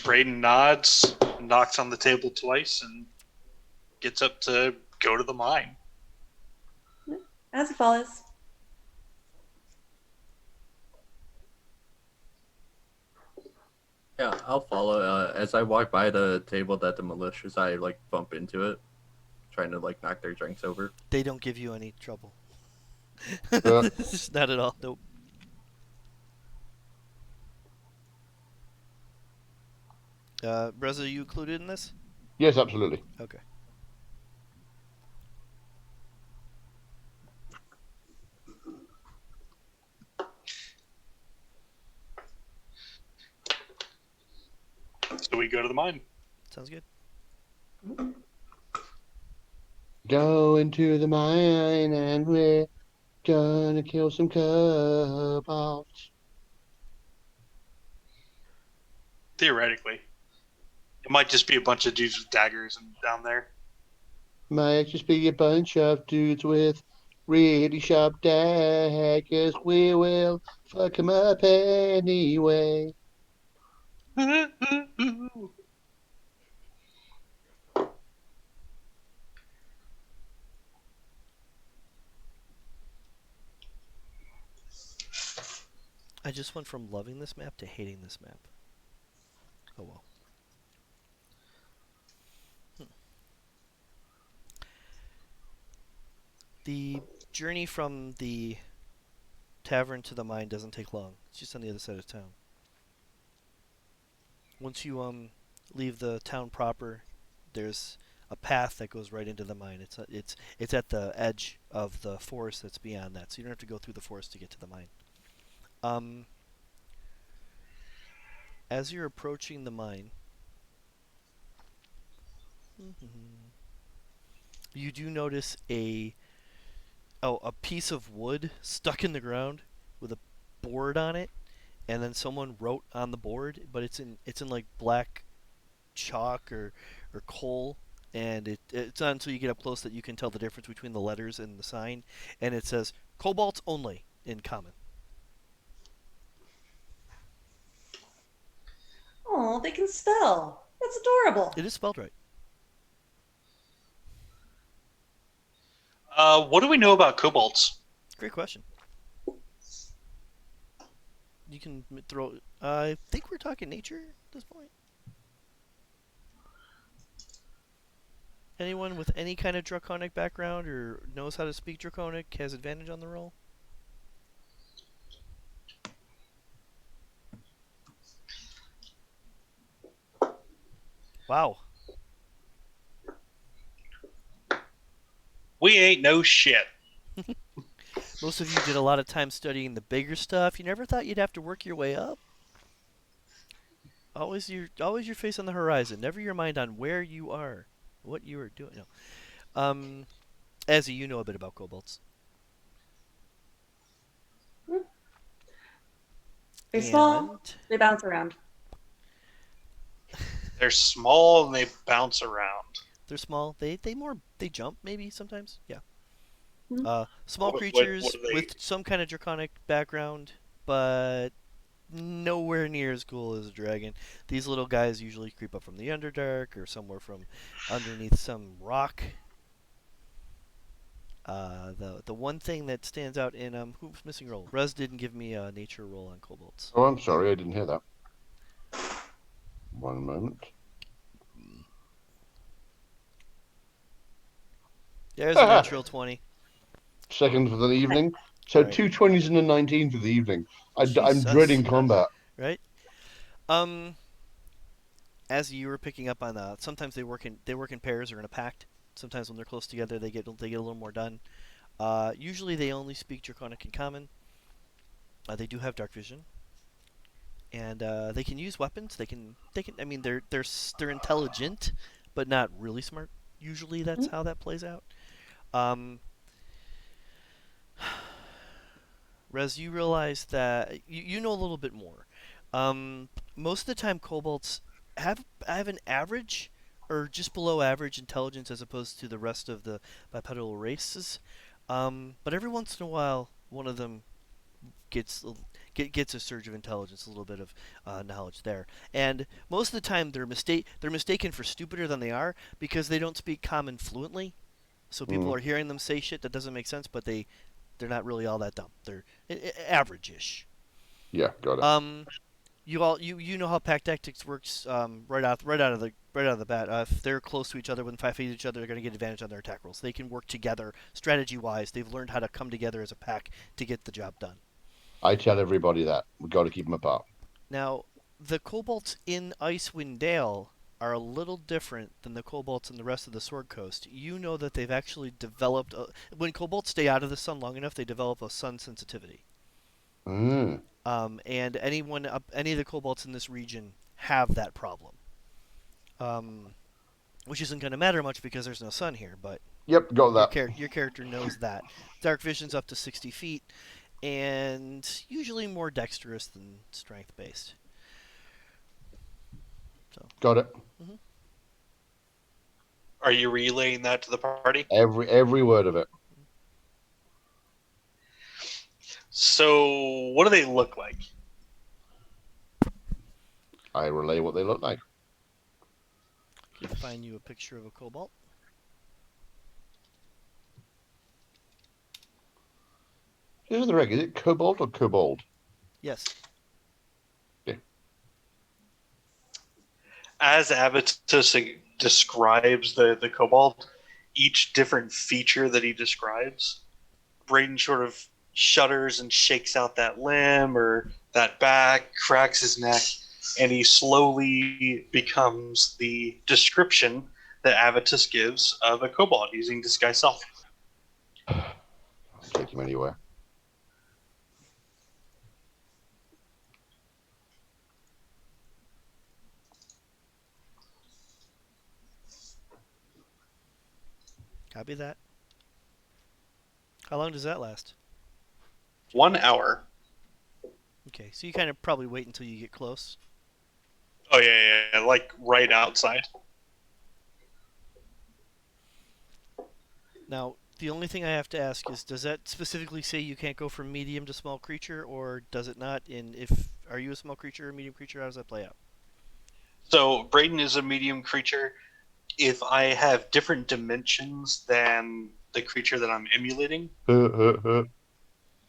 Braden nods, knocks on the table twice, and gets up to go to the mine. As it follows. Yeah, I'll follow. As I walk by the table that the militias, I like bump into it, trying to like knock their drinks over. They don't give you any trouble. Uh, Not at all. Nope. Reza, are you included in this? yes, absolutely. Okay. So we go to the mine. Sounds good. Go into the mine and we're gonna kill some kobolds. Theoretically, it might just be a bunch of dudes with daggers and down there. Might just be a bunch of dudes with really sharp daggers. We will fuck 'em up anyway. I just went from loving this map to hating this map. Oh well. The journey from the tavern to the mine doesn't take long. It's just on the other side of town. Once you leave the town proper, there's a path that goes right into the mine. It's at the edge of the forest that's beyond that, so you don't have to go through the forest to get to the mine. As you're approaching the mine, you do notice a piece of wood stuck in the ground with a board on it, and then someone wrote on the board, but it's in like black chalk or coal, and it's not until you get up close that you can tell the difference between the letters and the sign, and it says "Kobolds only" in common. Oh, they can spell. That's adorable. It is spelled right. What do we know about kobolds? Great question. You can throw. I think we're talking nature at this point. Anyone with any kind of draconic background or knows how to speak draconic has advantage on the roll. Wow. We ain't no shit. Most of you did a lot of time studying the bigger stuff. You never thought you'd have to work your way up. Always your face on the horizon. Never your mind on where you are, what you are doing. No. Azzy, you know a bit about kobolds. They're small. They bounce around. They're small and they bounce around. They're small. They jump maybe sometimes. Yeah. Hmm. Small What- creatures what are they? with some kind of draconic background, but nowhere near as cool as a dragon. These little guys usually creep up from the Underdark or somewhere from underneath some rock. The one thing that stands out in who's missing roll? Rez didn't give me a nature roll on kobolds. Oh, I'm sorry, I didn't hear that. One moment. There's a natural 20. Second for the evening. So Right. 2 20s and a 19 for the evening. I'm Jesus. dreading combat. Right. As you were picking up on, sometimes they work in pairs or in a pact. Sometimes when they're close together, they get a little more done. Usually they only speak Draconic in common. They do have dark vision, and they can use weapons. They can. I mean, they're intelligent, but not really smart. Usually that's how that plays out. Um, Rez, you realize that you know a little bit more. Most of the time, kobolds have an average or just below average intelligence as opposed to the rest of the bipedal races. But every once in a while, one of them gets gets a surge of intelligence, a little bit of knowledge there. And most of the time, they're mistaken for stupider than they are because they don't speak common fluently. So people are hearing them say shit that doesn't make sense, but they're not really all that dumb. They're average-ish. Yeah, got it. You know how pack tactics works right out of the bat. If they're close to each other, within 5 feet of each other, they're going to get advantage on their attack rolls. They can work together strategy-wise. They've learned how to come together as a pack to get the job done. I tell everybody that we got to keep them apart. Now, the kobolds in Icewind Dale are a little different than the kobolds in the rest of the Sword Coast. You know that they've actually developed when kobolds stay out of the sun long enough, they develop a sun sensitivity. Mm. And any of the kobolds in this region have that problem. Which isn't going to matter much because there's no sun here, but Yep, got that. your character knows that. Dark vision's up to 60 feet, and usually more dexterous than strength-based. So. Got it. Are you relaying that to the party? Every word of it. So, what do they look like? I relay what they look like. Can find you a picture of a kobold. Here's the reg. Is it kobold or kobold? Yes. Okay. As Avitus describes the kobold, each different feature that he describes, Braden sort of shudders and shakes out that limb or that back, cracks his neck, and he slowly becomes the description that Avitus gives of a kobold using disguise self. I'll take him anywhere. Copy that. How long does that last? 1 hour. Okay, so you kind of probably wait until you get close. Oh, yeah, like right outside. Now, the only thing I have to ask is, does that specifically say you can't go from medium to small creature, or does it not? And are you a small creature or a medium creature? How does that play out? So, Braden is a medium creature. If I have different dimensions than the creature that I'm emulating,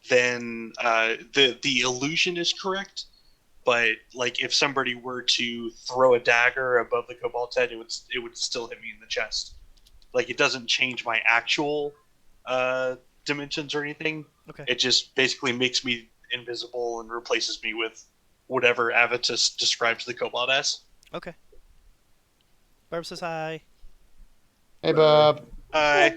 then the illusion is correct. But like, if somebody were to throw a dagger above the kobold's head, it would still hit me in the chest. Like, it doesn't change my actual dimensions or anything. Okay. It just basically makes me invisible and replaces me with whatever Avitus describes the kobold as. Okay. Barb says hi. Hey, Bob. Hi.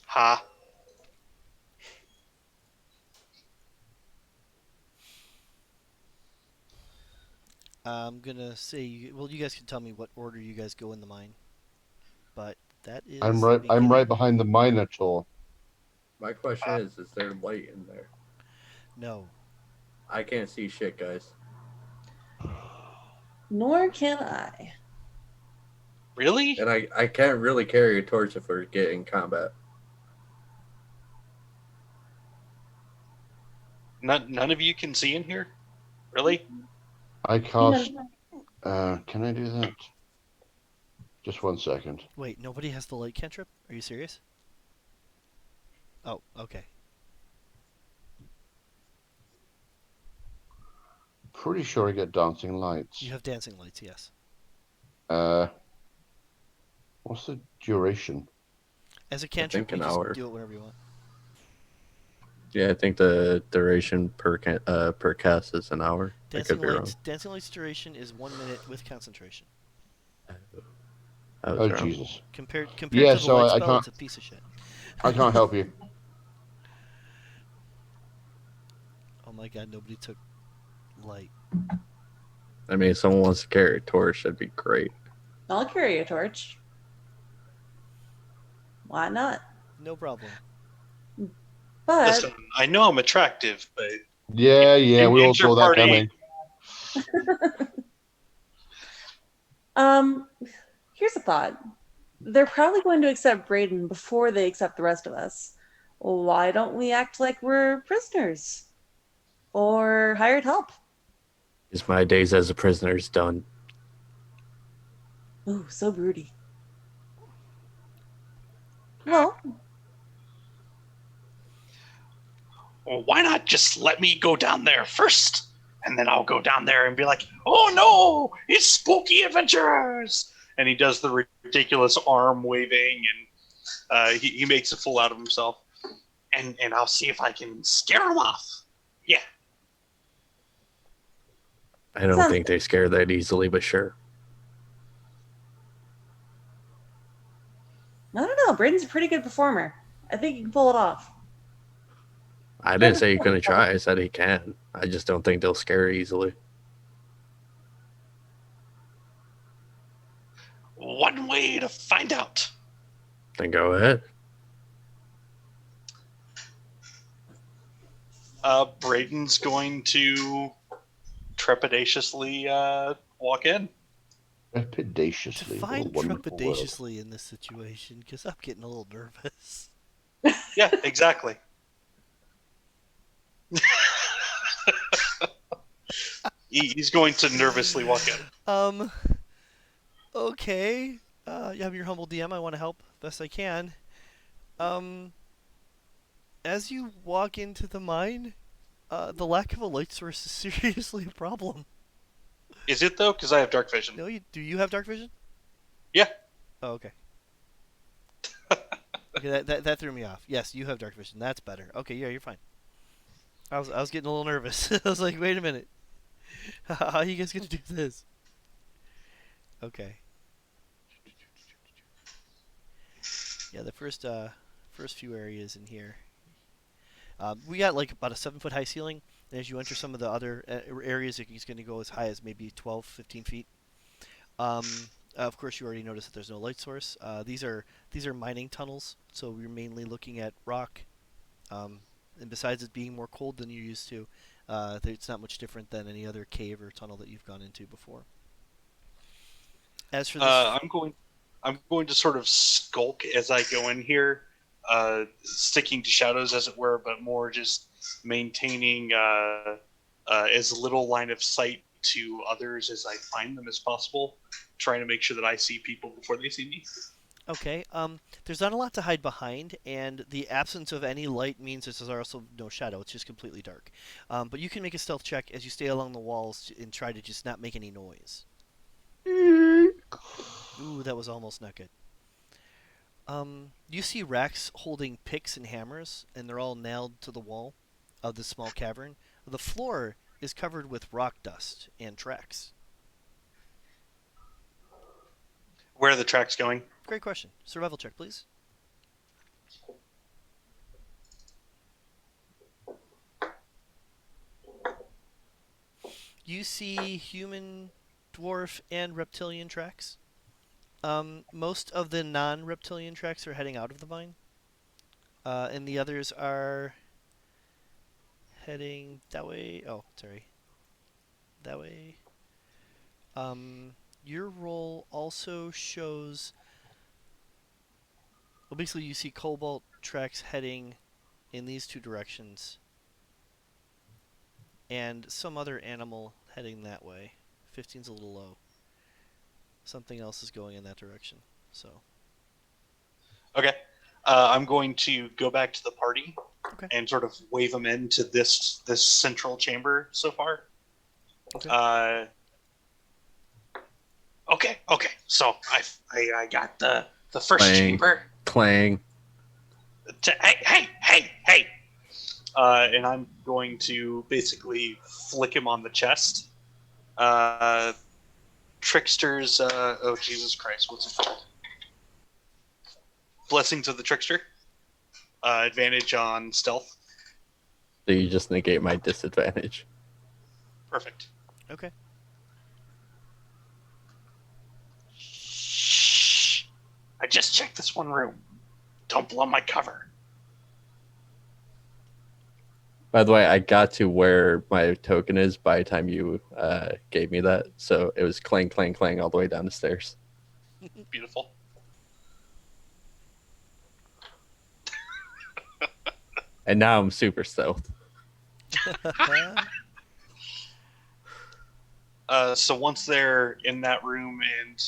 Ha. I'm gonna say, well, you guys can tell me what order you guys go in the mine, but that is. I'm the right beginning. behind the Minotaur. My question is there light in there? No. I can't see shit, guys. Nor can I. Really? And I can't really carry a torch if we're getting combat. None of you can see in here? Really? I cast. Can I do that? Just 1 second. Wait, nobody has the light cantrip? Are you serious? Oh, okay. Pretty sure I get dancing lights. You have dancing lights, yes. What's the duration? As a cantrip, think you an just hour. do it whenever you want. Yeah, I think the duration per cast is an hour. I could be wrong. Dancing lights duration is 1 minute with concentration. I was Oh, wrong. Jesus. Compared Yeah, to the so light I spell, can't- it's a piece of shit. I can't help you. Oh my god, nobody took light. I mean, if someone wants to carry a torch, that'd be great. I'll carry a torch. Why not? No problem. But Listen, I know I'm attractive, but Yeah, we all saw that inter-party- coming. um, here's a thought. They're probably going to accept Braden before they accept the rest of us. Why don't we act like we're prisoners or hired help? Is my days as a prisoner is done. Ooh, so broody. Well, Well, why not just let me go down there first? And then I'll go down there and be like, oh no, it's spooky adventures. And he does the ridiculous arm waving, and he makes a fool out of himself. And I'll see if I can scare him off. Yeah. I don't Sounds- think they scare that easily, but sure. I don't know. Braden's a pretty good performer. I think he can pull it off. I didn't say he couldn't try. I said he can. I just don't think they'll scare easily. One way to find out. Then go ahead. Braden's going to trepidatiously walk in. Trepidatiously. What a Define wonderful word. trepidatiously in this situation, because I'm getting a little nervous. Yeah, exactly. He's going to nervously walk in. Okay. You have your humble DM. I want to help best I can. As you walk into the mine, the lack of a light source is seriously a problem. Is it though? Because I have dark vision. No, do you have dark vision? Yeah. Oh, okay. Okay, that threw me off. Yes, you have dark vision. That's better. Okay, yeah, you're fine. I was getting a little nervous. I was like, wait a minute. How are you guys gonna do this? Okay. Yeah, the first few areas in here. We got like about a 7-foot high ceiling, and as you enter some of the other areas, it's going to go as high as maybe 12, 15 feet. Of course, you already noticed that there's no light source. These are mining tunnels, so we're mainly looking at rock. And besides it being more cold than you're used to, it's not much different than any other cave or tunnel that you've gone into before. As for this, I'm going to sort of skulk as I go in here, sticking to shadows as it were, but more just maintaining as little line of sight to others as I find them as possible, trying to make sure that I see people before they see me. okay, there's not a lot to hide behind, and the absence of any light means there's also no shadow. It's just completely dark. But you can make a stealth check as you stay along the walls and try to just not make any noise. Ooh, that was almost not good. You see racks holding picks and hammers, and they're all nailed to the wall of this small cavern. The floor is covered with rock dust and tracks. Where are the tracks going? Great question. Survival check, please. You see human, dwarf, and reptilian tracks. Most of the non-reptilian tracks are heading out of the mine, and the others are heading that way. Oh, sorry, that way. Your roll also shows. Well, basically, you see Kobold tracks heading in these two directions, and some other animal heading that way. 15's a little low. Something else is going in that direction. So. Okay. I'm going to go back to the party Okay. and sort of wave them into this central chamber so far. Okay. Okay. So I got the first Clang. chamber. Clang. Hey! And I'm going to basically flick him on the chest. Trickster's. Oh Jesus Christ! What's it called? Blessings of the Trickster. Advantage on stealth. So you just negate my disadvantage. Perfect. Okay. Shh. I just checked this one room. Don't blow my cover. By the way, I got to where my token is by the time you gave me that. So it was clang, clang, clang all the way down the stairs. Beautiful. And now I'm super stealth. So once they're in that room and,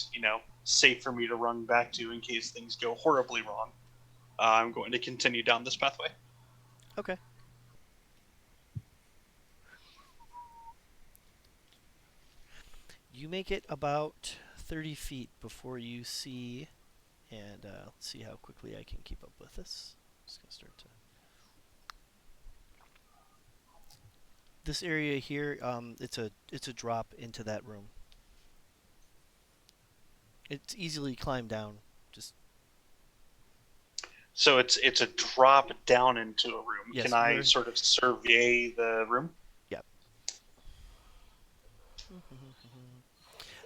safe for me to run back to in case things go horribly wrong, I'm going to continue down this pathway. Okay. You make it about 30 feet before you see, and let's see how quickly I can keep up with this. Just gonna start to. This area here, it's a drop into that room. It's easily climbed down. Just So it's a drop down into a room. Yes, Can I we're- sort of survey the room? Yep.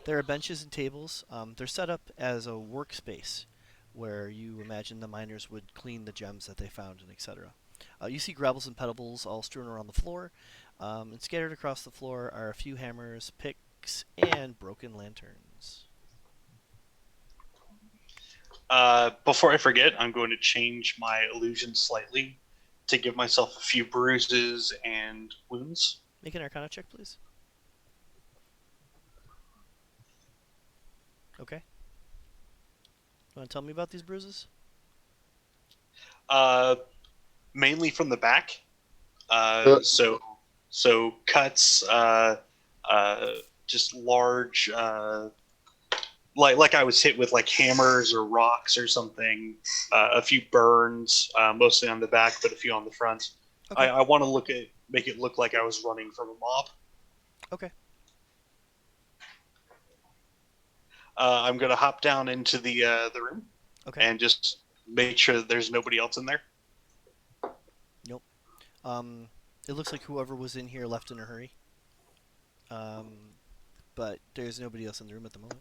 There are benches and tables. They're set up as a workspace where you imagine the miners would clean the gems that they found and etc. You see gravels and pebbles all strewn around the floor, and scattered across the floor are a few hammers, picks, and broken lanterns. Before I forget, I'm going to change my illusion slightly to give myself a few bruises and wounds. Make an Arcana check, please. Okay. You want to tell me about these bruises? Mainly from the back. Uh. So cuts, just large, like I was hit with like hammers or rocks or something. A few burns, mostly on the back, but a few on the front. Okay. I want to make it look like I was running from a mob. Okay. I'm gonna hop down into the room Okay. and just make sure that there's nobody else in there. It looks like whoever was in here left in a hurry. But there's nobody else in the room at the moment.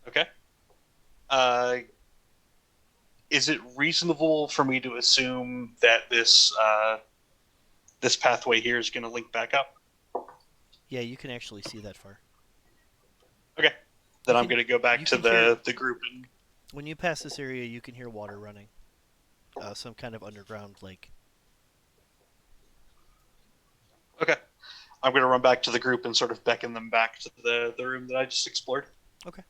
Okay. Is it reasonable for me to assume that this pathway here is going to link back up? Yeah, you can actually see that far. Okay. Then You I'm can- going to go back you to can hear- the group. And When you pass this area, you can hear water running. Some kind of underground lake. okay. I'm going to run back to the group and sort of beckon them back to the room that I just explored. Okay.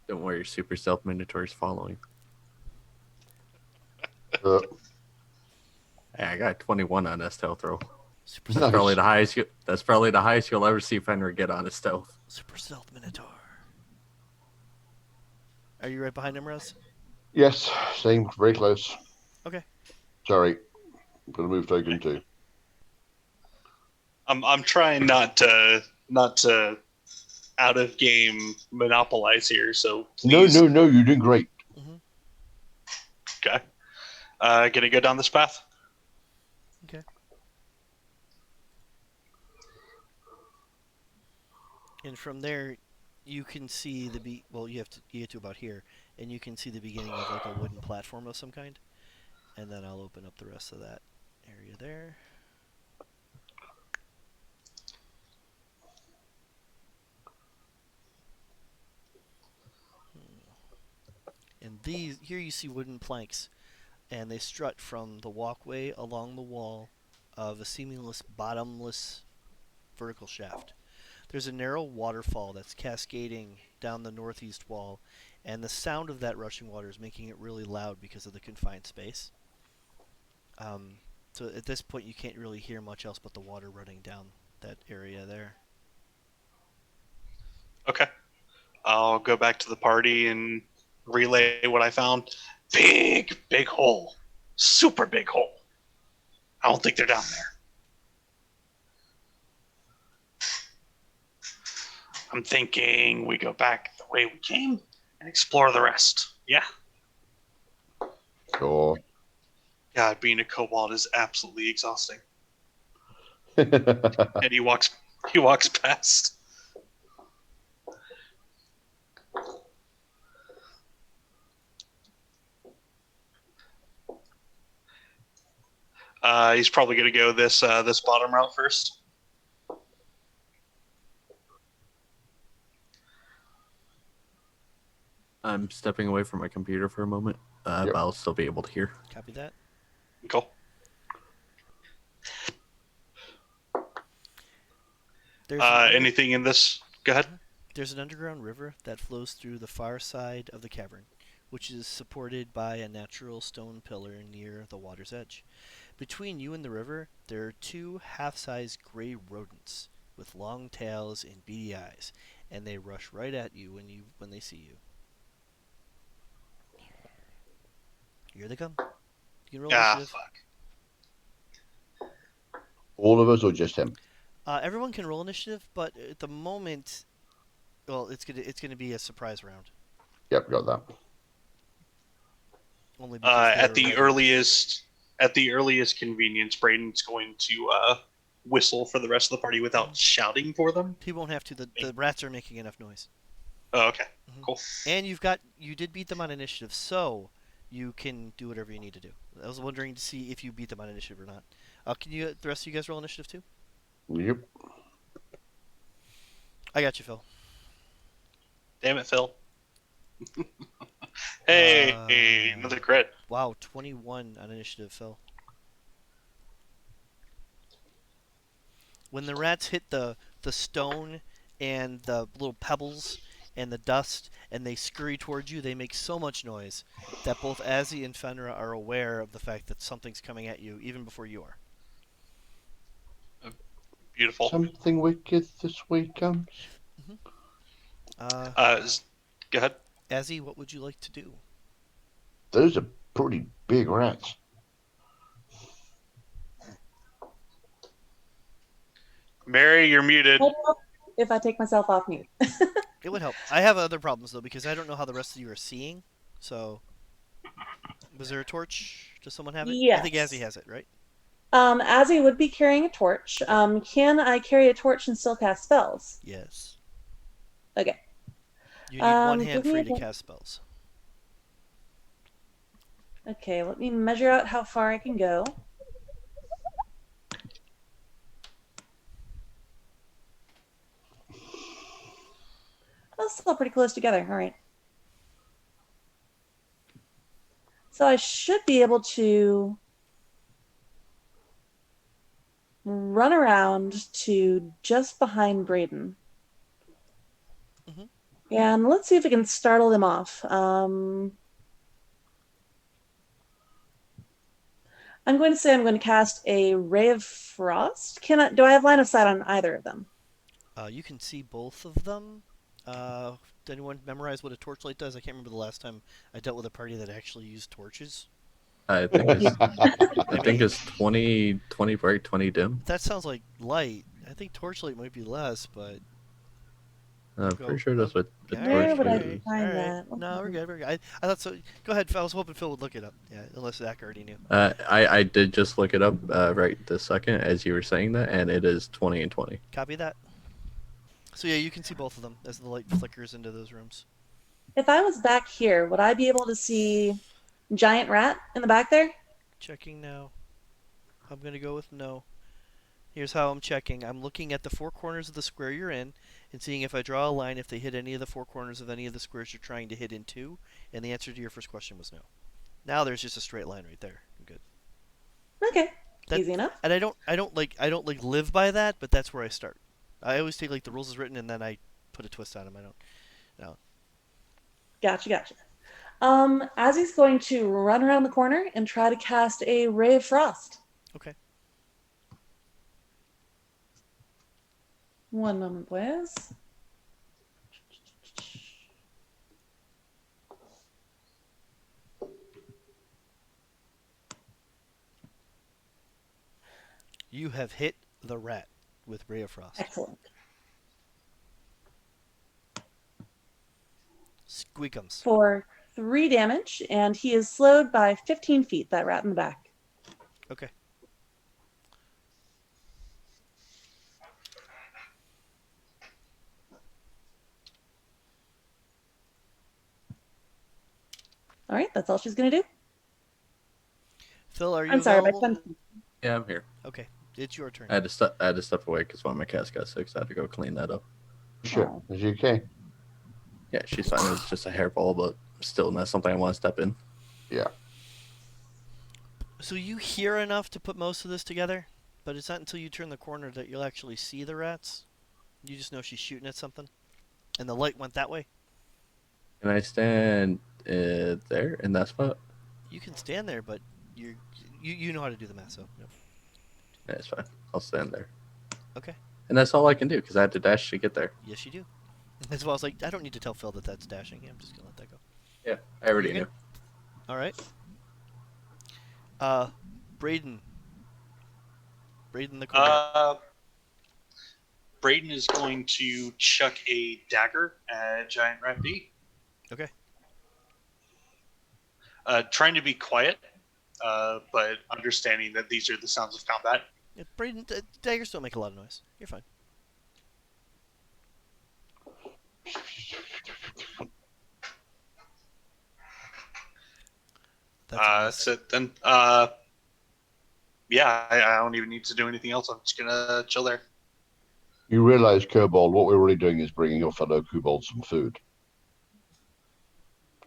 Don't worry, your super stealth minotaur's following. Uh, Hey, I got 21 on a stealth roll. Super Nice. stealth, Probably the highest. That's probably the highest you'll ever see Fenrir get on a stealth. super stealth minotaur. Are you right behind him, Russ? yes, same, very close. Okay. Sorry, I'm gonna move token too. I'm trying not to out of game monopolize here. So please. No, you're doing great. Okay. Gonna go down this path. Okay. And from there, you can see well, you get to about here, and you can see the beginning of like a wooden platform of some kind. And then I'll open up the rest of that area there. And here you see wooden planks, and they strut from the walkway along the wall of a seamless, bottomless vertical shaft. There's a narrow waterfall that's cascading down the northeast wall, and the sound of that rushing water is making it really loud because of the confined space. So at this point, you can't really hear much else but the water running down that area there. Okay. I'll go back to the party and relay what I found. Big hole. Super big hole. I don't think they're down there. I'm thinking we go back the way we came and explore the rest. Yeah? Sure. God, being a kobold is absolutely exhausting. And he walks past. He's probably going to go this bottom route first. I'm stepping away from my computer for a moment, Yep. but I'll still be able to hear. Copy that. Cool. There's an under- Anything in this? Go ahead. There's an underground river that flows through the far side of the cavern, which is supported by a natural stone pillar near the water's edge. Between you and the river, there are two half-sized gray rodents with long tails and beady eyes, and they rush right at you when they see you. Here they come. You can roll initiative. Fuck. All of us or just him? Everyone can roll initiative, but at the moment, well, it's gonna be a surprise round. Yep, got that. Only because At the they're earliest convenience, Braden's going to whistle for the rest of the party without shouting for them. He won't have to. The rats are making enough noise. Oh, okay, Mhm. cool. And you did beat them on initiative, so you can do whatever you need to do. I was wondering to see if you beat them on initiative or not. Can the rest of you guys roll initiative too? Yep. I got you, Phil. Damn it, Phil. Hey, another crit. Wow, 21 on initiative, Phil. When the rats hit the stone and the little pebbles and the dust and they scurry towards you, they make so much noise that both Azzy and Fenra are aware of the fact that something's coming at you even before you are. Beautiful. Something wicked this way comes. Uh, Go ahead. Azzy, what would you like to do? Those are pretty big rats. Mary, you're muted. If I take myself off mute. It would help. I have other problems though because I don't know how the rest of you are seeing. So, was there a torch? Does someone have it? I think Yes. Azzy has it, right? Azzy would be carrying a torch. Can I carry a torch and still cast spells? Yes. Okay. You need one hand give me free a to moment. cast spells. Okay, let me measure out how far I can go. That's still pretty close together. All right. So I should be able to run around to just behind Braden. Mhm. And let's see if we can startle them off. I'm going to say I'm going to cast a Ray of Frost. Do I have line of sight on either of them? You can see both of them. Did anyone memorize what a torchlight does? I can't remember the last time I dealt with a party that actually used torches. I think it's 20 bright, 20 dim. That sounds like light. I think torchlight might be less, but I'm pretty sure that's what the Where torch would I uses. find All right. that? No, we're good. We're good. I thought so. Go ahead. I was hoping Phil would look it up. Yeah, unless Zach already knew. I did just look it up right this second as you were saying that, and it is 20 and 20. Copy that. So yeah, you can see both of them as the light flickers into those rooms. If I was back here, would I be able to see giant rat in the back there? Checking now. I'm gonna go with no. Here's how I'm checking. I'm looking at the four corners of the square you're in and seeing if I draw a line if they hit any of the four corners of any of the squares you're trying to hit into. And the answer to your first question was no. Now there's just a straight line right there. I'm good. Okay, That- easy enough. And I don't like live by that, but that's where I start. I always take like the rules as written and then I put a twist on them. I don't. Gotcha. As he's going to run around the corner and try to cast a Ray of Frost. Okay. One moment, please. You have hit the rat with Ray of Frost. Excellent. Squeakums. For 3 damage, and he is slowed by 15 feet, that rat in the back. Okay. All right, that's all she's going to do. Phil, are you I'm sorry, by available? 20. Yeah, I'm here. Okay, it's your turn. I had to step away because one of my cats got sick, so I had to go clean that up. Sure. Oh. Is she okay? Yeah, she's fine. It was just a hairball, but still not something I want to step in. Yeah. So you hear enough to put most of this together, but it's not until you turn the corner that you'll actually see the rats. You just know she's shooting at something, and the light went that way. Can I stand there in that spot? You can stand there, but you know how to do the math, so yep. Yeah, it's fine. I'll stand there. Okay. And that's all I can do because I had to dash to get there. Yes, you do. As well as like, I don't need to tell Phil that that's dashing. Yeah, I'm just gonna let that go. Yeah, I already You knew. good? All right. Braden. Braden the Kobold. Braden is going to chuck a dagger at Giant Rat B. Okay. Trying to be quiet, but understanding that these are the sounds of combat. Yeah, Braden, daggers don't make a lot of noise. You're fine. That's a miss. So then, yeah, I don't even need to do anything else. I'm just gonna chill there. You realize, Kobold, what we're really doing is bringing your fellow kobolds some food.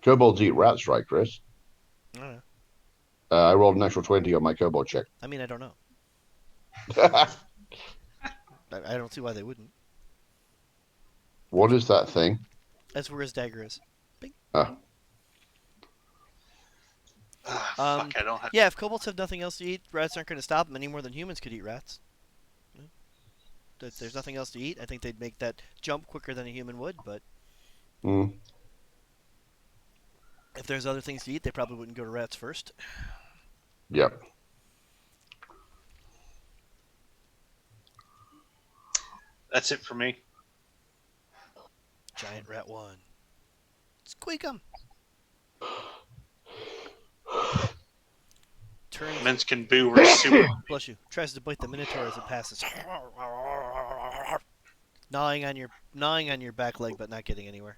Kobolds eat rats, right, Chris? I don't know. I rolled an natural 20 on my kobold check. I mean, I don't know. I don't see why they wouldn't. What is that thing? That's where his dagger is. Bing. Ah. Fuck, I don't have. Yeah, if kobolds have nothing else to eat, rats aren't going to stop them any more than humans could eat rats. If there's nothing else to eat, I think they'd make that jump quicker than a human would, but Mm. if there's other things to eat, they probably wouldn't go to rats first. Yep. That's it for me. Giant rat 1. Squeak 'em! Turns, Minsk and Boo were super. bless you, tries to bite the minotaur as it passes. gnawing on your back leg, but not getting anywhere.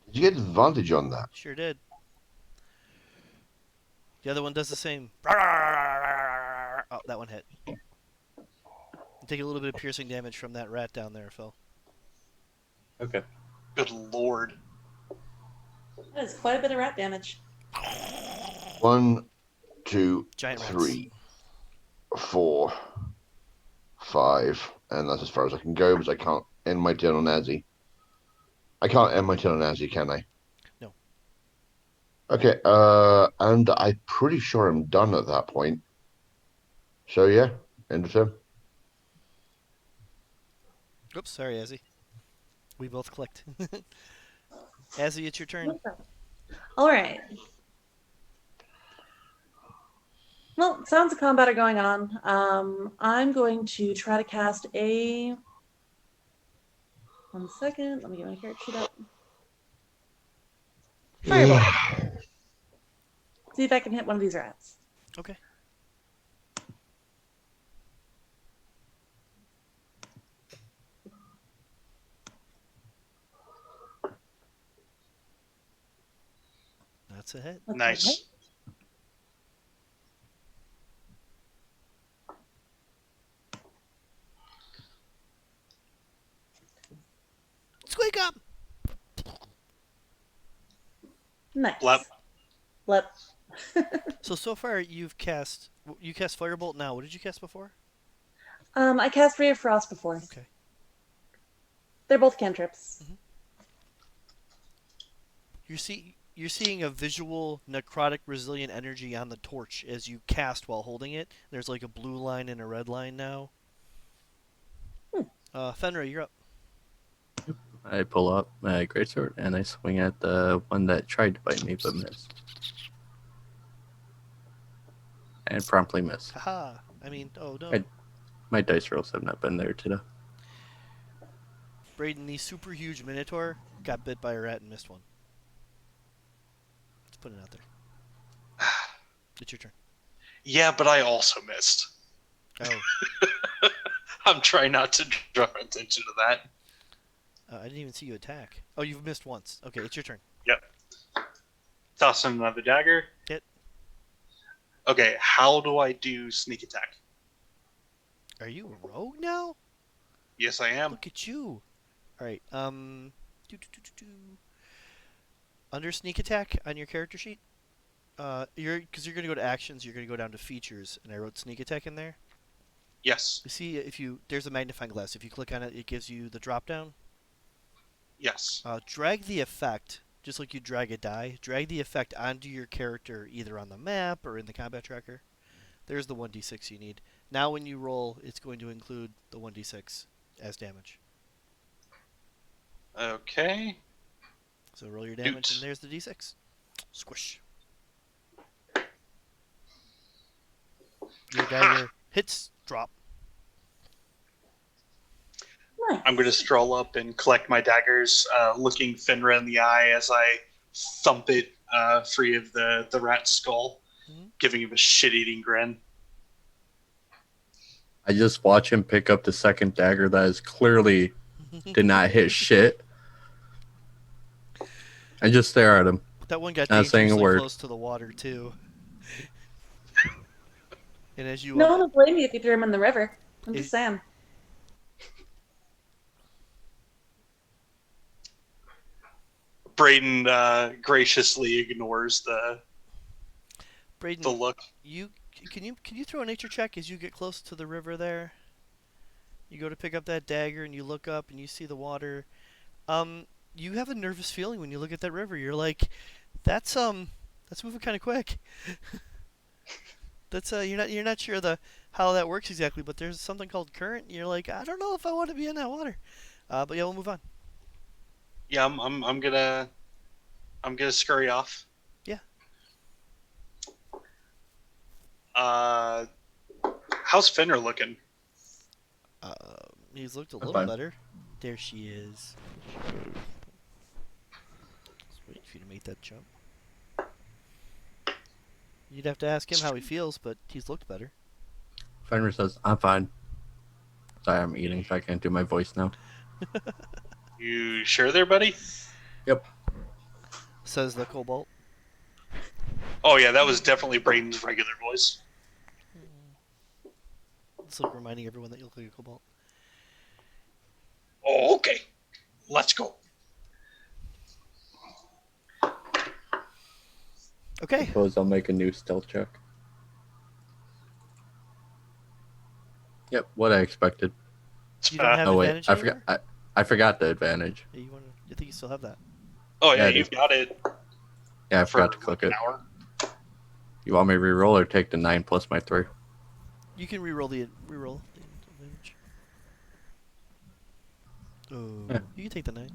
Did you get advantage on that? Sure did. The other one does the same. Oh, that one hit. You take a little bit of piercing damage from that rat down there, Phil. Okay. Good lord. That is quite a bit of rat damage. 1, 2, Giant rats. 3, 4, 5, and that's as far as I can go because I can't end my turn on Azzy. I can't end my turn on Azzy, can I? No. Okay, and I'm pretty sure I'm done at that point. So yeah, end of turn. Oops, sorry, Azzy. We both clicked. Azzy, it's your turn. All right. Well, sounds of combat are going on. I'm going to try to cast a. 1 second. Let me get my character sheet up. Fireball. See if I can hit one of these rats. Okay. That's a hit. That's Nice. okay. Squeak up! Nice. Blep. Blep. So far you cast Firebolt now. What did you cast before? I cast Ray of Frost before. Okay. They're both cantrips. You're seeing a visual necrotic resilient energy on the torch as you cast while holding it. There's like a blue line and a red line now. Fenrir, you're up. I pull up my greatsword and I swing at the one that tried to bite me but missed. And promptly miss. Haha. I mean, oh no. My dice rolls have not been there today. Braden, the super huge minotaur, got bit by a rat and missed one. Let's put it out there. It's your turn. Yeah, but I also missed. Oh, I'm trying not to draw attention to that. I didn't even see you attack. Oh, you've missed once. Okay, it's your turn. Yep. Toss in another dagger. Hit. Okay, how do I do sneak attack? Are you a rogue now? Yes, I am. Look at you. All right. Do. Under sneak attack on your character sheet. Because you're gonna go to actions, you're gonna go down to features, and I wrote sneak attack in there. Yes. You see, there's a magnifying glass. If you click on it, it gives you the drop down. Yes. Drag the effect, just like you drag a die. Drag the effect onto your character, either on the map or in the combat tracker. There's the 1d6 you need. Now, when you roll, it's going to include the 1d6 as damage. Okay. So roll your damage, Doot. and there's the d6. Squish. Your dagger hits, drop. Nice. I'm going to stroll up and collect my daggers, looking Finra in the eye as I thump it free of the rat's skull, giving him a shit-eating grin. I just watch him pick up the second dagger that is clearly did not hit shit. I just stare at him. That one got Not saying a dangerously word. close to the water, too. And as you No one will blame you if you threw him in the river. I'm Is- just saying. Braden graciously ignores the Braden, look. can you throw a nature check as you get close to the river there? You go to pick up that dagger and you look up and you see the water. You have a nervous feeling when you look at that river. You're like, that's moving kind of quick. That's you're not sure how that works exactly, but there's something called current. And you're like, I don't know if I want to be in that water. But yeah, we'll move on. Yeah, I'm gonna scurry off. Yeah. How's Finra looking? He's looked a I'm little fine. better. There she is. Just waiting for you to make that jump. You'd have to ask him how he feels, but he's looked better. Fenrir says, I'm fine. Sorry, I'm eating, so I can't do my voice now. You sure there, buddy? Yep. Says the Kobold. Oh yeah, that was definitely Braden's regular voice. It's like reminding everyone that you look like a Kobold. Oh, okay. Let's go. Okay. Suppose I'll make a new stealth check. Yep, what I expected. You don't have Oh wait, advantage I anymore? forgot. I forgot the advantage. Yeah, you think you still have that? Oh yeah, Yeah, I do. you've got it. Yeah, I for forgot to click like it. an hour. You want me to reroll or take the 9 plus my 3? You can reroll the advantage. Oh, Yeah. you can take the 9.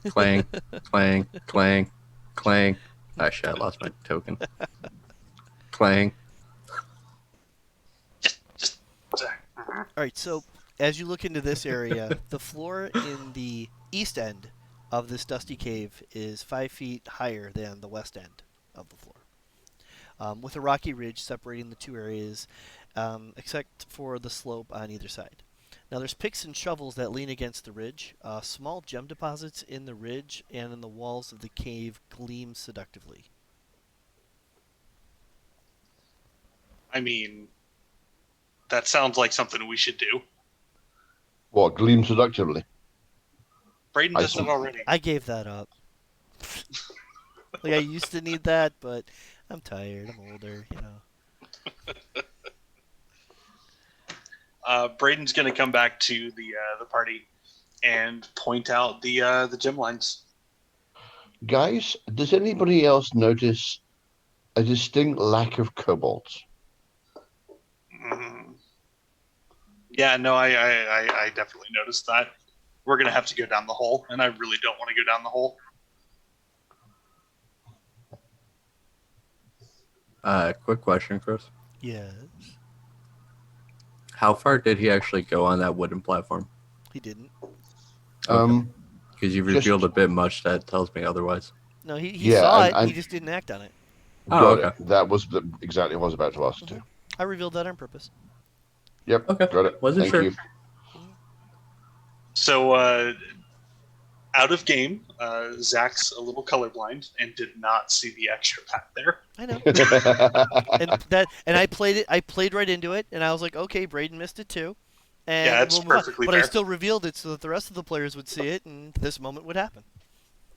Clang, clang, clang, clang. Ah shit, I lost my token. Clang. Just. All right, so as you look into this area, the floor in the east end of this dusty cave is 5 feet higher than the west end of the floor, with a rocky ridge separating the two areas, except for the slope on either side. Now there's picks and shovels that lean against the ridge. Small gem deposits in the ridge and in the walls of the cave gleam seductively. I mean, that sounds like something we should do. What, gleam seductively? Braden I does that see. already. I gave that up. Like I used to need that, but I'm tired. I'm older, you know. Braden's gonna come back to the party and point out the gym lines. Guys, does anybody else notice a distinct lack of kobolds? Mm. Yeah, no, I definitely noticed that. We're gonna have to go down the hole, and I really don't want to go down the hole. Quick question, Chris. Yes. How far did he actually go on that wooden platform? He didn't. Because you Just- revealed a bit much that tells me otherwise. No, he Yeah, saw and- it. and- He just didn't act on it. Oh, Got okay. it. That was exactly what I was about to ask too. I revealed that on purpose. Yep, Okay. got it. Wasn't Thank sure. you. So Out of game, Zach's a little colorblind and did not see the extra pack there. I know. And I played it. I played right into it, and I was like, okay, Braden missed it too, and Yeah, it's we'll move on. perfectly But I fair. still revealed it so that the rest of the players would see it, and this moment would happen.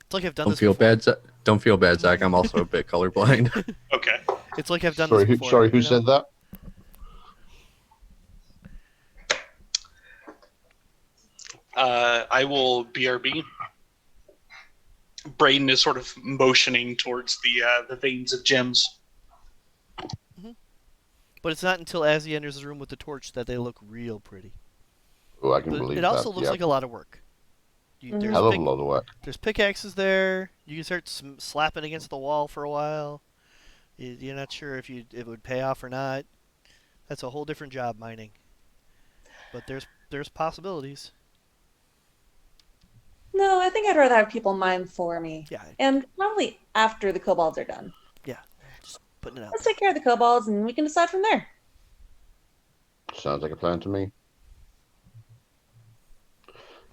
It's like I've done Don't this feel before. bad. Don't feel bad, Zach. I'm also a bit colorblind. Okay. It's like I've done this before. Sorry, who you know? said that? I will BRB. Braden is sort of motioning towards the veins of gems. But it's not until as he enters the room with the torch that they look real pretty. Oh, I can But believe it that. also looks yeah. like a lot of work. Mhm. Hell of a lot of work. There's pickaxes there. You can start slapping against the wall for a while. You're not sure if it would pay off or not. That's a whole different job, mining. But there's possibilities. No, I think I'd rather have people mine for me. Yeah, And probably after the kobolds are done. just putting it out Let's there. take care of the kobolds and we can decide from there. Sounds like a plan to me.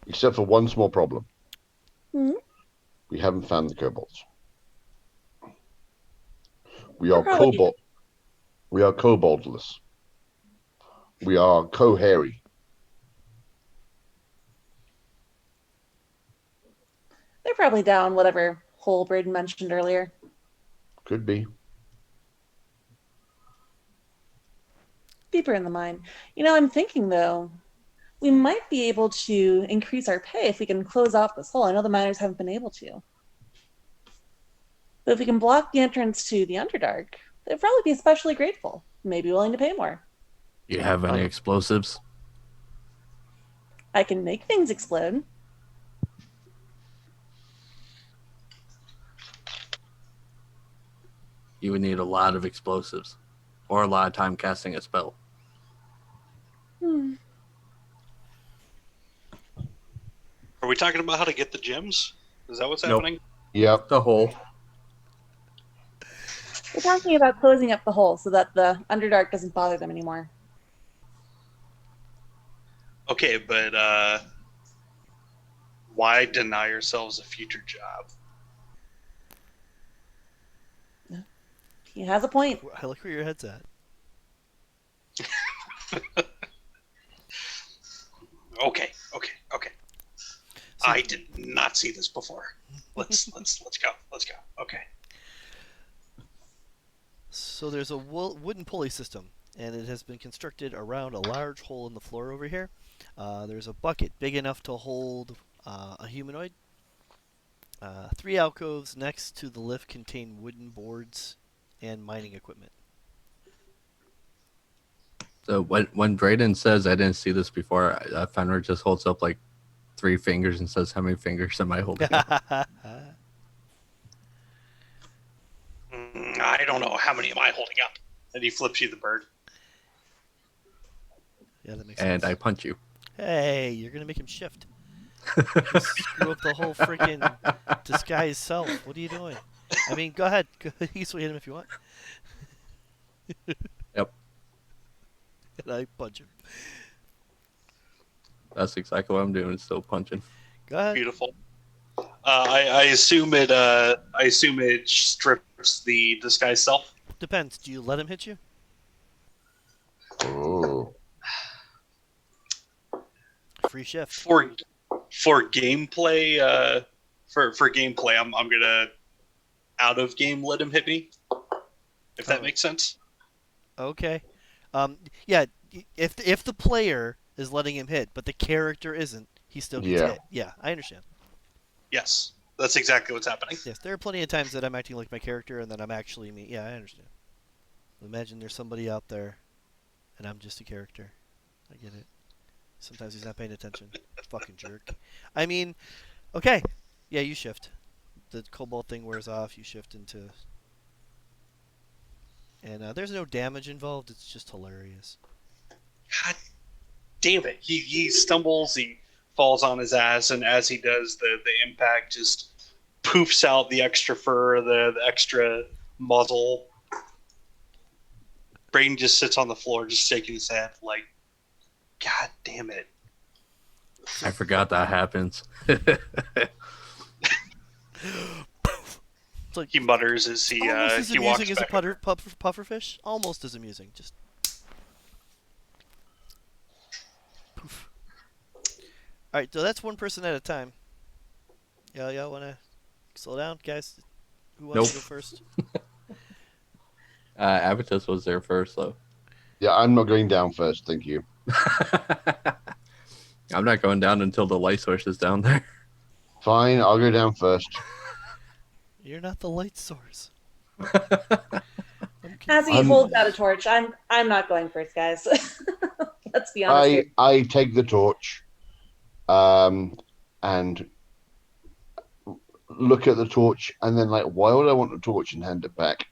Except for one small problem. Hmm? We haven't found the kobolds. We are Probably- kobold. We are koboldless. We are co-hairy. They're probably down whatever hole Braden mentioned earlier. Could be. Deeper in the mine. I'm thinking though, we might be able to increase our pay if we can close off this hole. I know the miners haven't been able to. But if we can block the entrance to the Underdark, they'd probably be especially grateful. Maybe willing to pay more. You have any explosives? I can make things explode. You would need a lot of explosives, or a lot of time casting a spell. Are we talking about how to get the gems? Is that what's Nope. happening? Yep. The hole. We're talking about closing up the hole so that the Underdark doesn't bother them anymore. Okay, but why deny yourselves a future job? He has a point. I like where your head's at. Okay. I did not see this before. Let's go. Okay. So there's a wooden pulley system, and it has been constructed around a large hole in the floor over here. There's a bucket big enough to hold a humanoid. 3 alcoves next to the lift contain wooden boards and mining equipment. So when Braden says, "I didn't see this before," Fenrir just holds up like 3 fingers and says, "How many fingers am I holding up?" I don't know. How many am I holding up? And he flips you the bird. Yeah, that makes sense. And I punch you. Hey, you're gonna make him shift. Just screw up the whole freaking disguise self. What are you doing? I mean, go ahead. You can hit him if you want. Yep. And I punch him. That's exactly what I'm doing. Still punching. Go ahead. Beautiful. I assume it. I assume it strips the disguise self. Depends. Do you let him hit you? Oh. Free shift. For gameplay. For gameplay, I'm gonna out of game let him hit me. If that Oh. makes sense. Okay. Yeah. If the player is letting him hit, but the character isn't, he still gets Yeah. hit. Yeah, I understand. Yes, that's exactly what's happening. Yes, there are plenty of times that I'm acting like my character and then I'm actually me. Yeah, I understand. Imagine there's somebody out there, and I'm just a character. I get it. Sometimes he's not paying attention. Fucking jerk. I mean, okay. Yeah, you shift. The Kobold thing wears off. You shift into. And there's no damage involved. It's just hilarious. God damn it! He stumbles. He falls on his ass, and as he does, the impact just poofs out the extra fur, the extra muzzle. Braden just sits on the floor, just shaking his head, like, God damn it! I forgot that happens. It's like He mutters as almost as he walks amusing as a back over. pufferfish. Almost as amusing. Just poof. All right, so that's one person at a time. Y'all wanna slow down, guys? Who wants Nope. to go first? Abatus was there first, though. Yeah, I'm not going down first, thank you. I'm not going down until the light source is down there. Fine, I'll go down first. You're not the light source. As he I'm- holds out a torch, I'm not going first, guys. Let's be honest here. I take the torch, and look at the torch, and then like, why would I want the torch and hand it back?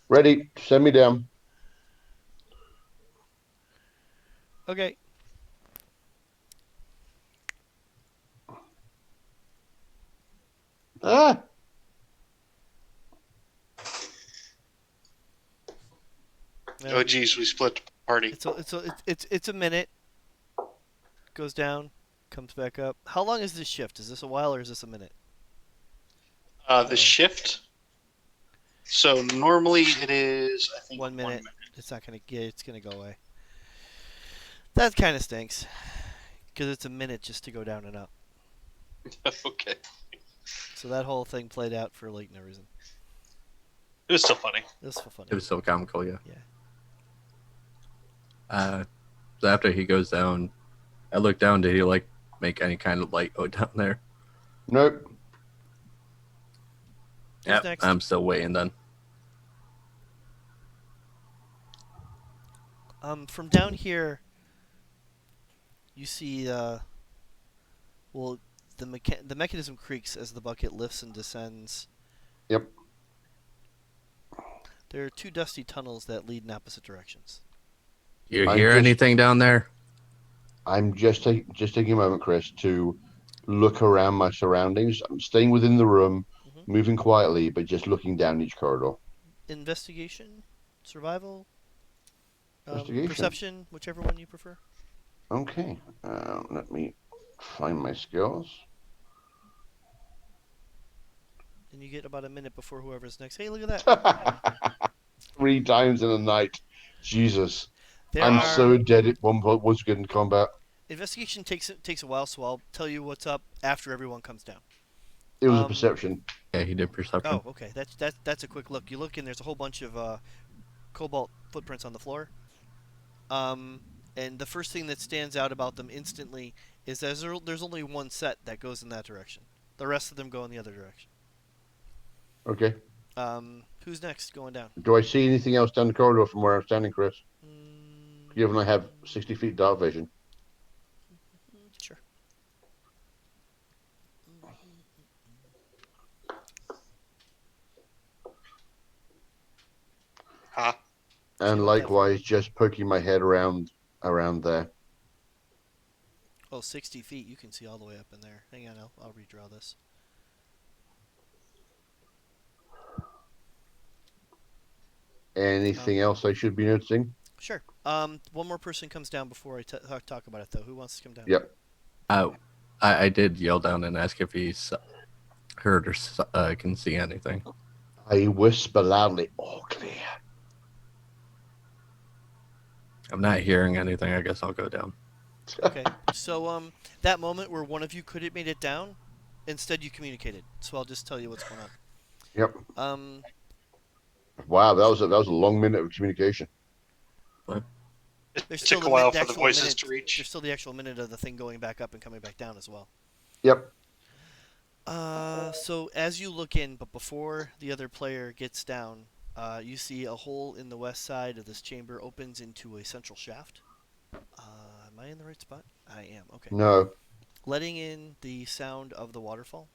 Ready? Send me down. Okay. Ah, Oh, geez, we split the party. It's a minute. Goes down, comes back up. How long is this shift? Is this a while or is this a minute? The shift. So normally it is, I think, 1 minute. It's not gonna get. It's gonna go away. That kind of stinks, because it's a minute just to go down and up. Okay. So that whole thing played out for like no reason. It was still funny. It was so funny. It was so comical, yeah. Yeah. So after he goes down, I look down. Did he like make any kind of light down there? nope. Who's Yeah, next? I'm still waiting then. From down here, you see, the mechanism creaks as the bucket lifts and descends. Yep. There are two dusty tunnels that lead in opposite directions. You I'm hear just- anything down there? I'm just taking a moment, Chris, to look around my surroundings. I'm staying within the room, Mhm. moving quietly, but just looking down each corridor. Investigation, survival, Investigation. perception, whichever one you prefer. Okay. Let me find my skills. And you get about a minute before whoever's next. Hey, look at that. 3 times in a night. Jesus. There I'm are, so dead at one point once we get in combat. investigation takes a while, so I'll tell you what's up after everyone comes down. It was a perception. Yeah, he did perception. Oh, okay. That's a quick look. You look and there's a whole bunch of cobalt footprints on the floor. And the first thing that stands out about them instantly is there's only one set that goes in that direction. The rest of them go in the other direction. Okay. Who's next going down? Do I see anything else down the corridor from where I'm standing, Chris? Given I have 60 feet dark vision. Sure. Huh? And See what that- likewise, just poking my head around there. Oh, 60 feet. You can see all the way up in there. Hang on, I'll redraw this. Anything else I should be noticing? Sure. One more person comes down before I talk about it, though. Who wants to come down? Yep. I did yell down and ask if he heard or can see anything. I whisper loudly, all clear. I'm not hearing anything. I guess I'll go down. Okay. So that moment where one of you could have made it down, instead you communicated. So I'll just tell you what's going on. Yep. Um, Wow, that was a long minute of communication. It There's took still a while the for the actual voices minute- to there's reach. still the actual minute of the thing going back up and coming back down as well. Yep. So as you look in, but before the other player gets down, you see a hole in the west side of this chamber opens into a central shaft. Am I in the right spot? I am. Okay. No. Letting in the sound of the waterfall.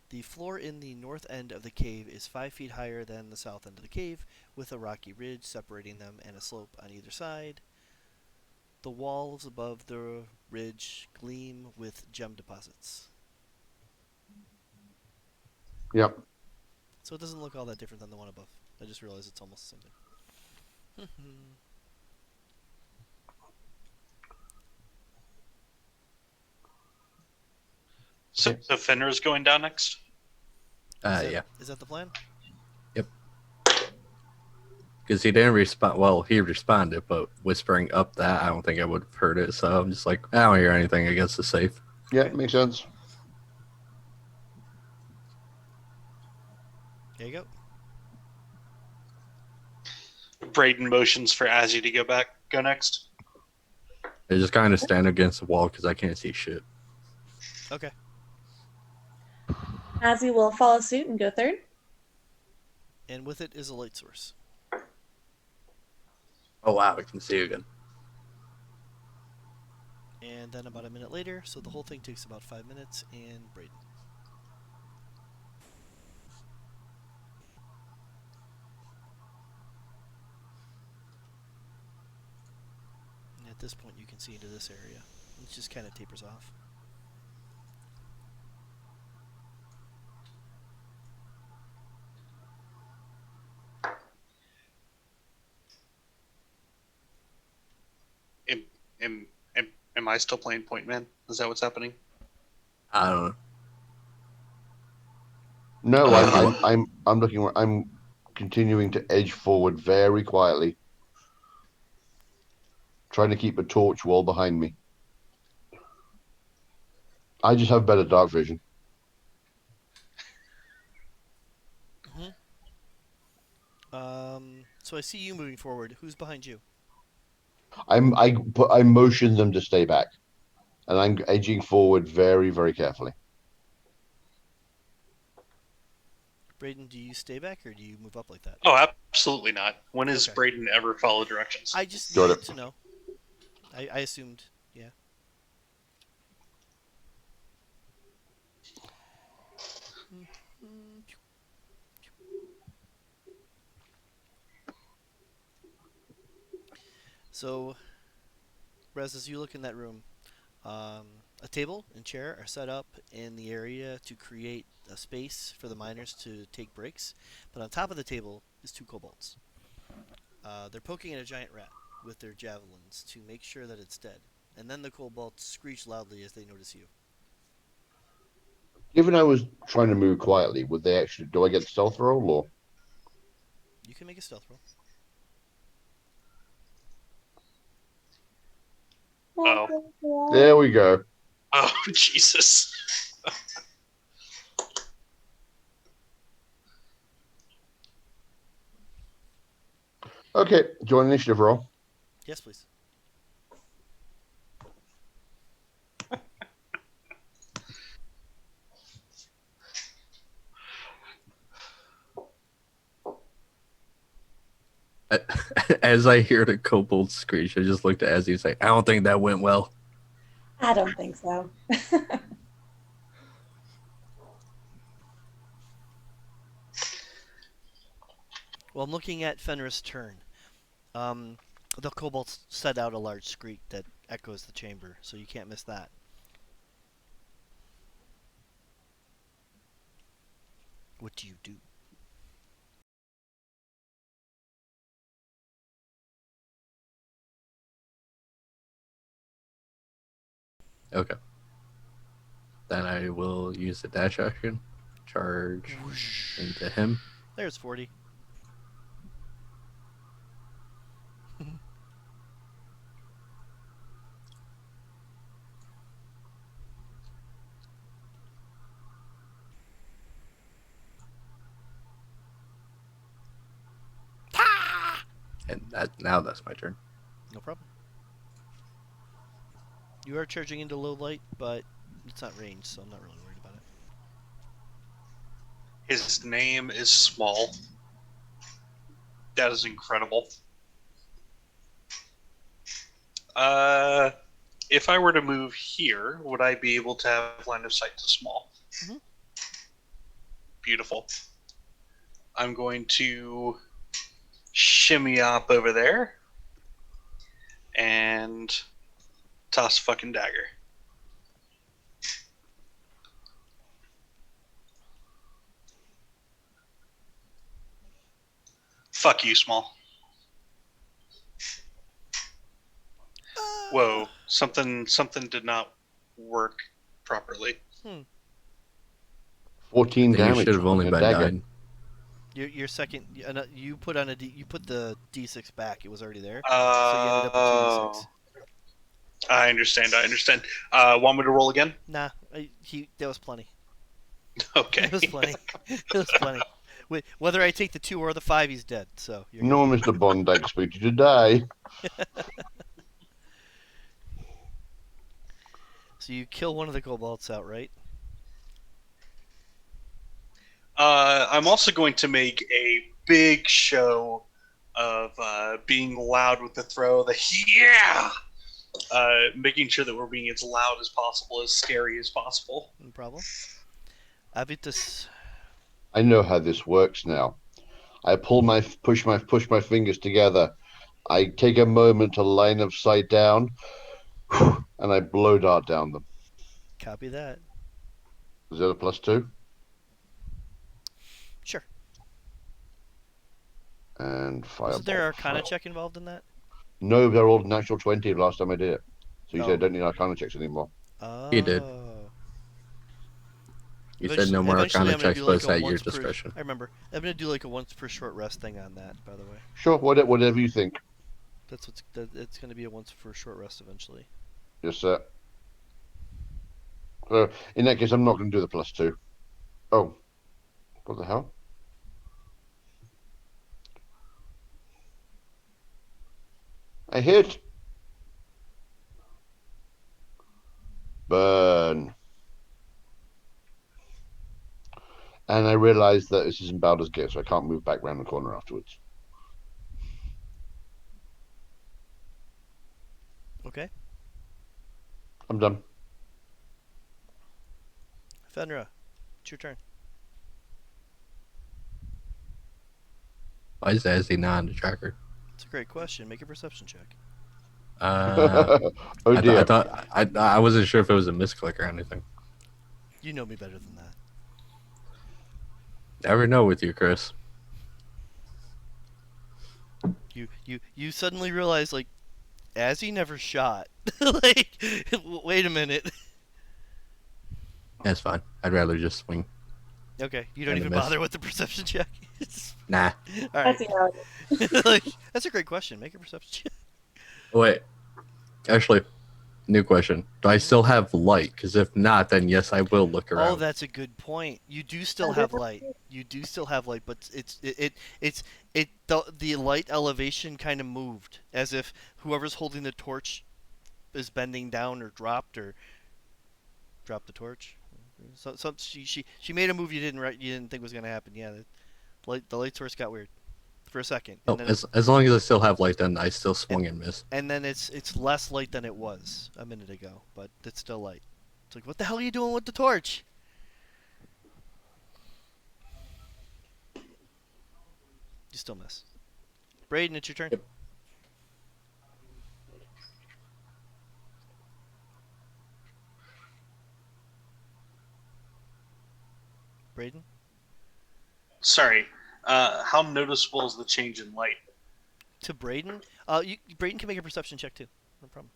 The floor in the north end of the cave is 5 feet higher than the south end of the cave, with a rocky ridge separating them and a slope on either side. The walls above the ridge gleam with gem deposits. Yep. So it doesn't look all that different than the one above. I just realized it's almost the same thing. So Fenrir's going down next? Yeah. Is that the plan? Because he didn't respond. Well, he responded, but whispering up that, I don't think I would have heard it. So I'm just like, I don't hear anything. I guess it's safe. Yeah, Okay. makes sense. There you go. Braden motions for Azzy to go next. I just kind of stand against the wall because I can't see shit. Okay. Azzy will follow suit and go third. And with it is a light source. Oh wow, I can see again. And then about a minute later, so the whole thing takes about 5 minutes, and Braden. And at this point, you can see into this area. It just kind of tapers off. Am I still playing Point Man? Is that what's happening? I don't know. No, Oh. I'm looking. I'm continuing to edge forward very quietly, trying to keep a torch wall behind me. I just have better dark vision. So I see you moving forward. Who's behind you? I motion them to stay back, and I'm edging forward very, very carefully. Braden, do you stay back or do you move up like that? Oh, absolutely not. When has Okay. Braden ever followed directions? I just Got needed it. to know. I assumed, yeah. So, Rez, as you look in that room, a table and chair are set up in the area to create a space for the miners to take breaks. But on top of the table is two kobolds. They're poking at a giant rat with their javelins to make sure that it's dead. And then the kobolds screech loudly as they notice you. Given I was trying to move quietly, would they actually? Do I get the stealth roll or? You can make a stealth roll. Oh. There we go. Oh, Jesus. Okay, join initiative roll. Yes, please. As I hear the kobold screech, I just looked at Azzy and say, I don't think that went well. I don't think so. Well, I'm looking at Fenris' turn. The kobolds set out a large screech that echoes the chamber, so you can't miss that. What do you do? Okay. Then I will use the dash action, charge into him. There's 40. And now that's my turn. No problem. You are charging into low light, but it's not ranged, so I'm not really worried about it. His name is Small. That is incredible. If I were to move here, would I be able to have line of sight to Small? Mhm. Beautiful. I'm going to shimmy up over there and toss a fucking dagger. Fuck you, Small. Whoa, something did not work properly. 14 Then you damage should have on only your been dagger. died. Your second, you put on you put the D6 back. It was already there, so you ended up with 2d6. I understand. Want me to roll again? Nah, that was plenty. Okay. It was plenty. It was plenty. Whether I take the 2 or the 5, he's dead. So you're good. No, Mr. Bond, I expect you to die. So you kill one of the kobolds outright. I'm also going to make a big show of being loud with the throw. Making sure that we're being as loud as possible, as scary as possible. No problem. Avitus. I know how this works now. I push my fingers together. I take a moment to line of sight down, and I blow dart down them. Copy that. Is that a +2? Sure. And fireball. Wasn't there an Arcana check involved in that? No, they're all natural 20 last time I did it. So you Oh. said I don't need Arcana checks anymore. Oh. He did. You said no more Eventually Arcana I'm gonna checks, do but like it's a at your once per- discretion. I remember. I'm gonna do like a once per short rest thing on that. By the way, Sure, whatever you think. It's gonna be a once per short rest eventually. Yes, sir. So in that case, I'm not going to do the +2. Oh, what the hell? I hit. Burn. And I realized that this isn't Baldur's Gate, so I can't move back around the corner afterwards. Okay. I'm done. Fenra, it's your turn. Why is Azzy not on the tracker? It's a great question. Make a perception check. Oh I dear. thought I wasn't sure if it was a misclick or anything. You know me better than that. Never know with you, Chris. You suddenly realize like, as he never shot. Like, wait a minute. That's fine. I'd rather just swing. Okay, you don't And a even miss. bother with the perception check. Nah. All I right. see how it is. Like, that's a great question. Make a perception check. Wait. Actually, new question. Do I still have light? Because if not, then yes, I will look around. Oh, that's a good point. You do still have light. You do still have light, but the light elevation kind of moved, as if whoever's holding the torch is bending down or dropped the torch. So she made a move you didn't think was gonna happen. Yeah, the light source got weird for a second. Oh, And then as long as I still have light, then I still swung and missed. and then it's less light than it was a minute ago, but it's still light. It's like, what the hell are you doing with the torch? You still miss. Braden, it's your turn. Yep. Braden? Sorry. How noticeable is the change in light? To Braden? Braden can make a perception check too. No problem.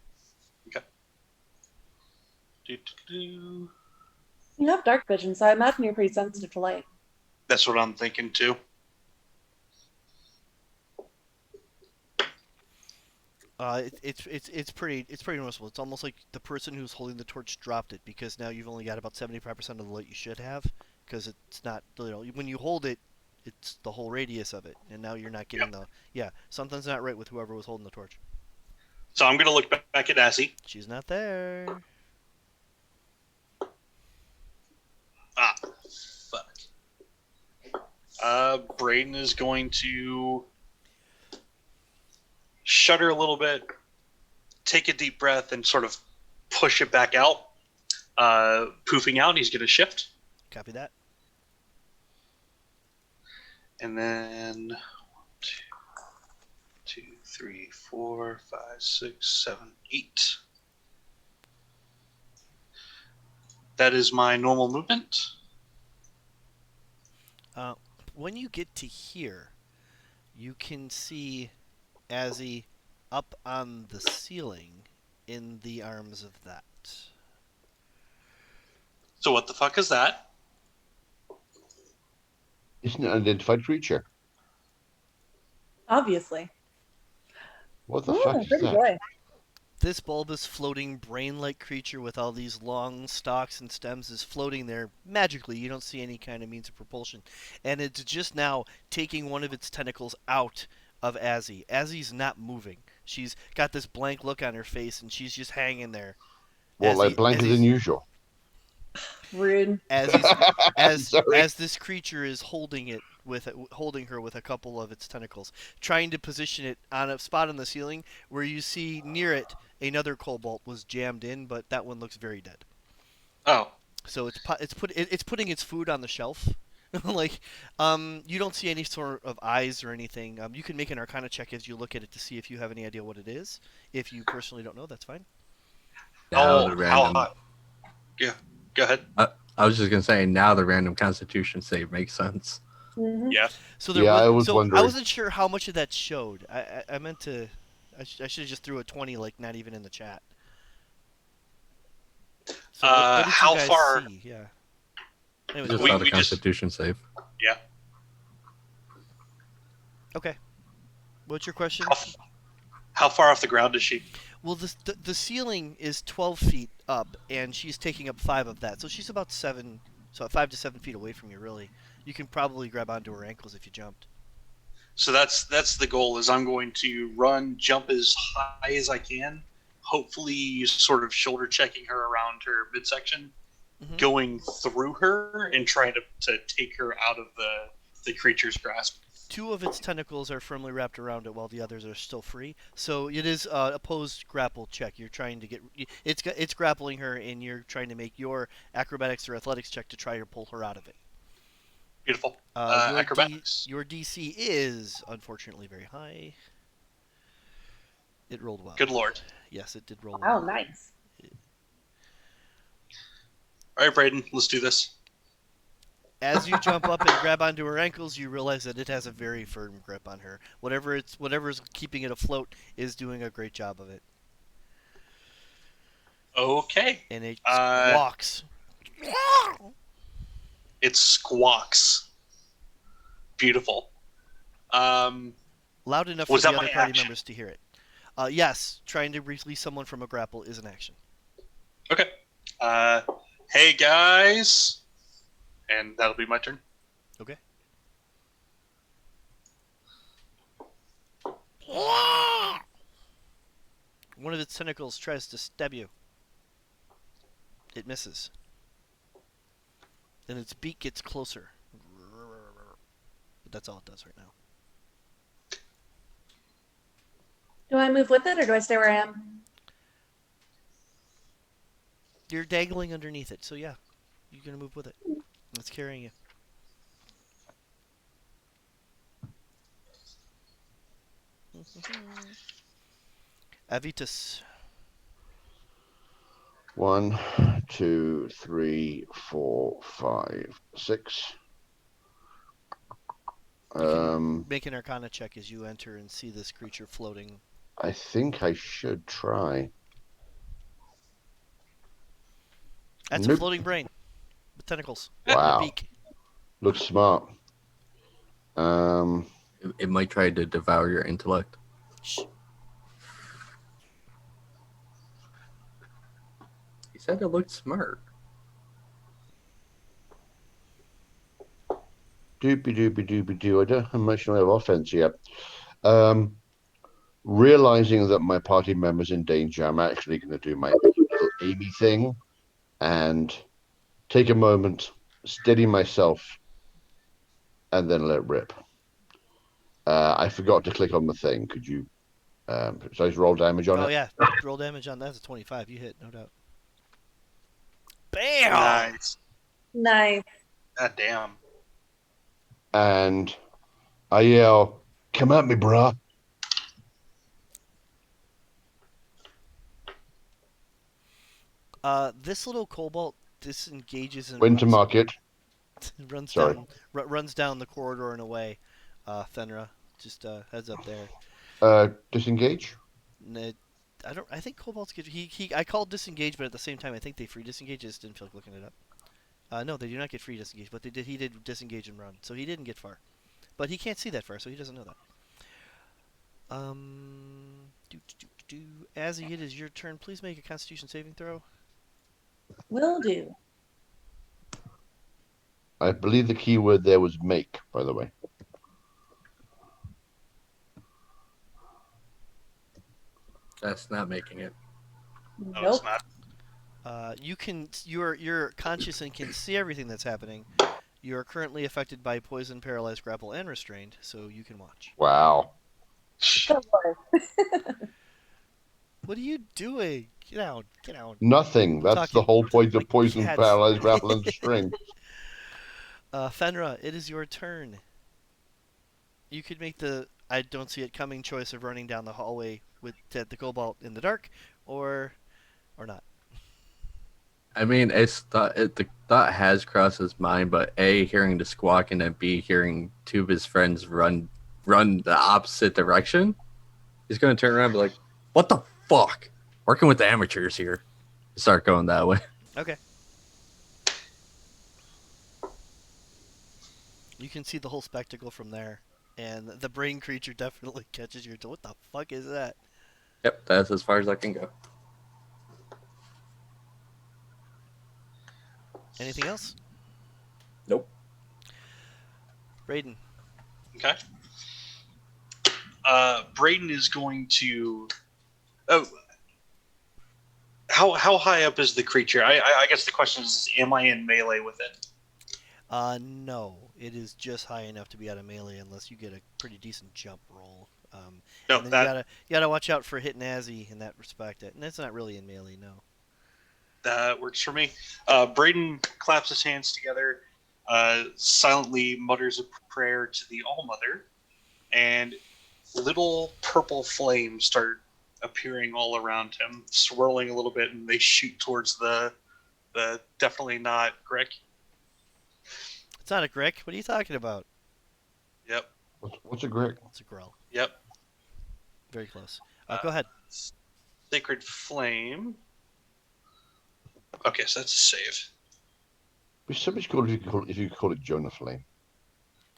Do. You have dark vision, so I imagine you're pretty sensitive to light. That's what I'm thinking too. It's pretty noticeable. It's almost like the person who's holding the torch dropped it, because now you've only got about 75% of the light you should have, because it's not, when you hold it, it's the whole radius of it, and now you're not getting something's not right with whoever was holding the torch. So I'm gonna look back at Azzy. She's not there. Ah, fuck. Braden is going to shudder a little bit, take a deep breath, and sort of push it back out. Poofing out, he's going to shift. Copy that. And then 1, 2, 3, 4, 5, 6, 7, 8. That is my normal movement. When you get to here, you can see Azzy up on the ceiling in the arms of that. So what the fuck is that? Isn't it an identified creature? Obviously. What the Ooh, fuck is pretty that? boy. This bulbous floating brain-like creature with all these long stalks and stems is floating there magically. You don't see any kind of means of propulsion. And it's just now taking one of its tentacles out of Azzy. Azzy's not moving. She's got this blank look on her face and she's just hanging there. What, like blanker than Azzy's usual? Rude. as he's Sorry. as this creature is holding her with a couple of its tentacles, trying to position it on a spot on the ceiling where you see near it another cobalt was jammed in, but that one looks very dead. Oh, So it's putting its food on the shelf. Like, you don't see any sort of eyes or anything. You can make an Arcana check as you look at it to see if you have any idea what it is. If you personally don't know, that's fine. Now how the how random. hot? Yeah, go ahead. I was just gonna say now the random Constitution save makes sense. Mhm. Yeah. So there Yeah, was. I was So I wondering. wasn't sure how much of that showed. I meant to. I should have just threw a 20, like not even in the chat. So what did you How guys far? see? Yeah. I Anyways, just go saw ahead. the we just- Constitution save. Yeah. Okay. What's your question? How far off the ground is she? Well, the ceiling is 12 feet up, and she's taking up 5 of that, so she's about 5 to 7 feet away from you. Really, you can probably grab onto her ankles if you jumped. So that's the goal. Is I'm going to run, jump as high as I can. Hopefully, sort of shoulder checking her around her midsection, Mhm. going through her and trying to take her out of the creature's grasp. 2 of its tentacles are firmly wrapped around it, while the others are still free. So it is a opposed grapple check. You're trying to get it's grappling her, and you're trying to make your acrobatics or athletics check to try to pull her out of it. Beautiful. Your Acrobatics. your DC is unfortunately very high. It rolled well. Good lord. Yes, it did roll Oh, well. nice. All right, Braden, let's do this. As you jump up and grab onto her ankles, you realize that it has a very firm grip on her. Whatever's keeping it afloat is doing a great job of it, Okay. and it Uh, squawks. It squawks. Beautiful. Loud enough Was for the that other my party action? members to hear it. Yes, trying to release someone from a grapple is an action. Okay. Hey guys, and that'll be my turn. Okay. One of its tentacles tries to stab you. It misses. Then its beak gets closer. But that's all it does right now. Do I move with it or do I stay where I am? You're dangling underneath it, so yeah, you're gonna move with it. It's carrying you. Avitus. 1, 2, 3, 4, 5, 6. Make an Arcana check as you enter and see this creature floating. I think I should try. That's a Nope. floating brain with tentacles. Wow. A beak. Looks smart. It might try to devour your intellect. Shh. He said it looked smart. Doopy doopy doopy doo. I don't have much of offense yet. Realizing that my party member's in danger, I'm actually going to do my little Amy thing and take a moment, steady myself, and then let rip. I forgot to click on the thing. Could you? So I just roll damage on Oh it. yeah, roll damage on that's a 25. You hit, no doubt. Bam! Nice. Nice. God damn. And I yell, "Come at me, brah!" This little cobalt disengages and Winter market. runs Sorry. down runs down the corridor and away. Fenra, just heads up there. Disengage. I think kobolds get I called disengage, but at the same time I think they free disengage. I just didn't feel like looking it up. No, they do not get free disengage, but he did disengage and run, so he didn't get far. But he can't see that far, so he doesn't know that. Azzy, it is your turn. Please make a Constitution saving throw. Will do. I believe the key word there was make, by the way. That's not making it. No, it's Nope. not. You're conscious and can see everything that's happening. You are currently affected by poison, paralyzed, grapple, and restrained, so you can watch. Wow. Oh, boy. What are you doing? Get out! Get out! Nothing. That's the whole point of like poison, cats. paralyzed, grapple, and string. Fenra, it is your turn. You could make the I don't see it coming choice of running down the hallway with the Kobold in the dark, or not. I mean, the thought has crossed his mind, but A, hearing the squawk, and then B, hearing two of his friends run the opposite direction, he's going to turn around and be like, what the fuck? Working with the amateurs here. Start going that way. Okay. You can see the whole spectacle from there, and the brain creature definitely catches your. What the fuck is that? Yep, that's as far as I can go. Anything else? Nope. Braden. Okay. Braden is going to. Oh, how high up is the creature? I guess the question is, am I in melee with it? No. It is just high enough to be out of melee unless you get a pretty decent jump roll. No, And then that you gotta watch out for hitting Azzy in that respect. And it's not really in melee, no. that works for me. Braden claps his hands together, silently mutters a prayer to the All Mother, and little purple flames start appearing all around him, swirling a little bit, and they shoot towards the definitely not Grick. It's not a Grick. What are you talking about? Yep. What's a Grick? It's a Grell. Yep. Very close. Go ahead. Sacred Flame. Okay, so that's a save. It'd be so much cooler if you could call it Jonah Flame.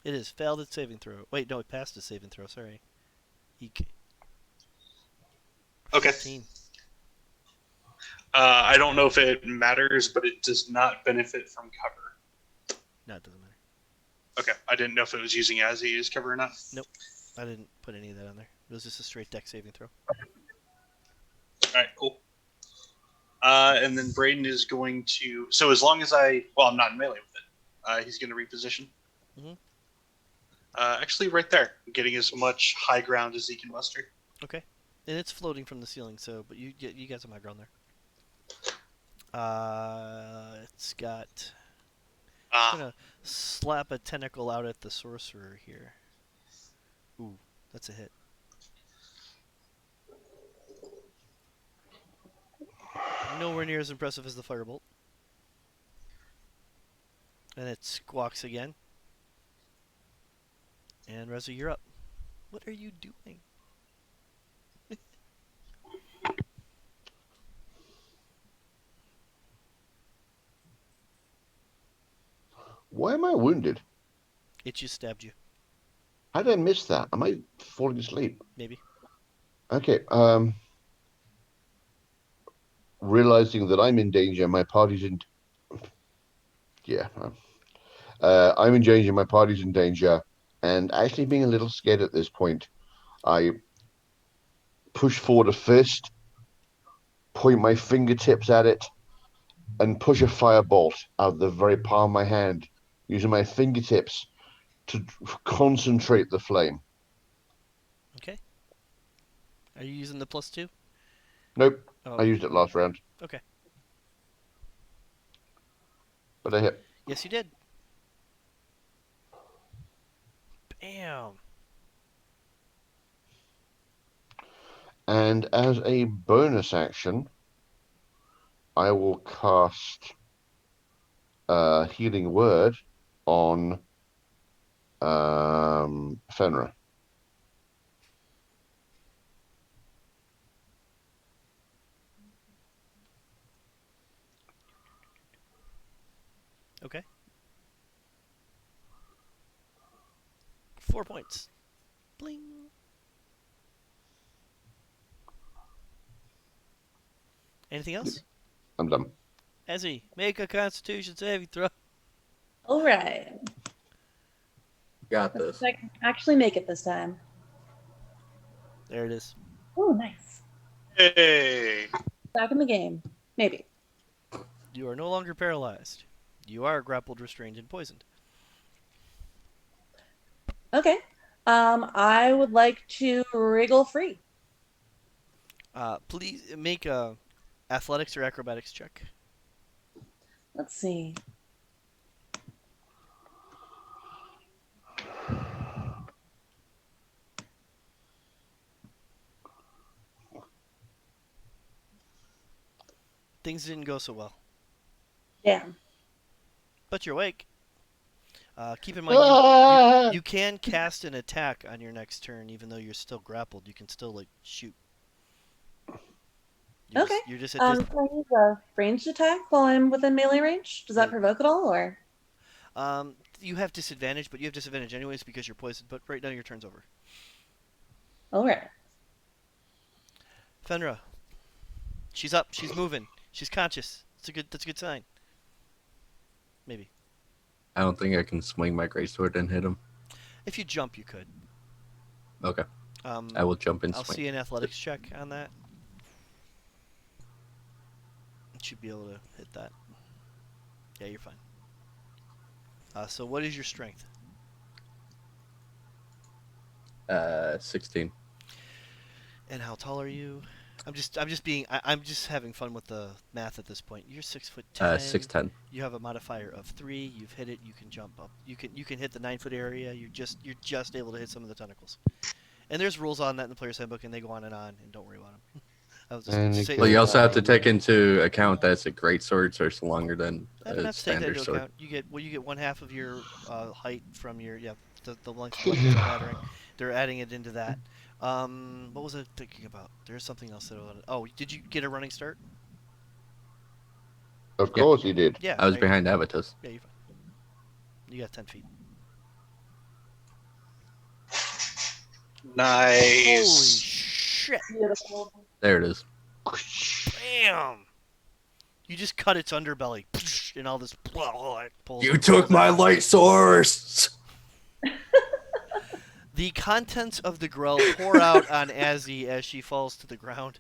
It is failed its saving throw. Wait, no, it passed its saving throw. Sorry. Eek. Okay. 15. I don't know if it matters, but it does not benefit from cover. No, it doesn't matter. Okay, I didn't know if it was using Azzy as cover or not. Nope. I didn't put any of that on there. It was just a straight deck saving throw. All right, cool. And then Braden is going to. So as long as I'm not in melee with it. He's going to reposition. Mhm. Actually, right there, getting as much high ground as he can muster. Okay. And it's floating from the ceiling, so but you got some high ground there. It's got. I'm gonna slap a tentacle out at the sorcerer here. Ooh, that's a hit. Nowhere near as impressive as the firebolt. And it squawks again. And Reza, you're up. What are you doing? Why am I wounded? It just stabbed you. How did I miss that? Am I falling asleep? Maybe. Okay. Realizing that I'm in danger, my party's in. Yeah. I'm in danger. My party's in danger, and actually being a little scared at this point, I push forward a fist, point my fingertips at it, and push a firebolt out of the very palm of my hand, using my fingertips to concentrate the flame. Okay. Are you using the +2? Nope, Oh, I okay. used it last round, Okay. but I hit. Yes, you did. Bam. And as a bonus action, I will cast Healing Word on Fenrir. Okay. 4 points. Bling. Anything else? I'm done. Ezzy, make a Constitution saving throw. All right. Got Let's this. see if I can actually make it this time. There it is. Oh, nice. Hey. Back in the game. Maybe. You are no longer paralyzed. You are grappled, restrained, and poisoned. Okay. I would like to wriggle free. Please make a athletics or acrobatics check. Let's see. Things didn't go so well, Damn. but you're awake. Keep in mind, you can cast an attack on your next turn, even though you're still grappled. You can still like shoot. Okay. You're just at Can I use a ranged attack while I'm within melee range? Does that Yeah. provoke at all, or? You have disadvantage, but you have disadvantage anyways because you're poisoned. But right now your turn's over. All right. Fenra, she's up. She's moving. She's conscious. That's a good sign. Maybe. I don't think I can swing my greatsword and hit him. If you jump, you could. Okay. I will jump and I'll swing. see an athletics check on that. Should be able to hit that. Yeah, you're fine. So what is your strength? 16. And how tall are you? I'm just having fun with the math at this point. You're 6'10". 6'10". You have a modifier of 3. You've hit it. You can jump up. You can hit the 9-foot area. You're just able to hit some of the tentacles. And there's rules on that in the player's handbook, and they go on, and don't worry about them. I was just And gonna it say. Well, you also have to Um, take into account that it's a greatsword, so it's longer than I don't a have to take that standard into sword. account. You get 1/2 of your height from your the length of the weapons are mattering. They're adding it into that. What was I thinking about? There's something else that I wanted. Oh, did you get a running start? Of Yeah. course he did. Yeah. I was right. behind Avitus. Yeah, you're fine. You got 10 feet. Holy Nice. shit! Beautiful. There it is. Bam! You just cut its underbelly, and all this pulls. You took my light source! The contents of the grell pour out on Azzy as she falls to the ground.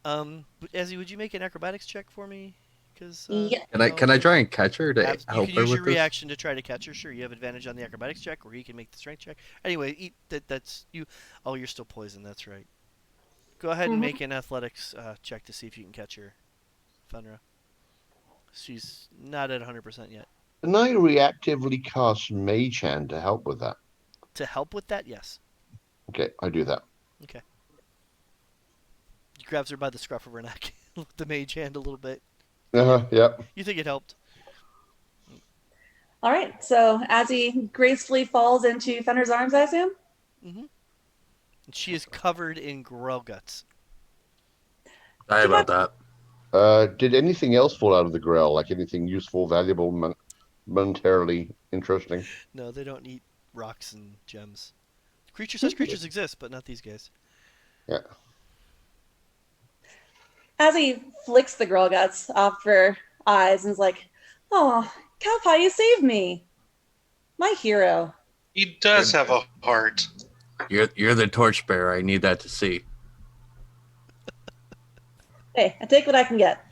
Azzy, would you make an acrobatics check for me? Because Yeah. Can I try and catch her to you help can her use with your this? reaction to try to catch her. Sure, you have advantage on the acrobatics check, or he can make the strength check. Anyway, that's you. Oh, you're still poisoned. That's right. Go ahead and Mhm. make an athletics check to see if you can catch her, Fenra. She's not at 100% yet. Can I reactively cast Mage Hand to help with that? To help with that, yes. Okay, I do that. Okay. He grabs her by the scruff of her neck, with the mage hand a little bit. Yep. You think it helped? All right. So as he gracefully falls into Fenrir's arms, I assume. Mm-hmm. And she is covered in grow guts. Sorry about that. Did anything else fall out of the grill? Like anything useful, valuable, monetarily interesting? No, they don't eat rocks and gems. Such creatures exist, but not these guys. Yeah. As he flicks the girl guts off her eyes and is like, "Oh, Cowpie, you saved me, my hero." He does have a heart. You're the torchbearer. I need that to see. Hey, I take what I can get.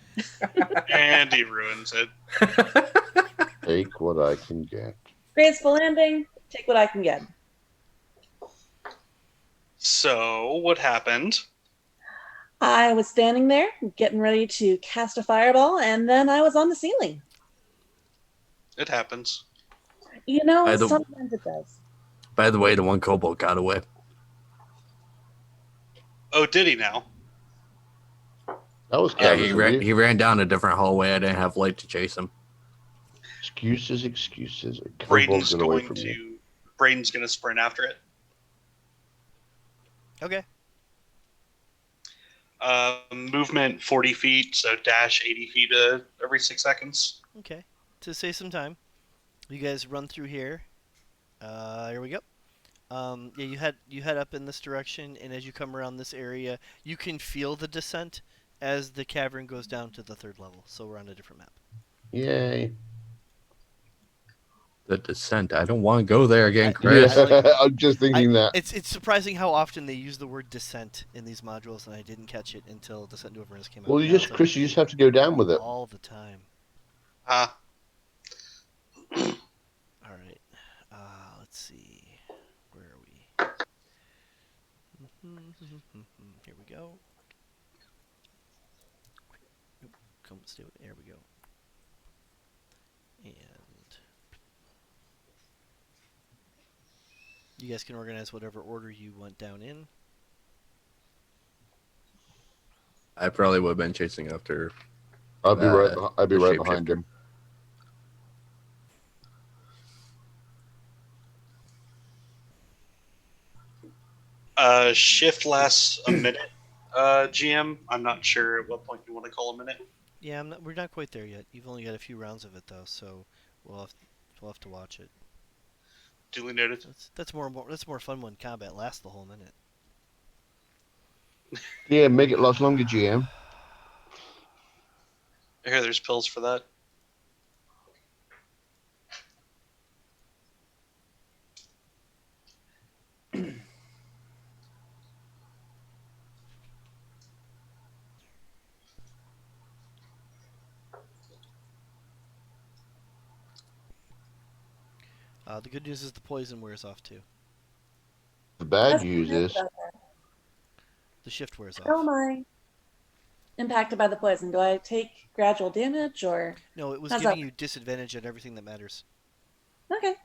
And he ruins it. Take what I can get. Graceful landing. Take what I can get. So, what happened? I was standing there, getting ready to cast a fireball, and then I was on the ceiling. It happens. You know, By the- sometimes it does. By the way, the one kobold got away. Oh, did he now? That was Yeah, careless of you. he ran down a different hallway. I didn't have light to chase him. Excuses, excuses. A kobold Braden's got away going from you. to. Braden's going to sprint after it. Okay. Movement 40 feet, so dash 80 feet every 6 seconds. Okay. To save some time, you guys run through here. Here we go. Yeah, you head up in this direction, and as you come around this area, you can feel the descent as the cavern goes down to the third level. So we're on a different map. Yay. The descent. I don't want to go there again, Yeah, I Chris. like. I'm just thinking that. It's surprising how often they use the word descent in these modules, and I didn't catch it until Descent into Avernus came out. Well, Now it's like Chris, you just have to go down with it. all the time. Ah, All right. Let's see. Where are we? Here we go. Nope. Come stay with. There we go. And you guys can organize whatever order you went down in. I probably would have been chasing after. I'd be right. I'd be the right shapeshifter. behind him. shift lasts a minute. GM, I'm not sure at what point you want to call a minute. Yeah, we're not quite there yet. You've only got a few rounds of it though, so we'll have to watch it. Duly noted. That's more fun when combat lasts the whole minute. Yeah, make it last longer, GM. I hear there's pills for that. The good news is the poison wears off too. The bad That's news nice is about that. The shift wears How off. am I impacted by the poison? Do I take gradual damage or? No, it was How's giving that? you disadvantage on everything that matters. Okay.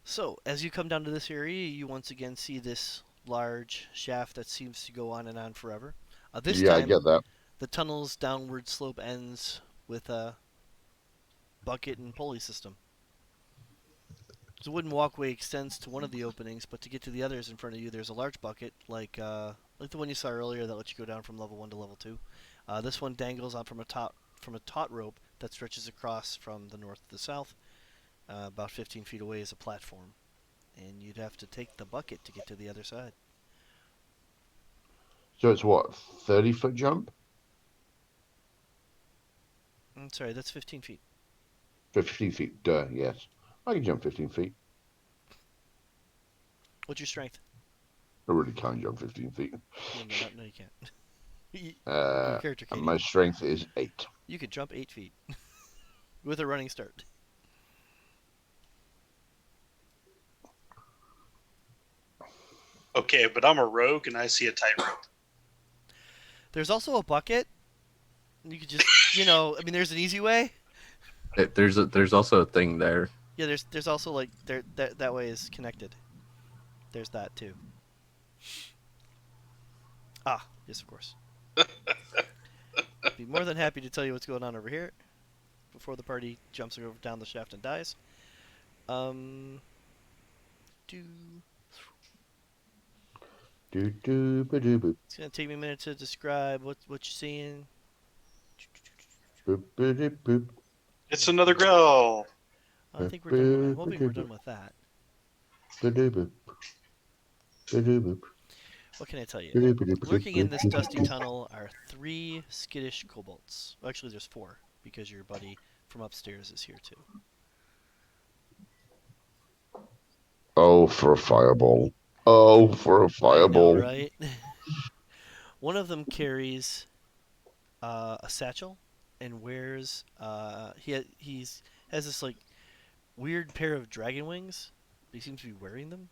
So, as you come down to this area, you once again see this large shaft that seems to go on and on forever. This yeah, I time, get that. the tunnel's downward slope ends with a bucket and pulley system. The wooden walkway extends to one of the openings, but to get to the others in front of you, there's a large bucket, like the one you saw earlier that lets you go down from level 1 to level 2. This one dangles on from a taut rope that stretches across from the north to the south. About 15 feet away is a platform, and you'd have to take the bucket to get to the other side. So it's what, 30-foot jump? I'm sorry, that's 15 feet. 15 feet, yes. I can jump 15 feet. What's your strength? I really can't jump 15 feet. No, you can't. Your Uh, character can't. my strength is 8. You could jump 8 feet with a running start. Okay, but I'm a rogue and I see a tightrope. There's also a bucket. You could just, there's an easy way. There's also a thing there. Yeah, there's also like that way is connected. There's that too. Ah, yes, of course. Be more than happy to tell you what's going on over here before the party jumps over down the shaft and dies. Do Do-do-ba-do-boop. It's gonna take me a minute to describe what you're seeing. Boop-ba-doop-boop. It's another growl. I think we're done. I'm hoping we're done with that. Ba-do-boop. Ba-do-boop. What can I tell you? Ba-do-ba-doop-ba-doop. Lurking in this dusty tunnel are 3 skittish kobolds. Well, actually, there's 4 because your buddy from upstairs is here too. Oh, for a fireball. Oh, for a I know, fireball. right? One of them carries a satchel and wears he's has this like weird pair of dragon wings. He seems to be wearing them.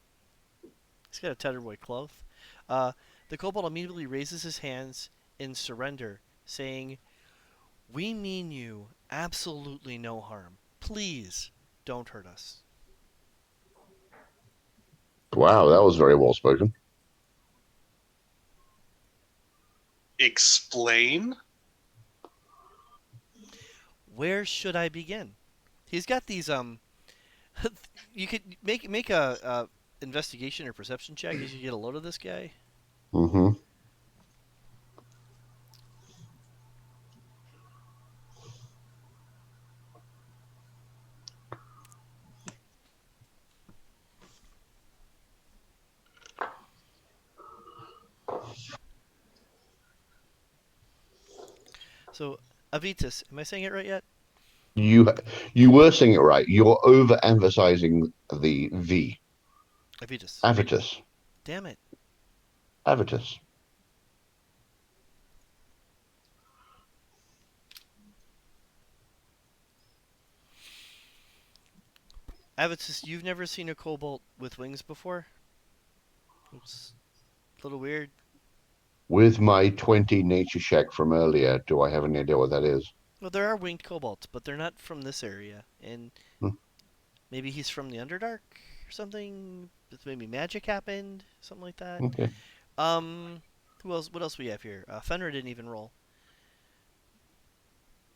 He's got a tattered white cloth. The kobold immediately raises his hands in surrender, saying, "We mean you absolutely no harm. Please don't hurt us." Wow, that was very well spoken. Explain? Where should I begin? He's got these you could make investigation or perception check as you get a load of this guy. Mm-hmm. So, Avitus, am I saying it right yet? You you were saying it right. You're overemphasizing the V. Avitus. Avitus. Damn it. Avitus. Avitus, you've never seen a kobold with wings before? It's a little weird. With my 20 nature check from earlier, do I have any idea what that is? Well, there are winged kobolds, but they're not from this area. And Hmm. maybe he's from the Underdark or something. Maybe magic happened, something like that. Okay. Who else? What else we have here? Fenrir didn't even roll.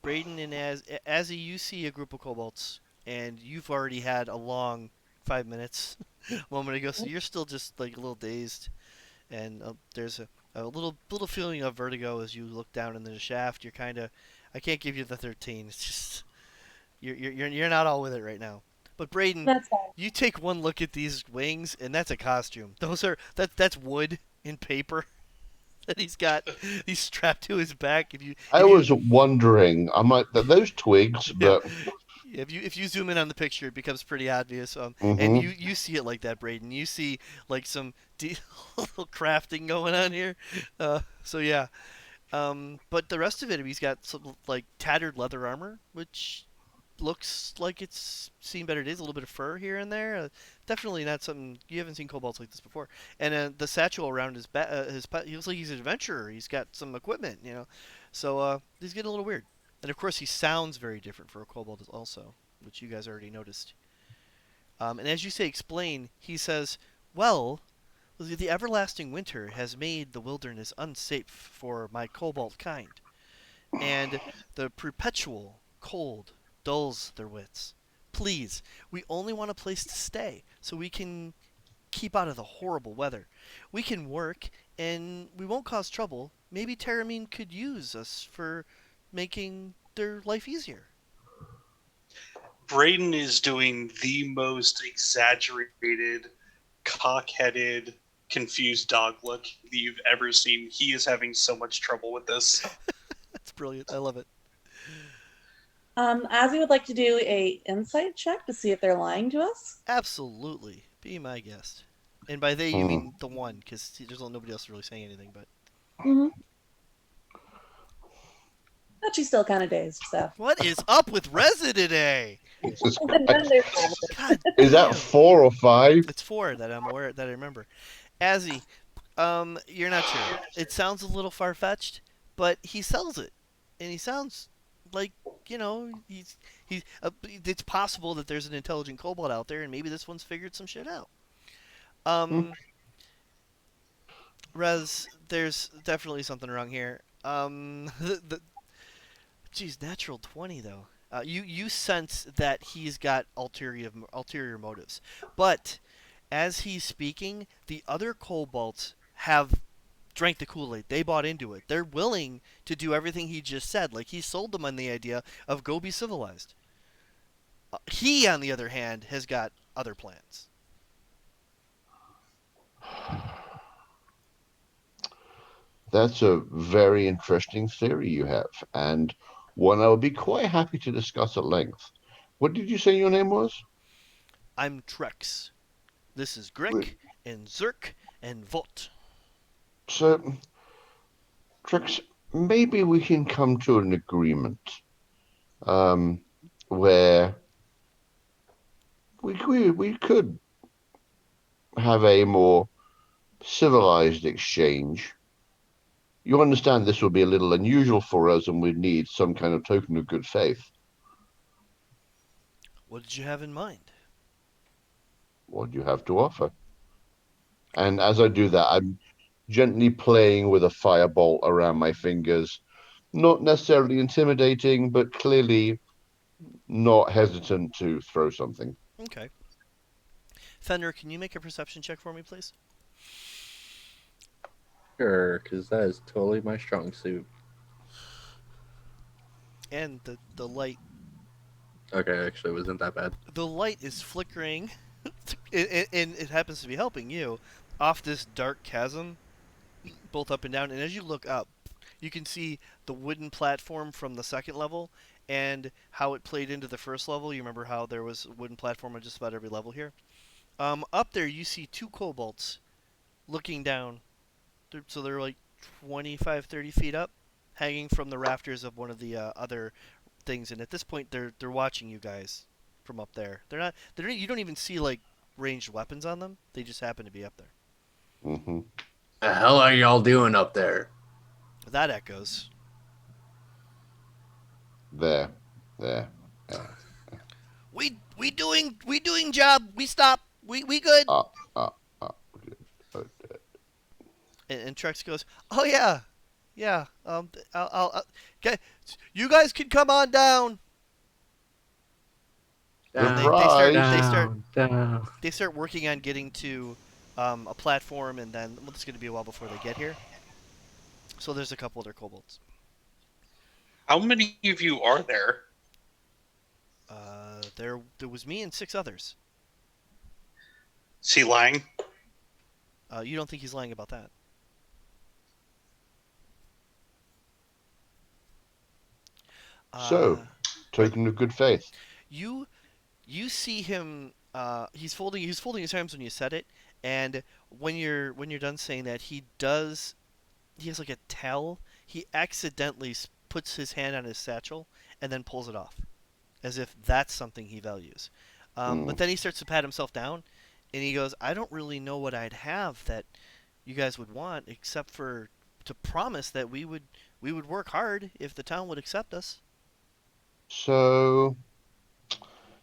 Braden and as you see a group of kobolds, and you've already had a long 5 minutes a moment ago, so you're still just like a little dazed, and there's a little feeling of vertigo as you look down into the shaft. You're kind of, I can't give you the 13. It's just you're not all with it right now. But Braden, That's fine. you take one look at these wings, and that's a costume. That's wood and paper that he's got. He's strapped to his back. I If you was wondering, I'm like, those twigs, yeah, but if you zoom in on the picture, it becomes pretty obvious. And hmm you see it like that, Braden. You see like some little crafting going on here. So yeah. But the rest of it, he's got some like tattered leather armor, which looks like it's seen better days. A little bit of fur here and there. Definitely not something you haven't seen kobolds like this before. And the satchel around he looks like he's an adventurer. He's got some equipment, you know. So he's getting a little weird. And of course, he sounds very different for a kobold also, which you guys already noticed. And as you say, explain. He says, "Well, the everlasting winter has made the wilderness unsafe for my kobold kind, and the perpetual cold dulls their wits. Please, we only want a place to stay so we can keep out of the horrible weather. We can work and we won't cause trouble. Maybe Terramine could use us for making their life easier." Braden is doing the most exaggerated, cock-headed, confused dog look that you've ever seen. He is having so much trouble with this. That's brilliant. I love it. As we would like to do a insight check to see if they're lying to us. Absolutely. Be my guest. And by they, you hmm. mean the one, because there's nobody else really saying anything. But Mm-hmm. But she's still kind of dazed, so. what is up with Reza today? Jesus And then Christ. there's Abaddon. God Is that damn. 4 or 5? It's four that I'm aware that I remember. Azzy, you're not sure. It sounds a little far fetched, but he sells it, and he sounds like he's. It's possible that there's an intelligent kobold out there, and maybe this one's figured some shit out. Hmm. Um, Rez, there's definitely something wrong here. Geez, natural 20 though. You sense that he's got ulterior motives, but as he's speaking, the other kobolds have drank the Kool-Aid. They bought into it. They're willing to do everything he just said. Like he sold them on the idea of go be civilized. He, on the other hand, has got other plans. That's a very interesting theory you have, and one I would be quite happy to discuss at length. What did you say your name was? I'm Trex. This is Wait, Grick and Zerk and Vot. so, Trix, maybe we can come to an agreement, um, where we could have a more civilized exchange. You understand this would be a little unusual for us, and we'd need some kind of token of good faith. What did you have in mind? What do you have to offer? And as I do that, I'm gently playing with a firebolt around my fingers, not necessarily intimidating, but clearly not hesitant to throw something. Okay. Fenrir, can you make a perception check for me, please? Sure, because that is totally my strong suit. And the light Okay, actually, it wasn't that bad. the light is flickering, and it happens to be helping you off this dark chasm, both up and down. And as you look up, you can see the wooden platform from the second level and how it played into the first level. You remember how there was a wooden platform on just about every level here? Up there, you see two kobolds looking down. So they're like 25, 30 feet up, hanging from the rafters of one of the other things. And at this point, they're watching you guys from up there. They're not. They're You don't even see like ranged weapons on them. They just happen to be up there. Hmm. The hell are y'all doing up there? That echoes. There, there. We doing job. We stop. We good. Ah, ah, ah. Okay. And Trex goes, oh yeah, yeah. Okay, you guys can come on down. And Down, Surprise! down. they start working on getting to a platform, and then well, it's going to be a while before they get here. So there's a couple other kobolds. How many of you are there? There was me and six others. Is he lying? You don't think he's lying about that? So, token of good faith. You you see him. He's folding his arms when you said it, and when you're done saying that, he has like a towel. He accidentally puts his hand on his satchel and then pulls it off, as if that's something he values. But then he starts to pat himself down, and he goes, "I don't really know what I'd have that you guys would want, except for to promise that we would work hard if the town would accept us." So,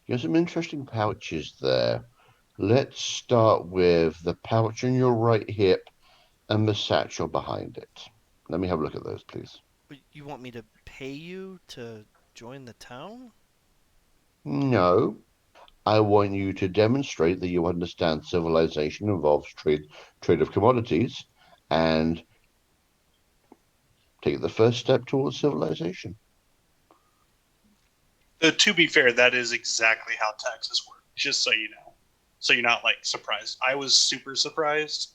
you have some interesting pouches there. Let's start with the pouch on your right hip and the satchel behind it. Let me have a look at those, please. You want me to pay you to join the town? No, I want you to demonstrate that you understand civilization involves trade of commodities, and take the first step towards civilization. To be fair, that is exactly how taxes work. Just so you know, so you're not like surprised. I was super surprised.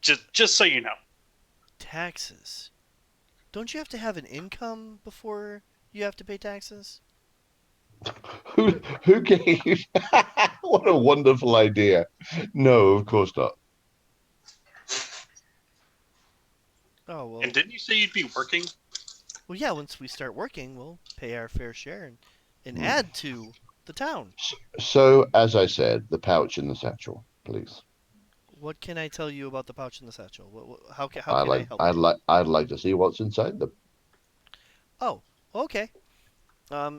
Just so you know. Taxes. Don't you have to have an income before you have to pay taxes? Who gave? What a wonderful idea! No, of course not. Oh well. And didn't you say you'd be working? Well, yeah. Once we start working, we'll pay our fair share and Hmm. add to the town. So, as I said, the pouch and the satchel, please. What can I tell you about the pouch and the satchel? How I can I like, help I'd you? like, I'd like to see what's inside them. Oh, okay.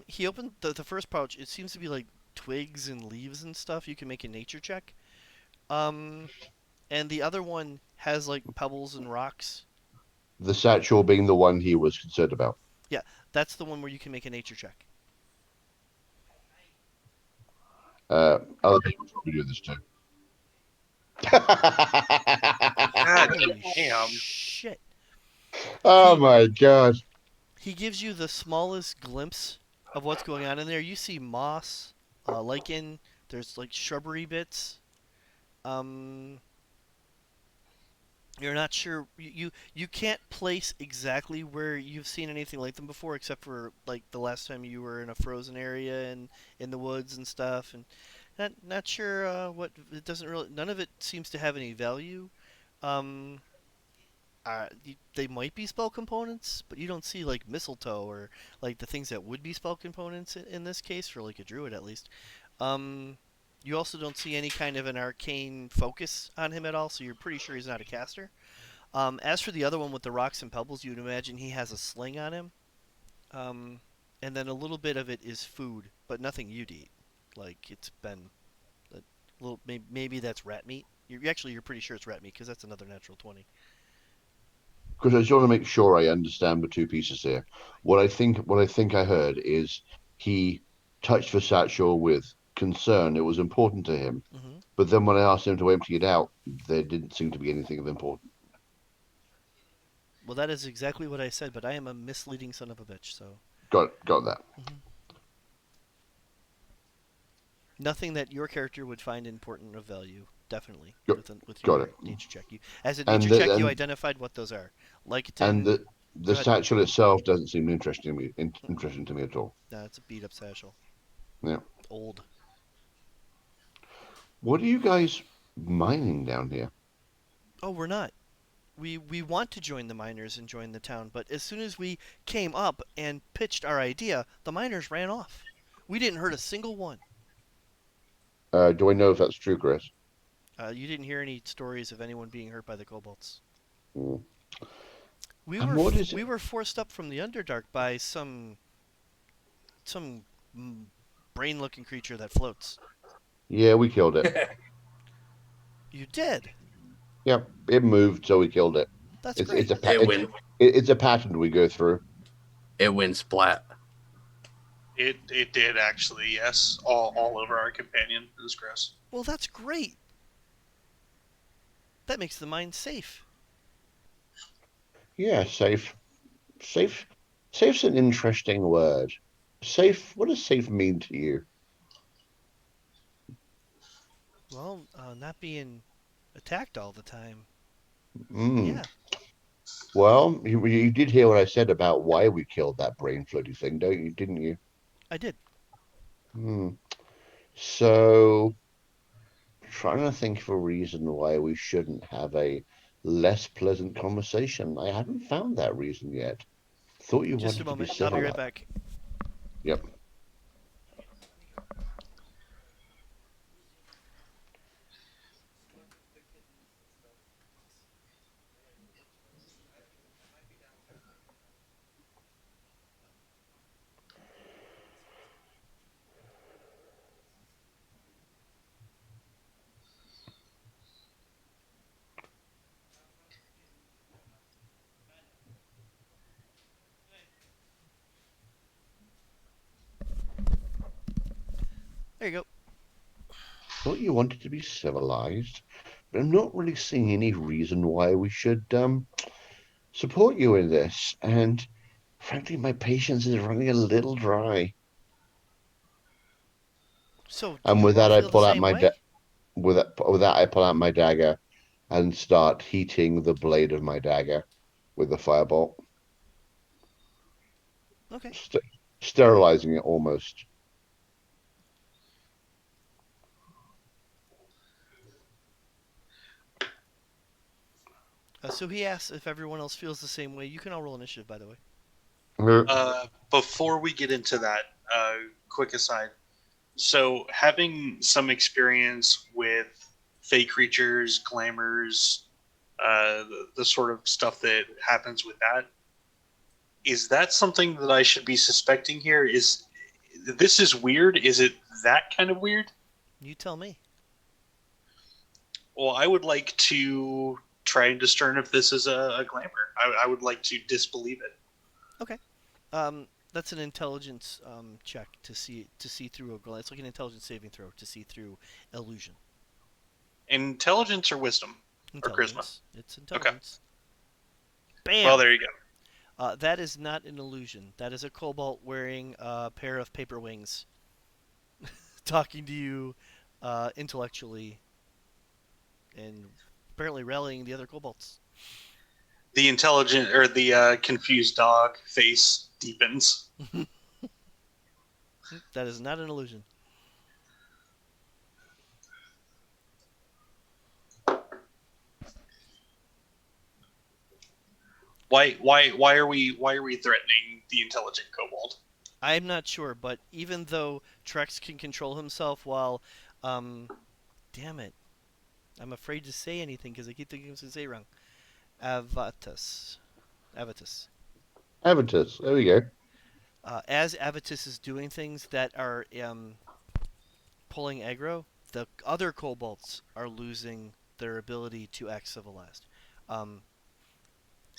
He opened the first pouch. It seems to be like twigs and leaves and stuff. You can make a nature check. Um, and the other one has like pebbles and rocks. The satchel being the one he was concerned about. Yeah, that's the one where you can make a nature check. Other people probably do this too. God Holy damn. shit! Oh my god. He gives you the smallest glimpse of what's going on in there. You see moss, lichen. There's like shrubbery bits. Um, you're not sure. You can't place exactly where you've seen anything like them before, except for like the last time you were in a frozen area and in the woods and stuff. And not sure what it doesn't really. None of it seems to have any value. Um, they might be spell components, but you don't see like mistletoe or like the things that would be spell components in this case for like a druid at least. Um, you also don't see any kind of an arcane focus on him at all, so you're pretty sure he's not a caster. As for the other one with the rocks and pebbles, you would imagine he has a sling on him, um, and then a little bit of it is food, but nothing you'd eat. Like it's been a little, maybe that's rat meat. You're pretty sure it's rat meat because that's another natural 20. Because I just want to make sure I understand the two pieces here. What I think I heard is he touched the satchel with concern. It was important to him. Hmm. But then when I asked him to empty it out, there didn't seem to be anything of importance. Well, that is exactly what I said, but I am a misleading son of a bitch, so. Got that. Hmm. Nothing that your character would find important of value, definitely, Got, with got your it. nature check. As a And nature the check, you and identified what those are. and Lichen. the Go ahead. satchel itself doesn't seem Mm-mm. interesting to me at all. Nah, it's a beat up satchel. Yeah. Old. What are you guys mining down here? Oh, we're not. We want to join the miners and join the town, but as soon as we came up and pitched our idea, the miners ran off. We didn't hurt a single one. Do I know if that's true, Chris? You didn't hear any stories of anyone being hurt by the kobolds. Mm. We And were what is we it? were forced up from the Underdark by some brain-looking creature that floats. Yeah, we killed it. You did. Yeah, it moved, so we killed it. That's It's great. it's a pa- It went it's a pattern we go through. it went splat. It did actually, yes, all over our companion. It was gross. Well, that's great. That makes the mine safe. Yeah, safe. Safe. Safe's an interesting word. Safe. What does safe mean to you? Well, not being attacked all the time. Mm. Yeah, Well, you did hear what I said about why we killed that brain floaty thing, don't you? Didn't you? I did. Hmm. So, trying to think of a reason why we shouldn't have a less pleasant conversation. I haven't found that reason yet. Thought you Just a wanted to be moment. I'll be right civilized. back. Yep. There you go. Thought you wanted to be civilized, but I'm not really seeing any reason why we should support you in this. And frankly, my patience is running a little dry. So, do And you with all that, I feel the pull out same my way? with that, I pull out my dagger and start heating the blade of my dagger with the firebolt, Okay. st sterilizing it almost. So he asks if everyone else feels the same way. You can all roll initiative, by the way. Before we get into that, quick aside. So, having some experience with fey creatures, glamours, the sort of stuff that happens with that, is that something that I should be suspecting here? Is this is weird? Is it that kind of weird? You tell me. Well, I would like to try and discern if this is a glamour. I would like to disbelieve it. Okay. That's an intelligence check to see through a glass. It's like an intelligence saving throw to see through illusion. Intelligence or wisdom or charisma? Intelligence. It's Okay. intelligence. Well, Bam. there you go. That is not an illusion. That is a kobold wearing a pair of paper wings, talking to you intellectually, and apparently rallying the other kobolds. The intelligent or the confused dog face deepens. That is not an illusion. Why are we threatening the intelligent kobold? I'm not sure, but even though Trex can control himself while, um, damn it, I'm afraid to say anything because I keep thinking I was going to say it wrong. Avatus. Avatus. Avitus, there we go. As Avatus is doing things that are pulling aggro, the other kobolds are losing their ability to act civilized. Um,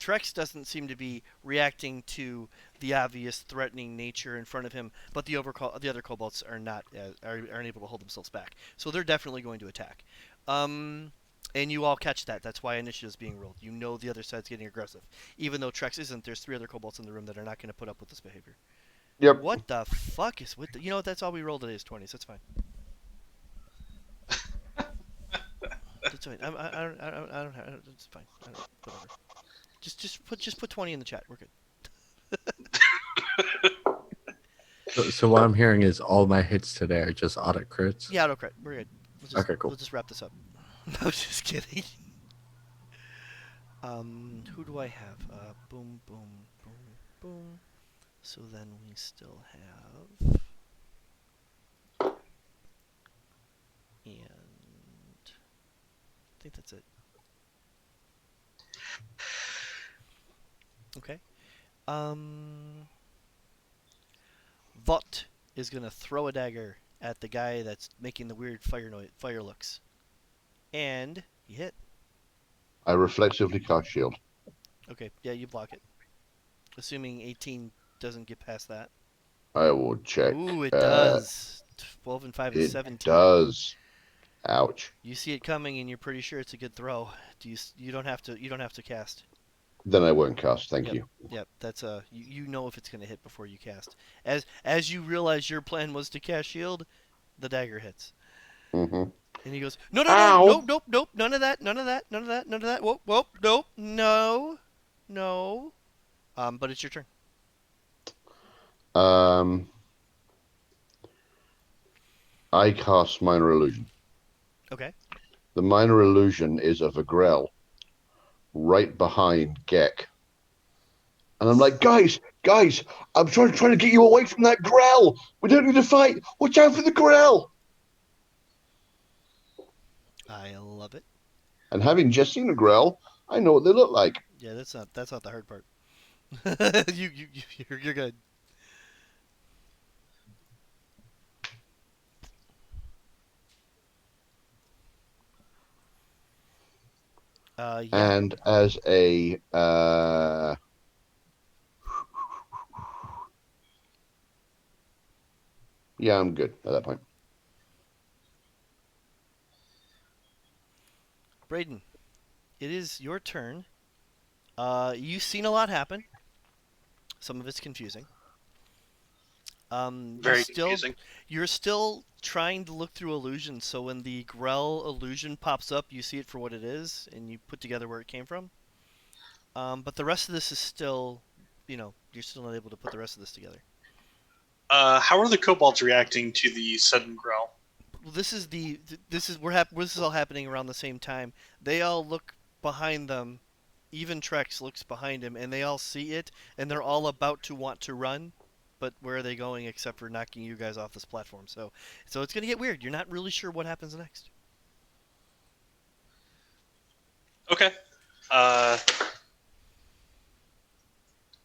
Trex doesn't seem to be reacting to the obvious threatening nature in front of him, but the other kobolds are not aren't able to hold themselves back. So they're definitely going to attack. And you all catch that. That's why initiative is being rolled. You know the other side's getting aggressive. Even though Trex isn't, there's 3 other kobolds in the room that are not going to put up with this behavior. Yep. What the fuck is with the... You know what? That's all we rolled today is 20s. That's fine. That's fine. I don't have... It's fine. Whatever. Just put 20 in the chat. We're good. So what I'm hearing is all my hits today are just auto crits. Yeah, auto crit. We're good. Okay, cool. We'll just wrap this up. I was just kidding. Who do I have? Boom, boom, boom, boom. So then we still have... And... I think that's it. Okay. Vought is gonna throw a dagger at the guy that's making the weird fire looks. And he hit. I reflexively cast shield. Okay, yeah, you block it. Assuming 18 doesn't get past that. I will check. Ooh, it does. 12 and 5 is It 17. does. Ouch. You see it coming, and you're pretty sure it's a good throw. You don't have to cast. Then I won't cast. Thank Yep. you. Yep, that's you know if it's gonna hit before you cast. As you realize your plan was to cast shield, the dagger hits. Mm-hmm. And he goes, no, Ow! nope, none of that, none of that, whoop, nope, no. But it's your turn. I cast minor illusion. Okay. The minor illusion is of a Grell right behind Gek. And I'm like, guys, I'm trying to get you away from that Grell. We don't need to fight. Watch out for the Grell. I love it. And having just seen a Grell, I know what they look like. Yeah, that's not the hard part. You're good. Yeah. And as a yeah, I'm good at that point. Braden, it is your turn. You've seen a lot happen. Some of it's confusing. Very confusing. You're still trying to look through illusions, so when the Grell illusion pops up, you see it for what it is, and you put together where it came from. But the rest of this is still, you're still not able to put the rest of this together. How are the kobolds reacting to the sudden growl? Well, this is all happening around the same time. They all look behind them. Even Trex looks behind him, and they all see it, and they're all about to want to run. But where are they going except for knocking you guys off this platform? So it's gonna get weird. You're not really sure what happens next. Okay.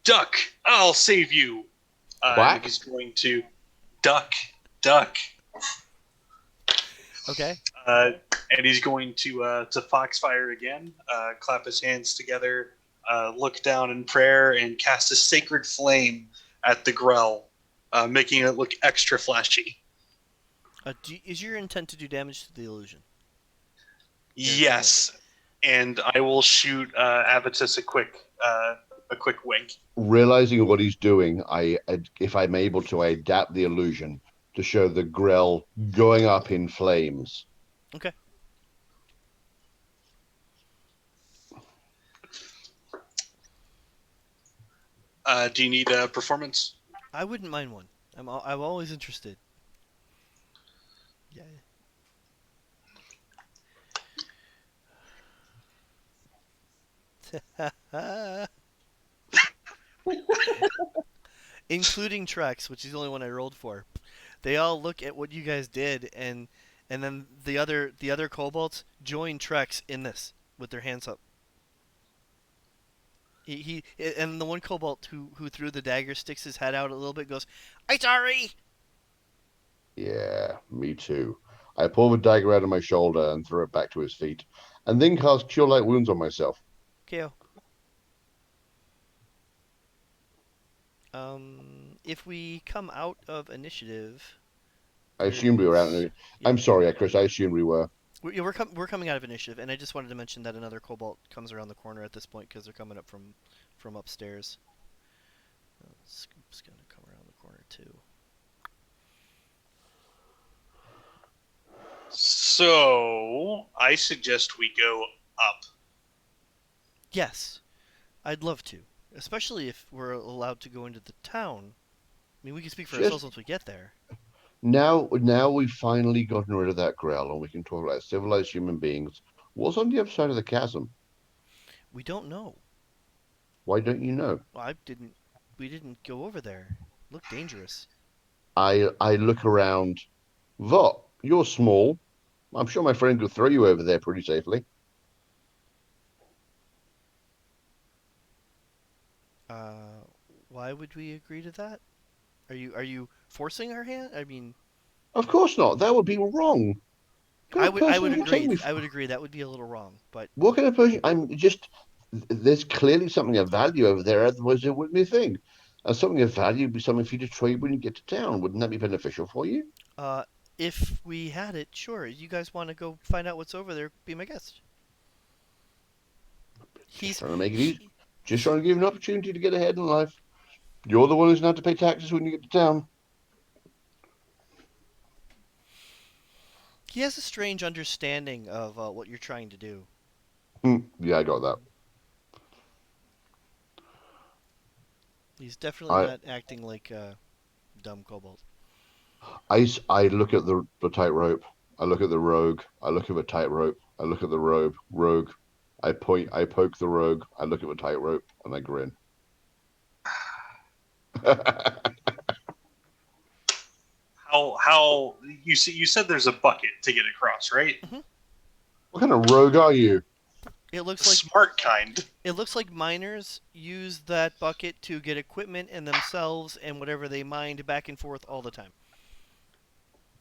Duck, I'll save you. Quack? He's going to duck. Okay. And he's going to Foxfire again, clap his hands together, look down in prayer, and cast a sacred flame at the Grell, making it look extra flashy. Is your intent to do damage to the illusion? Yes, and I will shoot Avitus a quick wink. Realizing what he's doing, if I'm able to, I adapt the illusion to show the Grell going up in flames. Okay. Do you need a performance? I wouldn't mind one. I'm always interested. Yeah. Including Trex, which is the only one I rolled for. They all look at what you guys did, and then the other kobolds join Trex in this with their hands up. He and the one kobold who threw the dagger sticks his head out a little bit, goes, "I'm sorry." Yeah, me too. I pull the dagger out of my shoulder and throw it back to his feet, and then cast Cure Light Wounds on myself. KO. If we come out of initiative, I there assumed we were out. is. Yeah, I'm sorry, Chris. I assumed we were. we're coming out of initiative, and I just wanted to mention that another kobold comes around the corner at this point because they're coming up from upstairs. Scoop's gonna come around the corner too. So I suggest we go up. Yes, I'd love to, especially if we're allowed to go into the town. I mean, we can speak for ourselves Just once we get there. now we've finally gotten rid of that growl, and we can talk about civilized human beings. What's on the other side of the chasm? We don't know. Why don't you know? Well, I didn't. We didn't go over there. Looked dangerous. I look around. Vot, you're small. I'm sure my friend could throw you over there pretty safely. Uh, why would we agree to that? Are you forcing our hand? I mean, Of course not. That would be wrong. What kind of I person would would you take agree. me I for? would agree. That would be a little wrong, but What kind of person? I'm just. There's clearly something of value over there. Otherwise, it wouldn't be a thing. And something of value would be something for you to trade when you get to town. Wouldn't that be beneficial for you? uh, if we had it, sure. You guys want to go find out what's over there? Be my guest. Just He's trying to make it easy. he, Just trying to give you an opportunity to get ahead in life. You're the one who's going to have to pay taxes when you get to town. he has a strange understanding of what you're trying to do. Yeah, I got that. He's definitely I, not acting like a dumb kobold. I look at the tightrope. I look at the rogue. I look at the tightrope. I look at the rogue. I point. I poke the rogue. I look at the tightrope and I grin. How you see? You said there's a bucket to get across, right? Hmm. What kind of rogue are you? It The looks like smart kind. it looks like miners use that bucket to get equipment and themselves and whatever they mined back and forth all the time.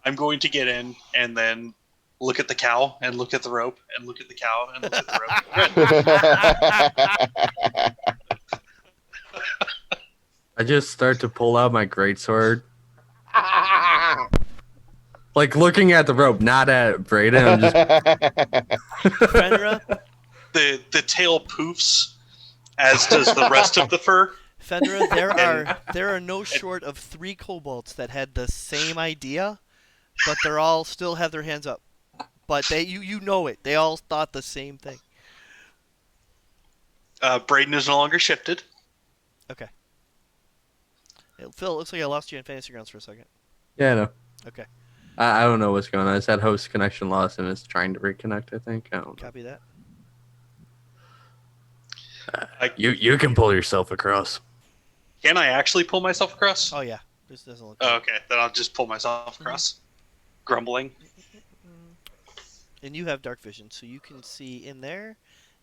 I'm going to get in and then look at the cow and look at the rope and look at the cow and look at the rope. I just start to pull out my greatsword, like looking at the rope, not at Braden. I'm just Fenra, The tail poofs, as does the rest of the fur. Fenra, And there are no short of 3 kobolds that had the same idea, but they're all still have their hands up. But you know it. They all thought the same thing. Braden is no longer shifted. Okay. Phil, it looks like I lost you in Fantasy Grounds for a second. yeah, no. Okay. I don't know what's going on. It's that host connection loss and it's trying to reconnect. I think. I don't know. Copy that. You can pull yourself across. Can I actually pull myself across? Oh yeah. This doesn't look Oh, good. okay, then I'll just pull myself across. Grumbling. And you have dark vision, so you can see in there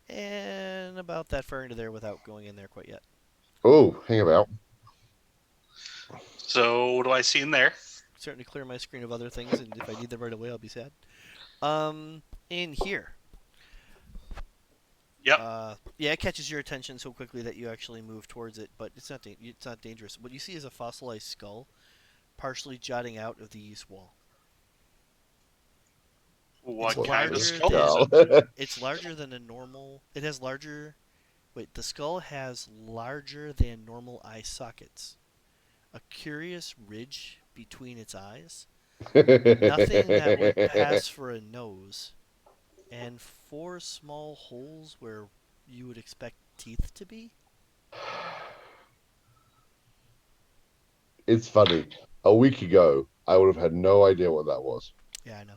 and about that far into there without going in there quite yet. Oh, hang about. So what do I see in there? Starting to clear my screen of other things, and if I need them right away, I'll be sad. In here. Yep. Yeah, it catches your attention so quickly that you actually move towards it, but it's not dangerous. What you see is a fossilized skull, partially jutting out of the east wall. What It's kind of larger skull is than- it? It's larger than a normal. It has larger. Wait, the skull has larger than normal eye sockets. A curious ridge between its eyes. Nothing that would pass for a nose. And 4 small holes where you would expect teeth to be. It's funny. A week ago, I would have had no idea what that was. Yeah, I know.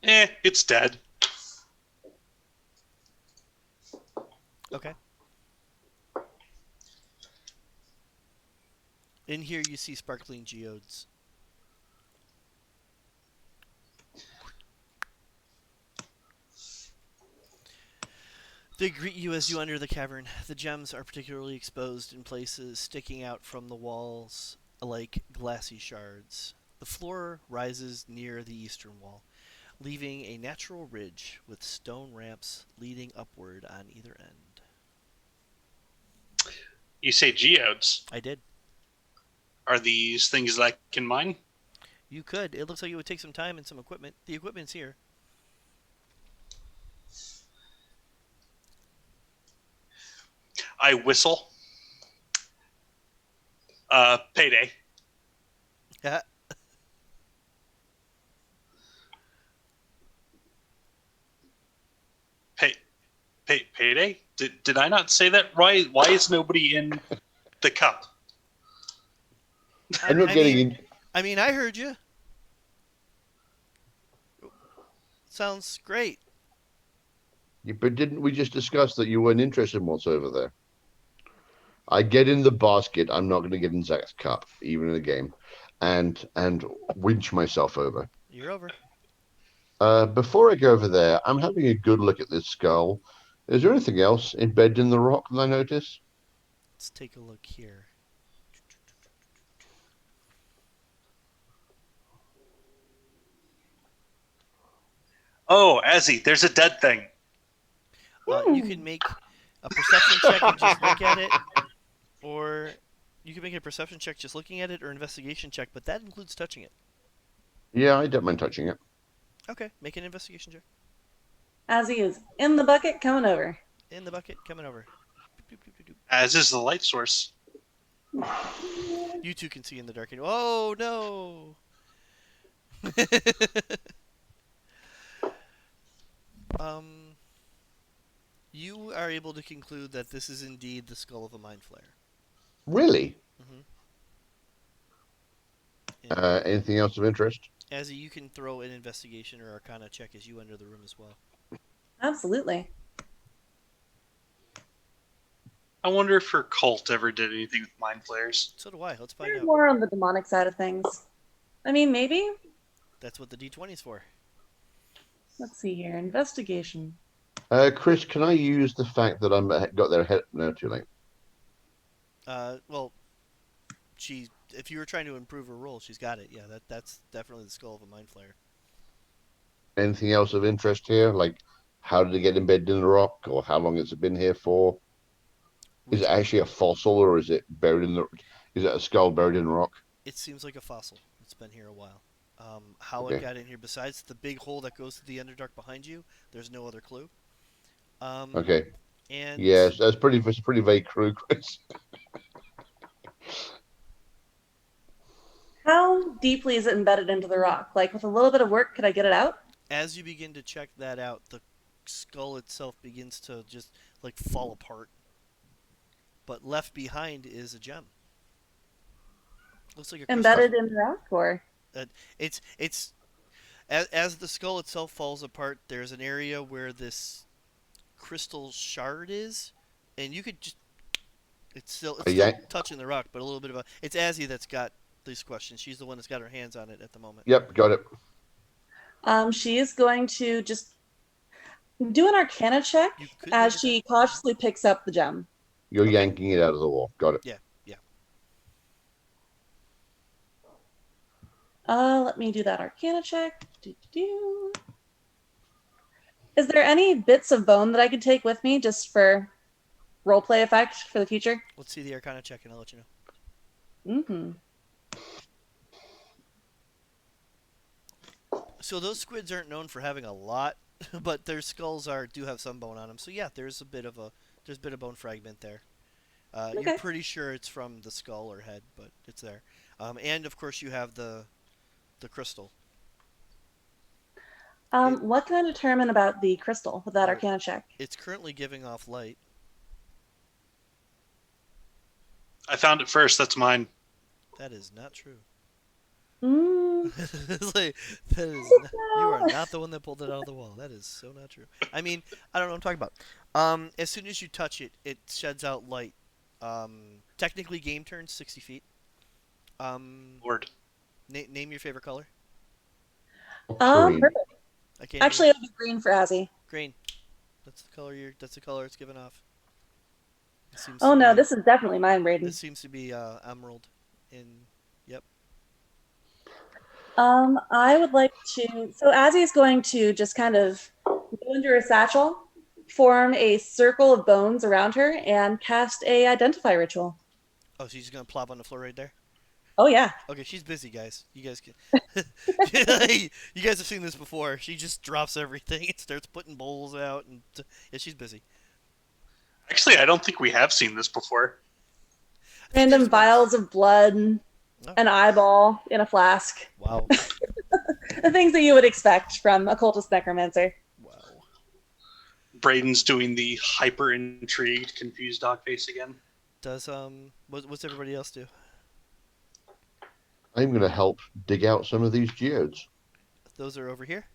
It's dead. Okay. In here you see sparkling geodes. They greet you as you enter the cavern. The gems are particularly exposed in places sticking out from the walls like glassy shards. The floor rises near the eastern wall. leaving a natural ridge with stone ramps leading upward on either end. You say geodes. I did. Are these things that I can mine? You could. It looks like it would take some time and some equipment. The equipment's here. I whistle. Payday. Yeah. Payday? Did I not say that right? Why is nobody in the cup? I'm not getting in. I mean, I heard you. Sounds great. But didn't we just discuss that you weren't interested in what's over there? I get in the basket. I'm not going to get in Zach's cup, even in a game, and winch myself over. You're over. Before I go over there, I'm having a good look at this skull. Is there anything else embedded in the rock that I notice? Let's take a look here. Oh, Azzy, there's a dead thing. You can make a perception check and just look at it, or you can make a perception check just looking at it, or investigation check, but that includes touching it. Yeah, I don't mind touching it. Okay, make an investigation check. As he is in the bucket, coming over. In the bucket, coming over. Doop, doop, doop, doop. As is the light source. You two can see in the dark. Oh no! You are able to conclude that this is indeed the skull of a mind flayer. Really? Mm-hmm. Anything else of interest? Azzy, you can throw an investigation or arcana check as you enter the room as well. Absolutely. I wonder if her cult ever did anything with mind flares. So do I. Let's find They're out. more on the demonic side of things. I mean, maybe. That's what the D20 is for. Let's see here. Investigation. Chris, can I use the fact that I'm got their head? No, too late. Well, if you were trying to improve her roll, she's got it. Yeah, that's definitely the skull of a mind flayer. Anything else of interest here? Like, how did it get embedded in the rock, or how long has it been here for? Is it actually a fossil, or is it buried in the? Is it a skull buried in rock? It seems like a fossil. It's been here a while. How Okay. it got in here, besides the big hole that goes to the Underdark behind you, there's no other clue. Okay. And Yes, that's it's a pretty vague clue, Chris. How deeply is it embedded into the rock? Like, with a little bit of work, could I get it out? as you begin to check that out, the skull itself begins to just like fall apart. But left behind is a gem. Looks like a Embedded in the rock, or? It's as the skull itself falls apart, there's an area where this crystal shard is, and you could just it's still touching the rock, but a little bit of a it's Azzy that's got these questions. She's the one that's got her hands on it at the moment. Yep, got it. She is going to just do an arcana check You could as do she cautiously picks up the gem. You're yanking it out of the wall. Got it. Yeah. Let me do that arcana check. Is there any bits of bone that I could take with me just for roleplay effect for the future? Let's see the arcana check and I'll let you know. Mm-hmm. So those squids aren't known for having a lot, but their skulls do have some bone on them. So yeah, there's a bit of bone fragment there. Okay. You're pretty sure it's from the skull or head, but it's there. And of course you have the crystal. What can I determine about the crystal with that arcana check? It's currently giving off light. I found it first. That's mine. That is not true. Mm. It's like, you are not the one that pulled it out of the wall. That is so not true. I mean, I don't know what I'm talking about. As soon as you touch it, it sheds out light. Technically, game turns 60 feet. Word. Name your favorite color. Green. Perfect. I can't Actually, it'll be green for Azzy. green. That's the color. That's the color it's giving off. Oh no, this is definitely mine, Braden. This seems to be emerald. Yep. I would like to. So Azzy's going to just kind of go into her satchel, form a circle of bones around her, and cast a identify ritual. Oh, so she's gonna plop on the floor right there. Oh yeah. Okay, she's busy, guys. You guys can. You guys have seen this before. She just drops everything and starts putting bowls out, and yeah, she's busy. Actually, I don't think we have seen this before. I think Random there's vials of blood, Oh, an eyeball in a flask. wow, The things that you would expect from occultist necromancer. wow. Braden's doing the hyper intrigued, confused dog face again. Does what's everybody else do? I'm going to help dig out some of these geodes. Those are over here.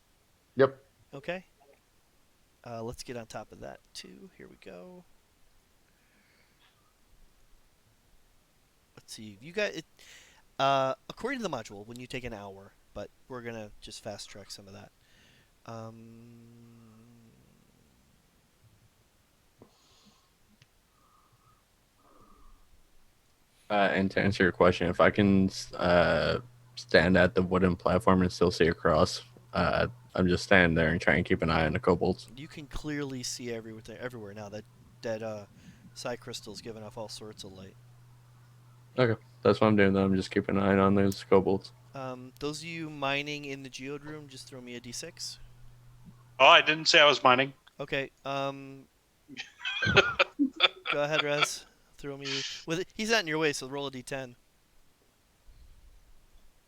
Yep. Okay. Let's get on top of that too. Here we go. Let's see. You got it. According to the module, when you take an hour, but we're gonna just fast track some of that. Um, And to answer your question, if I can stand at the wooden platform and still see across, I'm just standing there and trying to keep an eye on the kobolds. you can clearly see everywhere now. That psi crystal's giving off all sorts of light. Okay, that's what I'm doing. Though. I'm just keeping an eye on those kobolds. Those of you mining in the geode room, just throw me a d6. Oh, I didn't say I was mining. Okay. Go ahead, Rez. Throw me with it. He's not in your way, so roll a d10.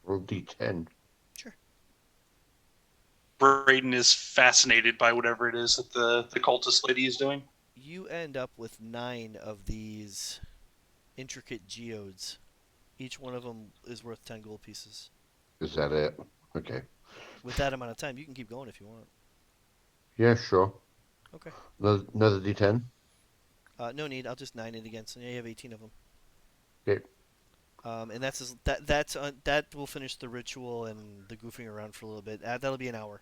Roll D10. Braden is fascinated by whatever it is that the cultist lady is doing. You end up with 9 of these intricate geodes. Each one of them is worth 10 gold pieces. Is that it? Okay. With that amount of time, you can keep going if you want. Yeah, sure. Okay. Another D10. No need. I'll just 9 it again. So now you have 18 of them. Okay. And that will finish the ritual and the goofing around for a little bit. That'll be an hour.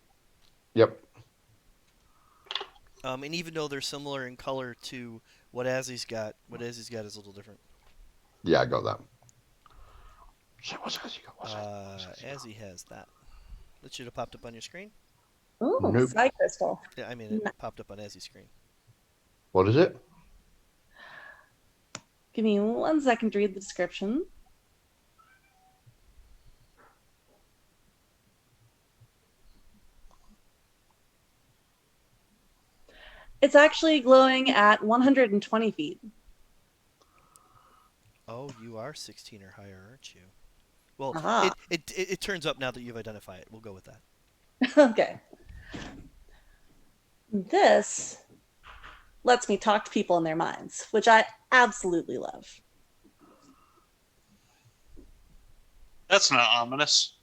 Yep. And even though they're similar in color to what Azzy's got is a little different. Yeah, I got that. So what's that you got? What's that? Azzy has that. That should have popped up on your screen. Ooh, Nope. psi crystal. Yeah, I mean it popped up on Azzy's screen. What is it? Give me 1 second to read the description. It's actually glowing at 120 feet. Oh, you are 16 or higher, aren't you? Well, Aha. it turns up now that you've identified it. We'll go with that. Okay. This lets me talk to people in their minds, which I absolutely love. That's not ominous.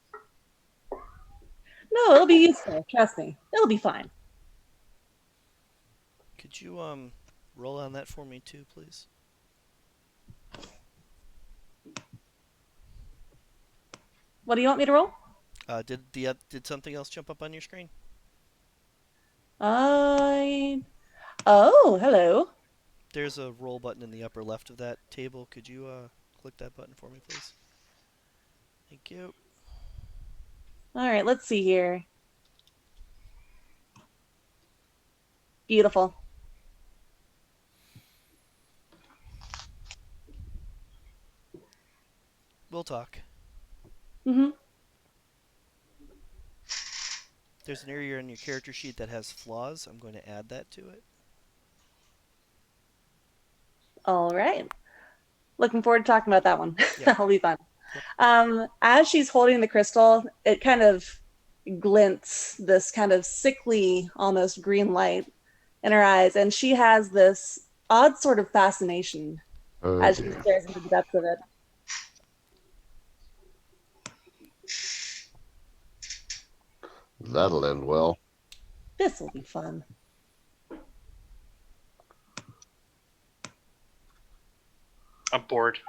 No, it'll be useful. Trust me. It'll be fine. Could you roll on that for me too, please? What do you want me to roll? Did something else jump up on your screen? Oh, hello. There's a roll button in the upper left of that table. Could you click that button for me, please? Thank you. All right, let's see here. Beautiful. We'll talk. Mm-hmm. There's an area on your character sheet that has flaws. I'm going to add that to it. All right. Looking forward to talking about that one. Yeah. That'll be fun. As she's holding the crystal, it kind of glints this kind of sickly, almost green light in her eyes, and she has this odd sort of fascination as she Dear. stares into the depths of it. That'll end well. This will be fun. I'm bored.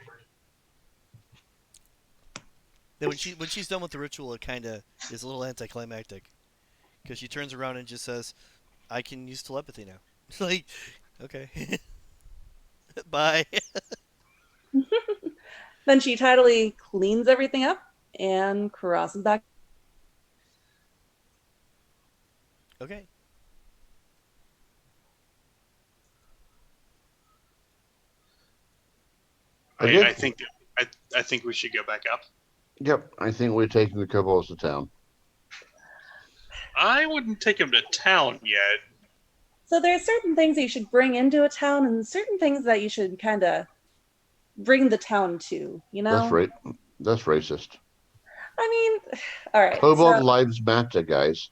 Then when she's done with the ritual, it kind of is a little anticlimactic because she turns around and just says, "I can use telepathy now." Like, okay, bye. Then she tidily cleans everything up and crosses back Okay. Okay. I think we should go back up. Yep. I think we're taking the kobolds to town. I wouldn't take him to town yet. So there are certain things that you should bring into a town and certain things that you should kind of bring the town to, you That's know? right. That's racist. I mean, all right. Kobold So, lives matter, guys.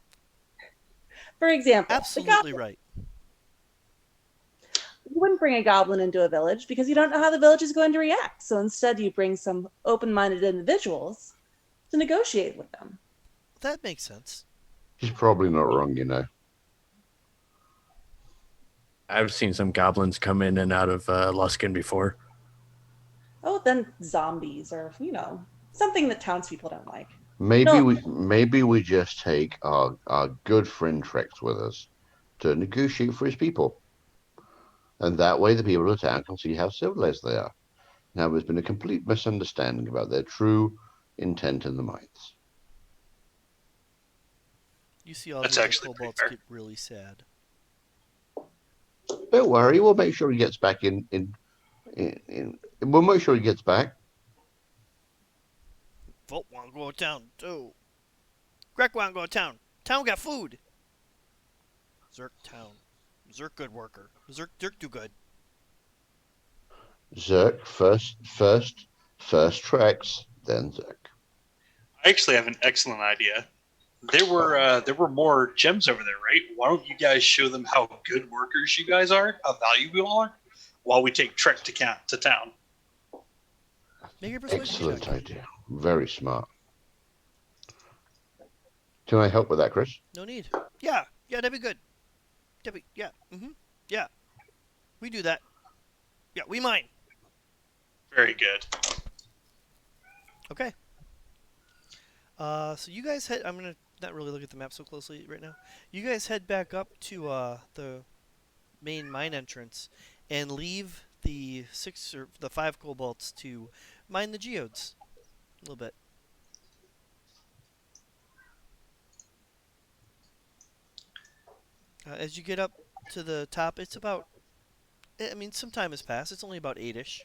for example, the Absolutely goblin, right. you wouldn't bring a goblin into a village because you don't know how the village is going to react. So instead, you bring some open-minded individuals to negotiate with them. That makes sense. He's probably not wrong, you know. I've seen some goblins come in and out of Luskin before. Oh, then zombies or, something that townspeople don't like. Maybe No, we just take our good friend Trex with us to negotiate for his people. And that way the people of the town can see how civilized they are. Now there's been a complete misunderstanding about their true intent in the mines. You see all That's the other actually pretty kobolds fair. get really sad. Don't worry, we'll make sure he gets back we'll make sure he gets back. Volt want to go to town too. Greg want to go to town. Town got food. Zerk town. Zerk good worker. Zerk do good. Zerk first Trex, then Zerk. I actually have an excellent idea. There were more gems over there, right? Why don't you guys show them how good workers you guys are, how valuable you are, while we take Trek to town? Make your persuasion Excellent check. idea. Very smart. Can I help with that, Chris? No need. Yeah, that'd be good. Yeah. We do that. Yeah, we mine. Very good. Okay. So you guys head. I'm gonna not really look at the map so closely right now. You guys head back up to the main mine entrance and leave the 5 kobolds to mine the geodes a little bit. As you get up to the top, it's about. I mean, some time has passed. It's only about 8ish.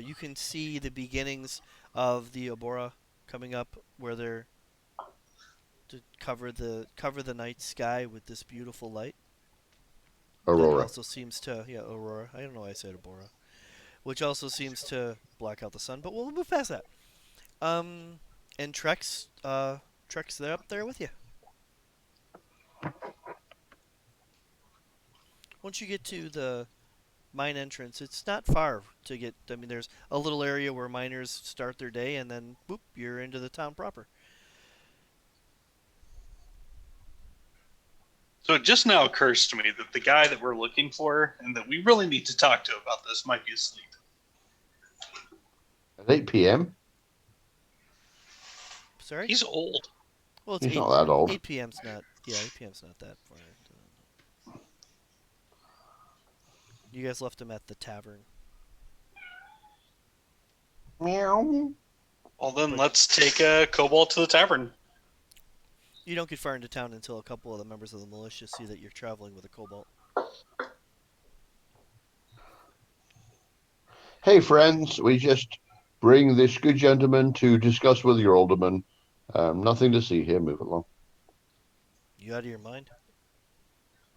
You can see the beginnings of the Abora coming up, where they're to cover the night sky with this beautiful light. That Aurora. also seems to Aurora. I don't know why I said Abora, which also seems to block out the sun. But we'll move past that. And Trek's there up there with you. Once you get to the mine entrance, it's not far to get. I mean, there's a little area where miners start their day, and then boop, you're into the town proper. So it just now occurs to me that the guy that we're looking for and that we really need to talk to about this might be asleep. At 8 p.m.? Sorry. He's old. Well, it's He's 8, not that old. 8 p.m.'s not. Yeah, 8 p.m.'s not that far. You guys left him at the tavern. Meow. Well, then let's take a Kobold to the tavern. You don't get far into town until a couple of the members of the militia see that you're traveling with a kobold. Hey, friends, we just bring this good gentleman to discuss with your alderman. Nothing to see here. Move along. You out of your mind?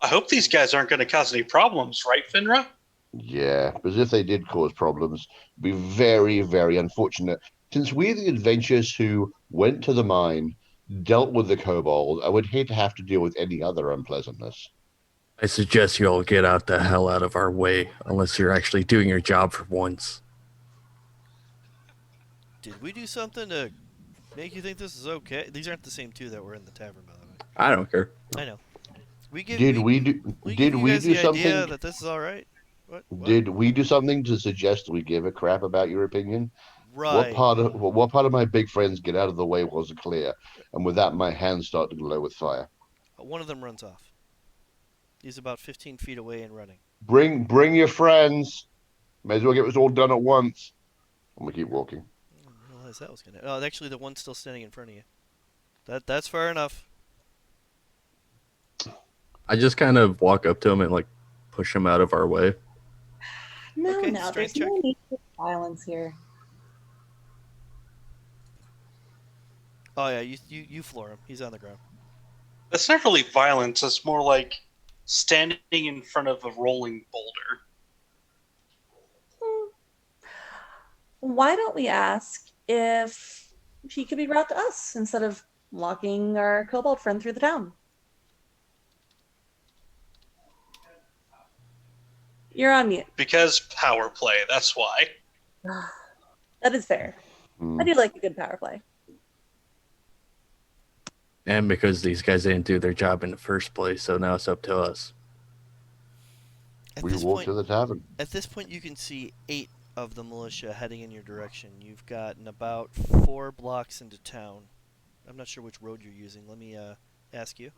I hope these guys aren't going to cause any problems, right, Finra? Yeah, because if they did cause problems, it'd be very, very unfortunate. Since we're the adventurers who went to the mine, dealt with the kobold, I would hate to have to deal with any other unpleasantness. I suggest you all get out the hell out of our way, unless you're actually doing your job for once. Did we do something to make you think this is okay? These aren't the same two that were in the tavern, by the way. I don't care. I know. We give Did we, we do? we Did give you we guys do the idea something? that this is all right? What? Did we do something to suggest we give a crap about your opinion? Right. What part of my big friends get out of the way wasn't clear, and with that, my hands start to glow with fire. One of them runs off. He's about 15 feet away and running. Bring your friends. May as well get this all done at once. And we keep walking. I didn't realize that was gonna. Oh, actually, the one's still standing in front of you. That's fair enough. I just kind of walk up to him and like push him out of our way. No, Okay, no, strength there's no check. need for violence here. Oh yeah, you floor him. He's on the ground. That's not really violence. It's more like standing in front of a rolling boulder. Hmm. Why don't we ask if he could be brought to us instead of walking our kobold friend through the town? You're on mute. Because power play, that's why. That is fair. I Hmm. do like a good power play. And because these guys didn't do their job in the first place, so now it's up to us. At We this walk point, to the tavern. you can see 8 of the militia heading in your direction. You've gotten about 4 blocks into town. I'm not sure which road you're using. Let me ask you.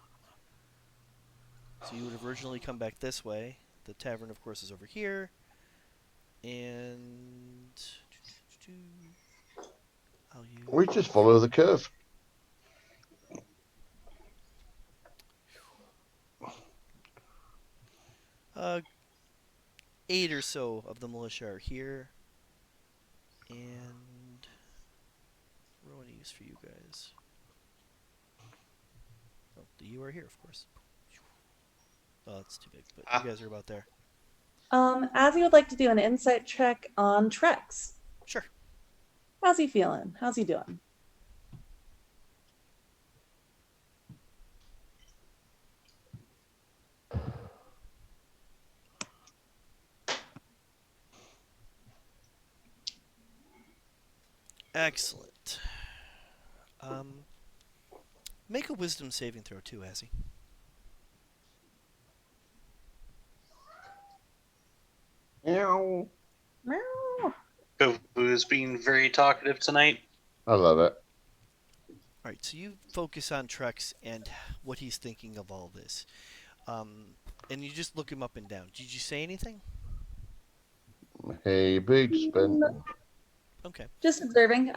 So you would have originally come back this way. The tavern, of course, is over here. And I'll use. We just follow the curve. Uh, 8 or so of the militia are here. And what do I want to use for you guys? Oh, you are here, of course. Oh, that's too big, but you guys are about there. As would like to do an insight check on Trex. Sure. How's he feeling? How's he doing? Excellent. Make a wisdom saving throw too, Azzy. Meow. Meow. Who is being very talkative tonight? I love it. All right, so you focus on Trex and what he's thinking of all this, and you just look him up and down. Did you say anything? Hey, big spin. Okay. Just observing.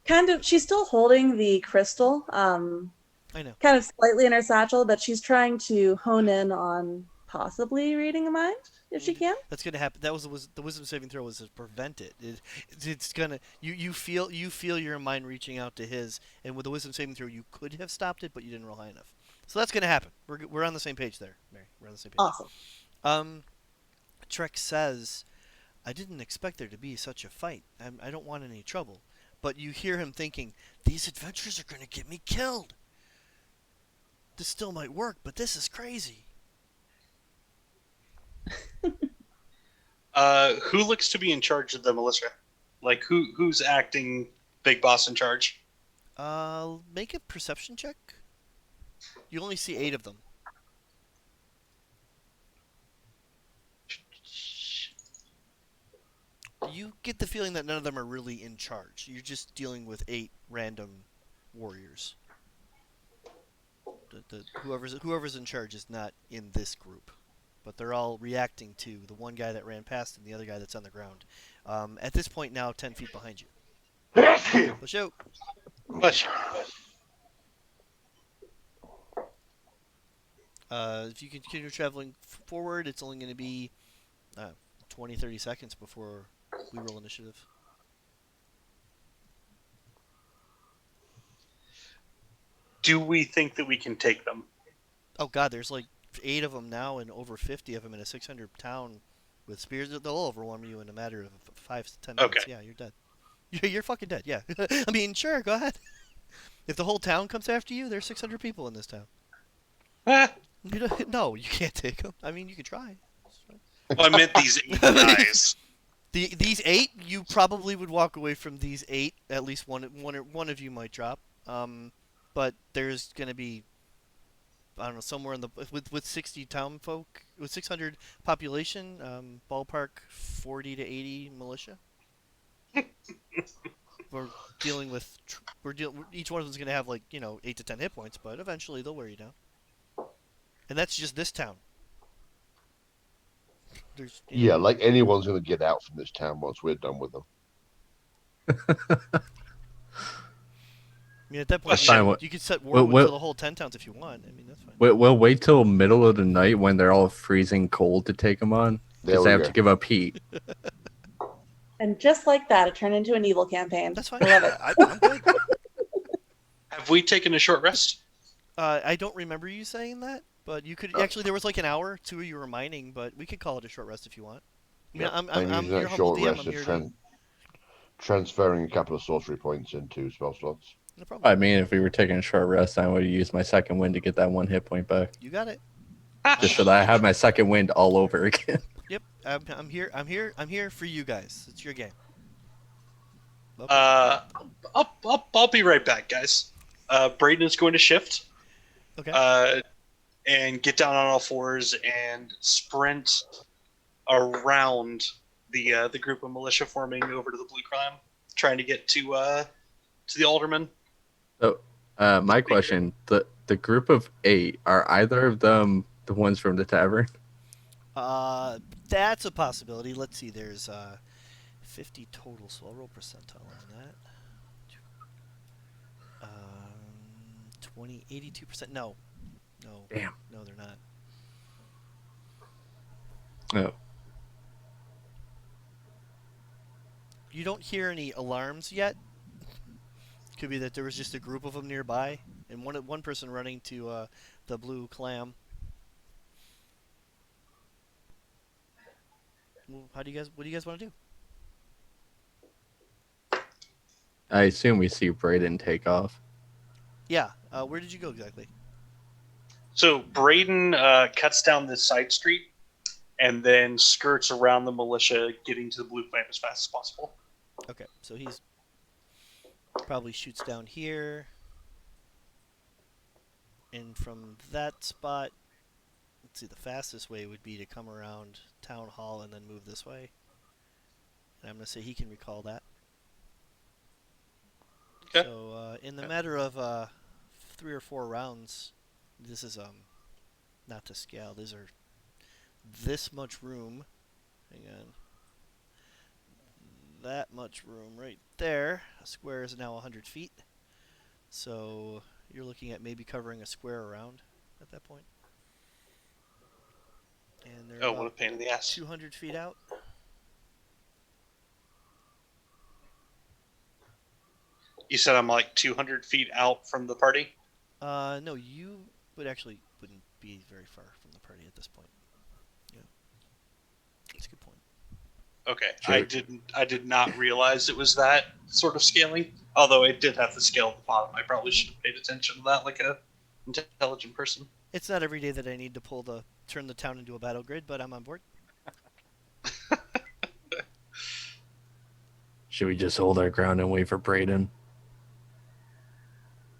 Kind of, she's still holding the crystal, I know. kind of slightly in her satchel, but she's trying to hone in on possibly reading a mind if she can. That's gonna happen. That was the wisdom saving throw was to prevent it. It's gonna you feel your mind reaching out to his, and with the wisdom saving throw you could have stopped it, but you didn't roll high enough. So that's gonna happen. We're on the same page there, Mary. We're on the same page. Awesome. Trek says, "I didn't expect there to be such a fight. I don't want any trouble." But you hear him thinking, "These adventures are gonna get me killed. This still might work, but this is crazy." Who looks to be in charge of the militia? Like who's acting big boss in charge? Make a perception check. You only see 8 of them. You get the feeling that none of them are really in charge. You're just dealing with 8 random warriors. Whoever's in charge is not in this group, but they're all reacting to the one guy that ran past and the other guy that's on the ground. At this point now, 10 feet behind you. Let's shoot. If you continue traveling forward, it's only going to be 20, 30 seconds before we roll initiative. Do we think that we can take them? Oh god, there's like 8 of them now and over 50 of them in a 600 town with spears. They'll overwhelm you in a matter of 5 to 10 minutes. Okay. Yeah, you're dead. You're fucking dead, yeah. I mean, sure, go ahead. If the whole town comes after you, there's 600 people in this town. No, you can't take them. I mean, you could try. Well, I meant these 8 guys. These 8, you probably would walk away from these 8. At least one of you might drop. But there's gonna be, I don't know, somewhere in the with 60 town folk, with 600 population, ballpark 40 to 80 militia. We're dealing with each one of them's gonna have like 8 to 10 hit points, but eventually they'll wear you down. And that's just this town. There's Yeah, like anyone's going to get out from this town once we're done with them. I mean, at that point, That's fine. you could set Well, Warwood to the whole 10 towns if you want. I mean, that's fine. we'll wait till middle of the night when they're all freezing cold to take them on, There because they we have go. to give up heat. And just like that, it turned into an evil campaign. That's fine. I love it. I'm good. Have we taken a short rest? I don't remember you saying that, but you could actually. There was like an hour, 2 of you were mining, but we could call it a short rest if you want. I mean, Yep. I'm using your that humble short DM. rest I'm to here to. transferring a couple of sorcery points into spell slots. No problem. I mean, if we were taking a short rest, I would use my second wind to get that 1 hit point back, You got it. just so that I have my second wind all over again. Yep. I'm here. I'm here for you guys. It's your game. Okay. I'll be right back, guys. Braden is going to shift. Okay. And get down on all fours and sprint around the group of militia forming over to the Blue Crime, trying to get to the alderman. So, my question: the group of 8, are either of them the ones from the tavern? That's a possibility. Let's see. There's 50 total, so I'll roll percentile on that. 82%. No. Damn. No, they're not. Oh, You don't hear any alarms yet. Could be that there was just a group of them nearby, and one person running to the blue clam. Well, what do you guys want to do? I assume we see Braden take off. Yeah. Where did you go exactly? So Braden cuts down this side street and then skirts around the militia, getting to the Blue Flame as fast as possible. Okay, so he's probably shoots down here, and from that spot, let's see, the fastest way would be to come around Town Hall and then move this way. And I'm going to say he can recall that. Okay. So in the matter of 3 or 4 rounds, this is not to scale. These are this much room. Hang on. That much room right there. A square is now 100 feet. So you're looking at maybe covering a square around at that point. And they're What a about pain in the ass. 200 feet out. You said I'm like 200 feet out from the party? No, you wouldn't be very far from the party at this point. Yeah, that's a good point. Okay, Sure. I did not realize it was that sort of scaling. Although it did have the scale at the bottom. I probably should have paid attention to that like a intelligent person. It's not every day that I need to turn the town into a battle grid, but I'm on board. Should we just hold our ground and wait for Braden?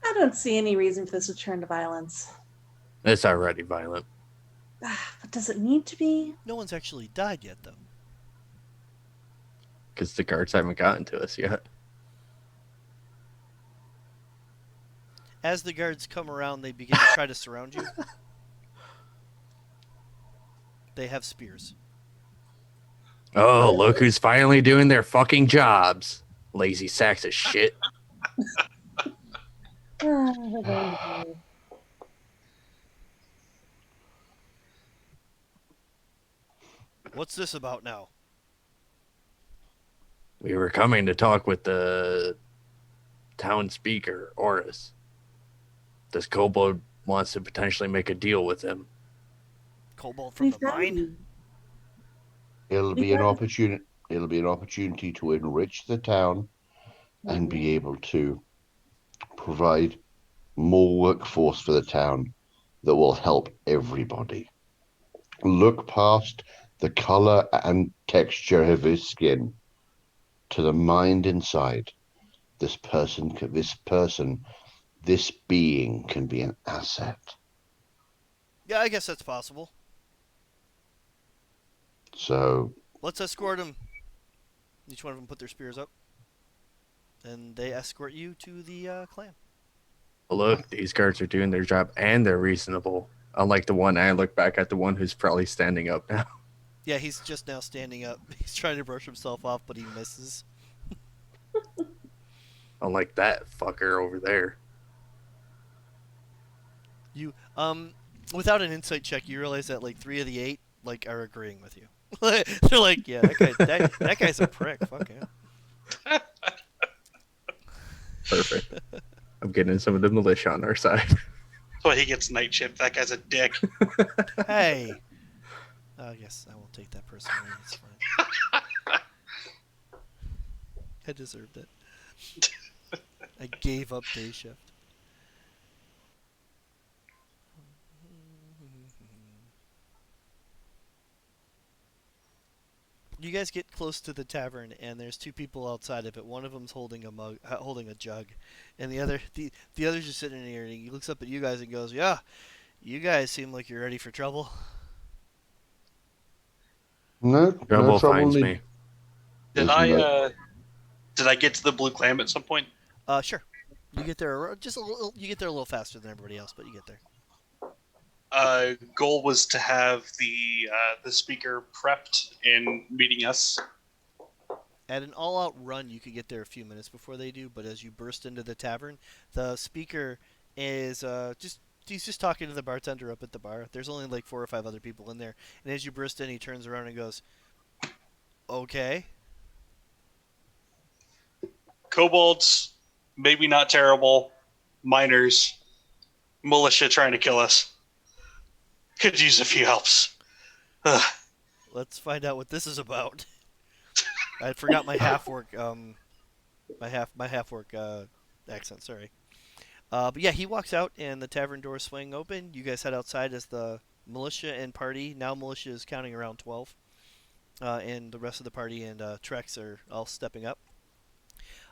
I don't see any reason for this to turn to violence. It's already violent. But does it need to be? No one's actually died yet, though. Because the guards haven't gotten to us yet. As the guards come around, they begin to try to surround you. They have spears. Oh, look who's finally doing their fucking jobs. Lazy sacks of shit. What's this about now? We were coming to talk with the town speaker, Oris. This kobold wants to potentially make a deal with him. Kobold from the mine? It'll be an opportunity. It'll be an opportunity to enrich the town and be able to provide more workforce for the town that will help everybody. Look past the color and texture of his skin to the mind inside. This being can be an asset. Yeah, I guess that's possible. So Let's escort them. Each one of them put their spears up. And they escort you to the clan. Look, these guards are doing their job and they're reasonable. Unlike the one, I look back at the one who's probably standing up now. Yeah, he's just now standing up. He's trying to brush himself off, but he misses. Unlike that fucker over there. You without an insight check, you realize that like 3 of the 8 like are agreeing with you. They're like, yeah, that guy's a prick. Fuck him. Perfect. I'm getting some of the militia on our side. That's why he gets night shift. That guy's a dick. Hey. Yes, I will take that personally. It's fine. I deserved it. I gave up day shift. You guys get close to the tavern, and there's two people outside of it. One of them's holding a mug, holding a jug, and the other's just sitting in here. And he looks up at you guys and goes, "Yeah, you guys seem like you're ready for trouble." No, no Trouble trouble finds need. me. Did Isn't it? did I get to the blue clam at some point? Sure. You get there just a little. You get there a little faster than everybody else, but you get there. Goal was to have the speaker prepped and meeting us. At an all-out run, you could get there a few minutes before they do. But as you burst into the tavern, the speaker is he's just talking to the bartender up at the bar. There's only like 4 or 5 other people in there, and as you burst in, he turns around and goes, "Okay." Kobolds, maybe not terrible. Miners, militia trying to kill us. Could use a few helps. Ugh. Let's find out what this is about. I forgot my half work accent. Sorry. But yeah, he walks out and the tavern doors swing open. You guys head outside as the militia and party. Now militia is counting around 12, and the rest of the party and Trex are all stepping up.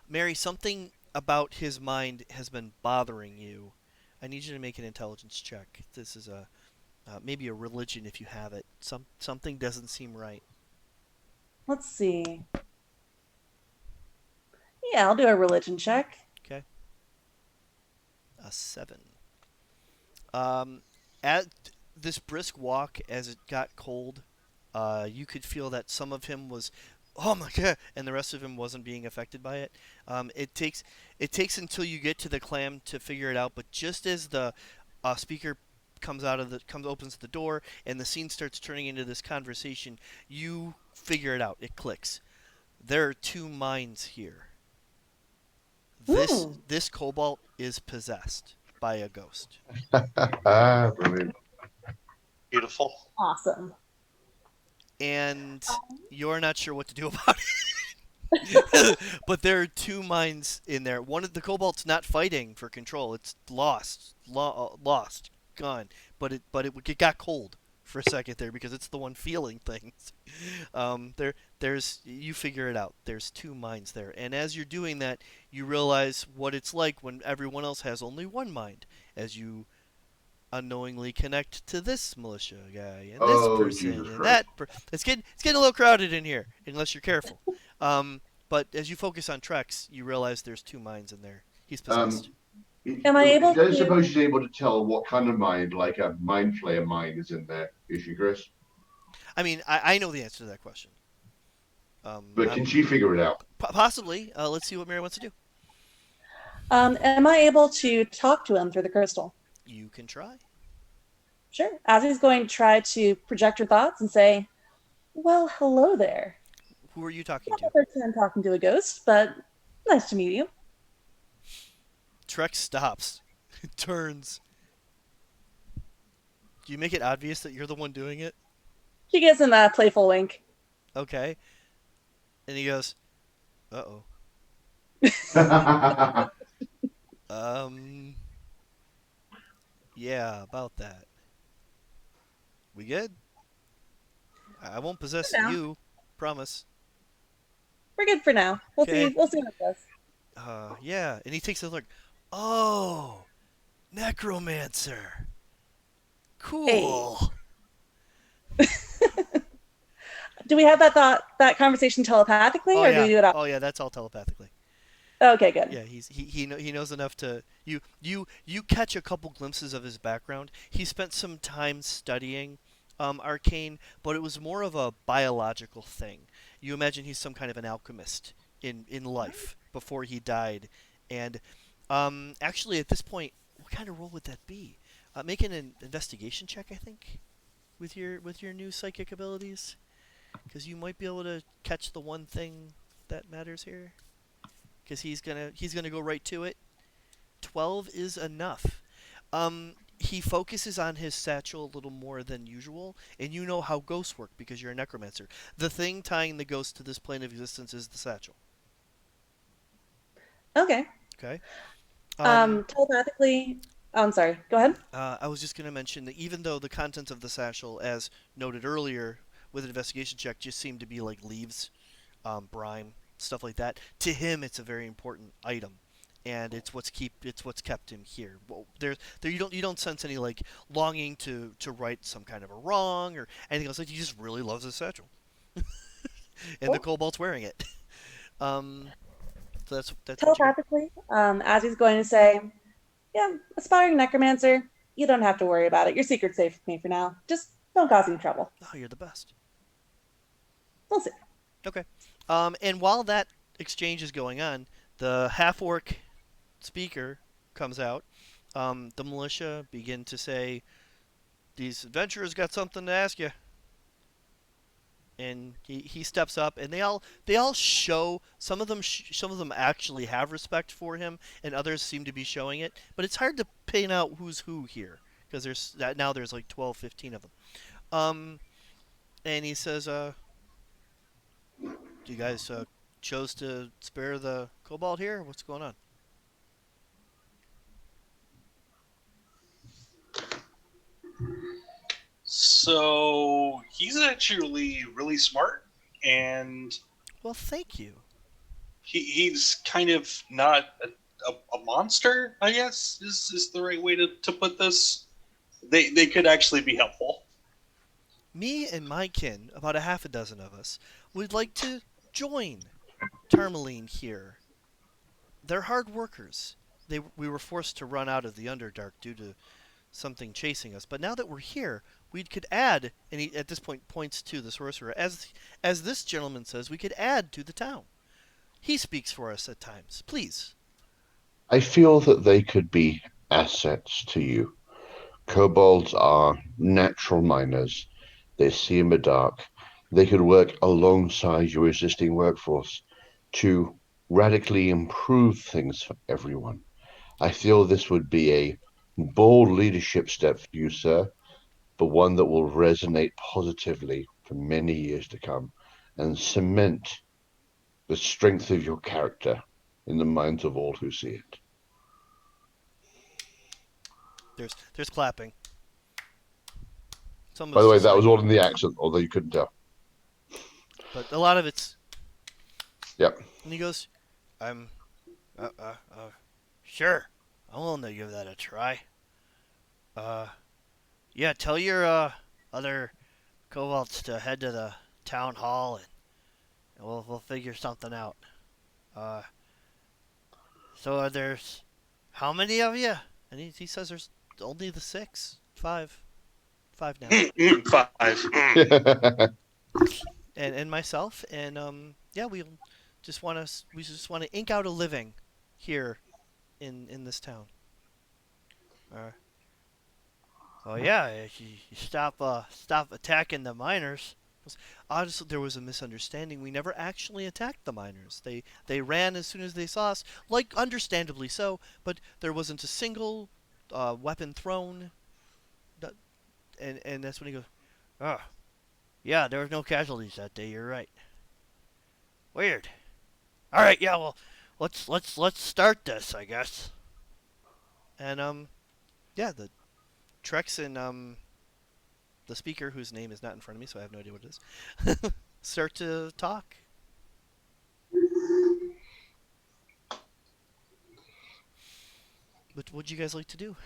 Mary, something about his mind has been bothering you. I need you to make an intelligence check. This is a maybe a religion if you have it. Something doesn't seem right. Let's see. Yeah, I'll do a religion check. Okay. A 7. At this brisk walk, as it got cold, you could feel that some of him was, oh my god, and the rest of him wasn't being affected by it. It takes until you get to the clam to figure it out. But just as the speaker opens the door, and the scene starts turning into this conversation, you figure it out. It clicks. There are 2 minds here. Ooh. This kobold is possessed by a ghost. Brilliant. Beautiful. Awesome. And you're not sure what to do about it. But there are 2 minds in there. One of the kobold's not fighting for control. It's lost, gone. But it got cold for a second there because it's the one feeling things. There's you figure it out. There's 2 minds there, and as you're doing that, you realize what it's like when everyone else has only one mind. As you unknowingly connect to this militia guy and this Oh, person Jesus and Christ. it's getting a little crowded in here unless you're careful. But as you focus on Trex, you realize there's 2 minds in there. He's possessed. Am I able I don't to- suppose she's able to tell what kind of mind, like a mind flayer mind, is in there. Is she, Chris? I mean, I know the answer to that question. But can she figure it out? Possibly. Let's see what Mary wants to do. Am I able to talk to him through the crystal? You can try. Sure. Ozzy's going to try to project her thoughts and say, well, hello there. Who are you talking Not to? the first time talking to a ghost, but nice to meet you. Trex stops, turns. Do you make it obvious that you're the one doing it? She gives him a playful wink. Okay. And he goes, "Uh-oh. Yeah, about that. We good? I won't possess For now. you, promise." We're good for now. We'll Okay. see. We'll see what it does. Yeah. And he takes a look. Oh, necromancer. Cool. Do we have that conversation telepathically, Oh or yeah. do we do it? Oh yeah, that's all telepathically. Okay, good. Yeah, he knows enough to you catch a couple glimpses of his background. He spent some time studying arcane, but it was more of a biological thing. You imagine he's some kind of an alchemist in life before he died, And actually, at this point, what kind of role would that be? Make an investigation check, I think, with your new psychic abilities, because you might be able to catch the one thing that matters here. Because he's gonna go right to it. 12 is enough. He focuses on his satchel a little more than usual, and you know how ghosts work because you're a necromancer. The thing tying the ghost to this plane of existence is the satchel. Okay. Okay. Um, Telepathically. Oh, I'm sorry. Go ahead. I was just going to mention that even though the contents of the satchel, as noted earlier with an investigation check, just seem to be like leaves, brine, stuff like that, to him it's a very important item, and it's what's kept him here. Well, there you don't sense any like longing to right some kind of a wrong or anything else. Like he just really loves his satchel, and the Cool. kobold's wearing it. Um, so that's what you got. Telepathically, as he's going to say, yeah, aspiring necromancer, you don't have to worry about it. Your secret's safe with me for now. Just don't cause any trouble. Oh, you're the best. We'll see. Okay. And while that exchange is going on, the half orc speaker comes out. The militia begin to say, "These adventurers got something to ask you." And he steps up, and they all show. Some of them actually have respect for him, and others seem to be showing it. But it's hard to pin out who's who here because there's like 12, 15 of them. Um, and he says, "Do you guys chose to spare the kobold here? What's going on?" So he's actually really smart, and Well, thank you. he's kind of not a monster, I guess, is the right way to put this. They could actually be helpful. Me and my kin, about a half a dozen of us, would like to join Tourmaline here. They're hard workers. We were forced to run out of the Underdark due to something chasing us, but now that we're here, we could add, and he at this point points to the sorcerer, as this gentleman says, we could add to the town. He speaks for us at times. Please. I feel that they could be assets to you. Kobolds are natural miners. They see in the dark. They could work alongside your existing workforce to radically improve things for everyone. I feel this would be a bold leadership step for you, sir, but one that will resonate positively for many years to come and cement the strength of your character in the minds of all who see it. There's clapping. Some of By the it's way, just that like, was all in the accent, although you couldn't tell. but a lot of it's. Yep. And he goes, I'm, sure, I'm willing to give that a try. Uh, yeah, tell your other kobolds to head to the town hall, and we'll figure something out. Uh, so there's how many of you? And he says there's only the six, five now, Five. and myself, and yeah, we just want to ink out a living here in this town. Uh, oh yeah, you stop attacking the miners. Honestly, there was a misunderstanding. We never actually attacked the miners. They ran as soon as they saw us, like understandably so. But there wasn't a single weapon thrown. And that's when he goes, oh yeah, there was no casualties that day. You're right. Weird. All right, yeah, well, let's start this, I guess. And yeah, the Trex and the speaker, whose name is not in front of me, so I have no idea what it is, start to talk. What would you guys like to do?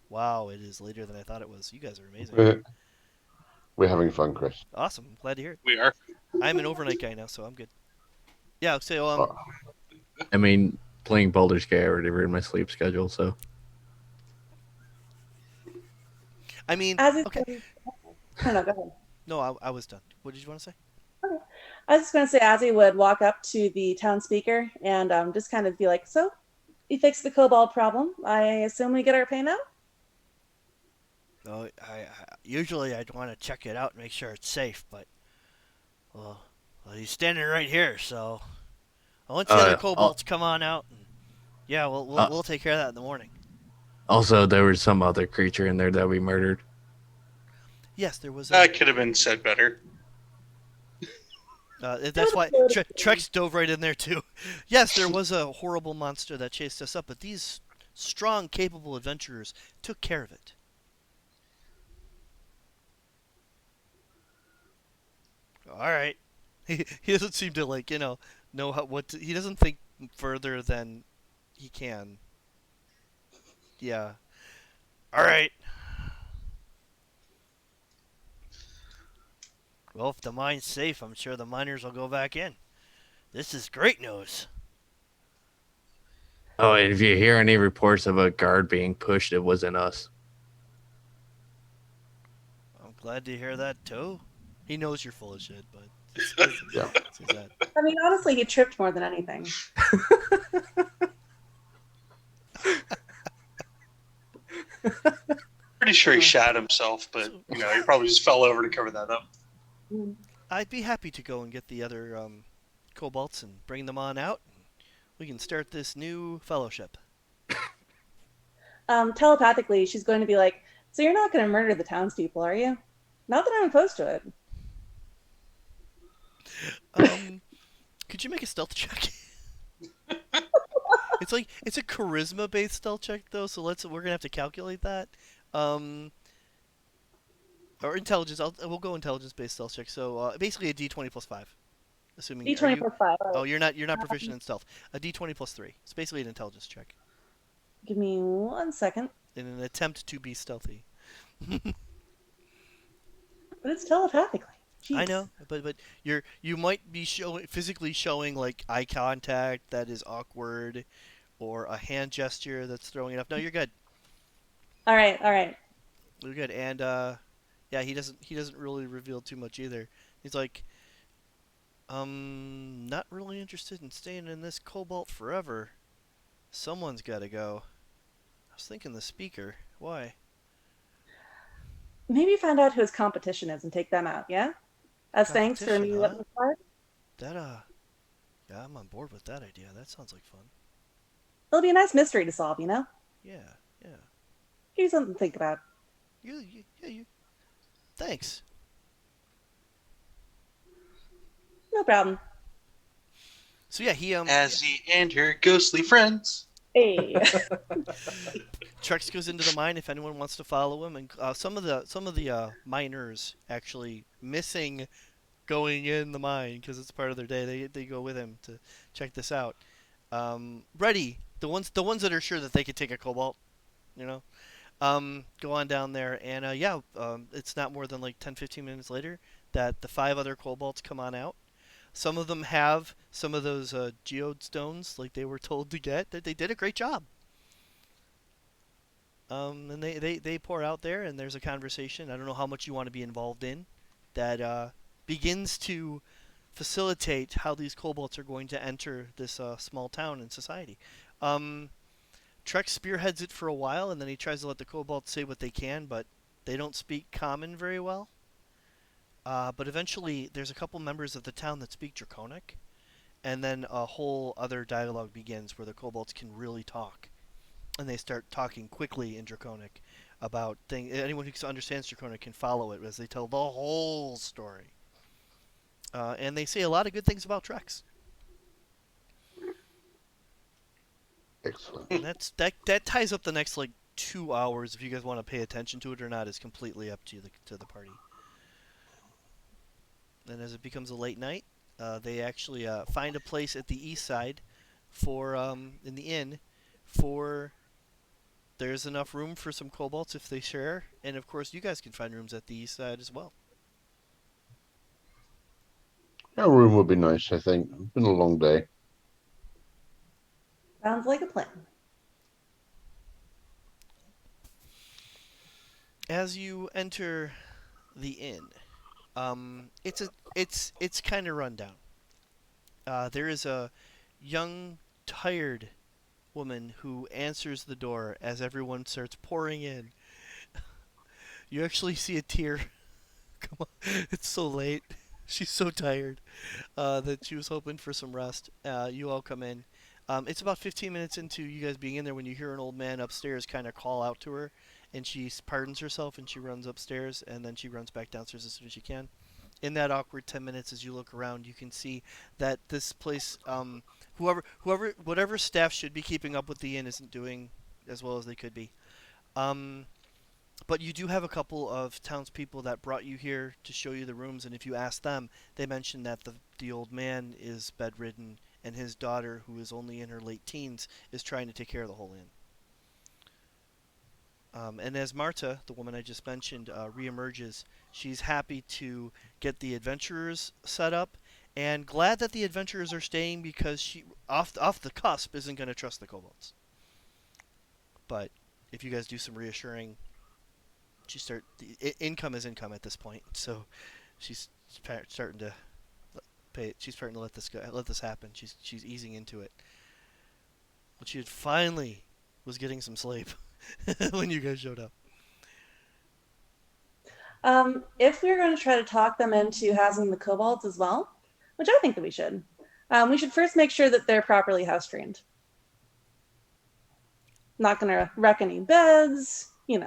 Wow, it is later than I thought it was. You guys are amazing. We're having fun, Chris. Awesome. I'm glad to hear it. We are. I'm an overnight guy now, so I'm good. Yeah, so I mean, playing Baldur's Gate, I already ruined my sleep schedule, so. I mean, As he's okay. going, oh no, go ahead. No, I was done. What did you want to say? I was just going to say, Azzy would walk up to the town speaker and just kind of be like, "So, you fixed the kobold problem. I assume we get our pay now?" No, usually I'd want to check it out and make sure it's safe, but well, he's standing right here, so once the other Al- kobolds come on out, and yeah, uh, we'll take care of that in the morning. also, there was some other creature in there that we murdered. Yes, there was a. That could have been said better. That's why Trex dove right in there too. Yes, there was a horrible monster that chased us up, but these strong, capable adventurers took care of it. All right. He doesn't seem to know he doesn't think further than he can. Yeah. All right. Well, if the mine's safe, I'm sure the miners will go back in. This is great news. Oh, and if you hear any reports of a guard being pushed, it wasn't us. I'm glad to hear that too. He knows you're full of shit, but Yeah. says that. I mean, honestly, he tripped more than anything. Pretty sure he shot himself, but he probably just fell over to cover that up. I'd be happy to go and get the other kobolds and bring them on out. And we can start this new fellowship. Telepathically, she's going to be like, "So you're not going to murder the townspeople, are you?" Not that I'm opposed to it. Could you make a stealth check? It's a charisma based stealth check though, so we're gonna have to calculate that. Or intelligence. We'll go intelligence based stealth check. So basically a D20 plus 5. Assuming D20 plus 5. Oh, you're not proficient in stealth. A D20 plus 3. It's basically an intelligence check Give me 1 second. in an attempt to be stealthy. But it's telepathically. Jeez. I know, but you might be physically showing like eye contact that is awkward, or a hand gesture that's throwing it off. No, you're good. All right. You're good. And yeah, he doesn't really reveal too much either. He's like, not really interested in staying in this cobalt forever. Someone's got to go. I was thinking the speaker. Why? Maybe find out who his competition is and take them out, yeah? As thanks for me Competition, letting me start? That yeah, I'm on board with that idea. That sounds like fun. It'll be a nice mystery to solve, you know? Yeah. Give you something to think about. You. Thanks. No problem. So yeah, he Azzy and her ghostly friends. Hey. Trex goes into the mine if anyone wants to follow him, and some of the miners actually missing going in the mine because it's part of their day. They go with him to check this out. Ready, the ones that are sure that they could take a cobalt, go on down there, and it's not more than like 10-15 minutes later that the 5 other kobolds come on out. Some of them have some of those geode stones like they were told to get. That they did a great job. And they pour out there, and there's a conversation. I don't know how much you want to be involved in that begins to facilitate how these kobolds are going to enter this small town and society. Trek spearheads it for a while, and then he tries to let the kobolds say what they can, but they don't speak common very well. But eventually, there's a couple members of the town that speak Draconic, and then a whole other dialogue begins where the kobolds can really talk. And they start talking quickly in Draconic about things. Anyone who understands Draconic can follow it as they tell the whole story. And they say a lot of good things about Trex. Excellent. And that ties up the next like 2 hours. If you guys want to pay attention to it or not, is completely up to the party. And as it becomes a late night, they actually find a place at the east side for in the inn for. There's enough room for some kobolds if they share, and of course you guys can find rooms at the east side as well. A room would be nice, I think. It's been a long day. Sounds like a plan. As you enter the inn, It's kind of run down. There is a young, tired woman who answers the door as everyone starts pouring in. You actually see a tear. Come on, it's so late. She's so tired that she was hoping for some rest. You all come in. It's about 15 minutes into you guys being in there when you hear an old man upstairs kind of call out to her, and she pardons herself and she runs upstairs and then she runs back downstairs as soon as she can. In that awkward 10 minutes, as you look around, you can see that this place, whatever staff should be keeping up with the inn isn't doing as well as they could be. Um, but you do have a couple of townspeople that brought you here to show you the rooms, and if you ask them, they mention that the old man is bedridden, and his daughter, who is only in her late teens, is trying to take care of the whole inn. And as Marta, the woman I just mentioned, reemerges, she's happy to get the adventurers set up, and glad that the adventurers are staying because she, off the cusp, isn't going to trust the kobolds. But if you guys do some reassuring, income is income at this point, so she's starting to pay. She's starting to let this happen. She's easing into it. But she had finally was getting some sleep when you guys showed up. If we're going to try to talk them into housing the kobolds as well, which I think that we should first make sure that they're properly house trained. Not going to wreck any beds, any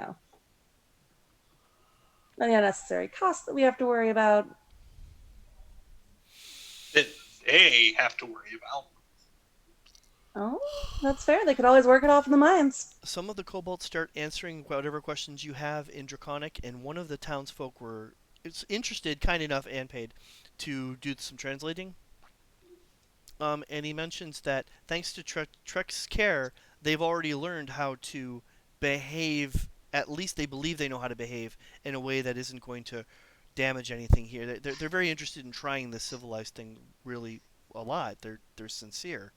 unnecessary costs that we have to worry about. That they have to worry about. Oh, that's fair. They could always work it off in the mines. Some of the kobolds start answering whatever questions you have in Draconic, and one of the townsfolk were interested, kind enough, and paid to do some translating. And he mentions that thanks to Trek's care, they've already learned how to behave. At least they believe they know how to behave in a way that isn't going to damage anything here. They're very interested in trying this civilized thing really a lot. They're sincere.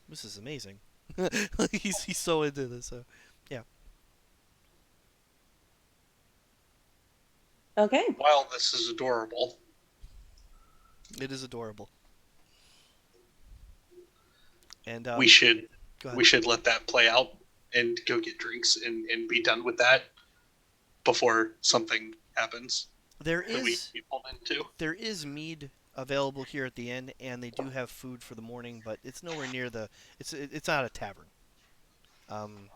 This is amazing. He's so into this. So, yeah. Okay. While this is adorable, It is adorable. And we should go ahead. we should let that play out and go get drinks and be done with that before something happens There that we is be pulled into. there is mead available here at the inn, and they do have food for the morning, but it's nowhere near the. It's not a tavern. Um,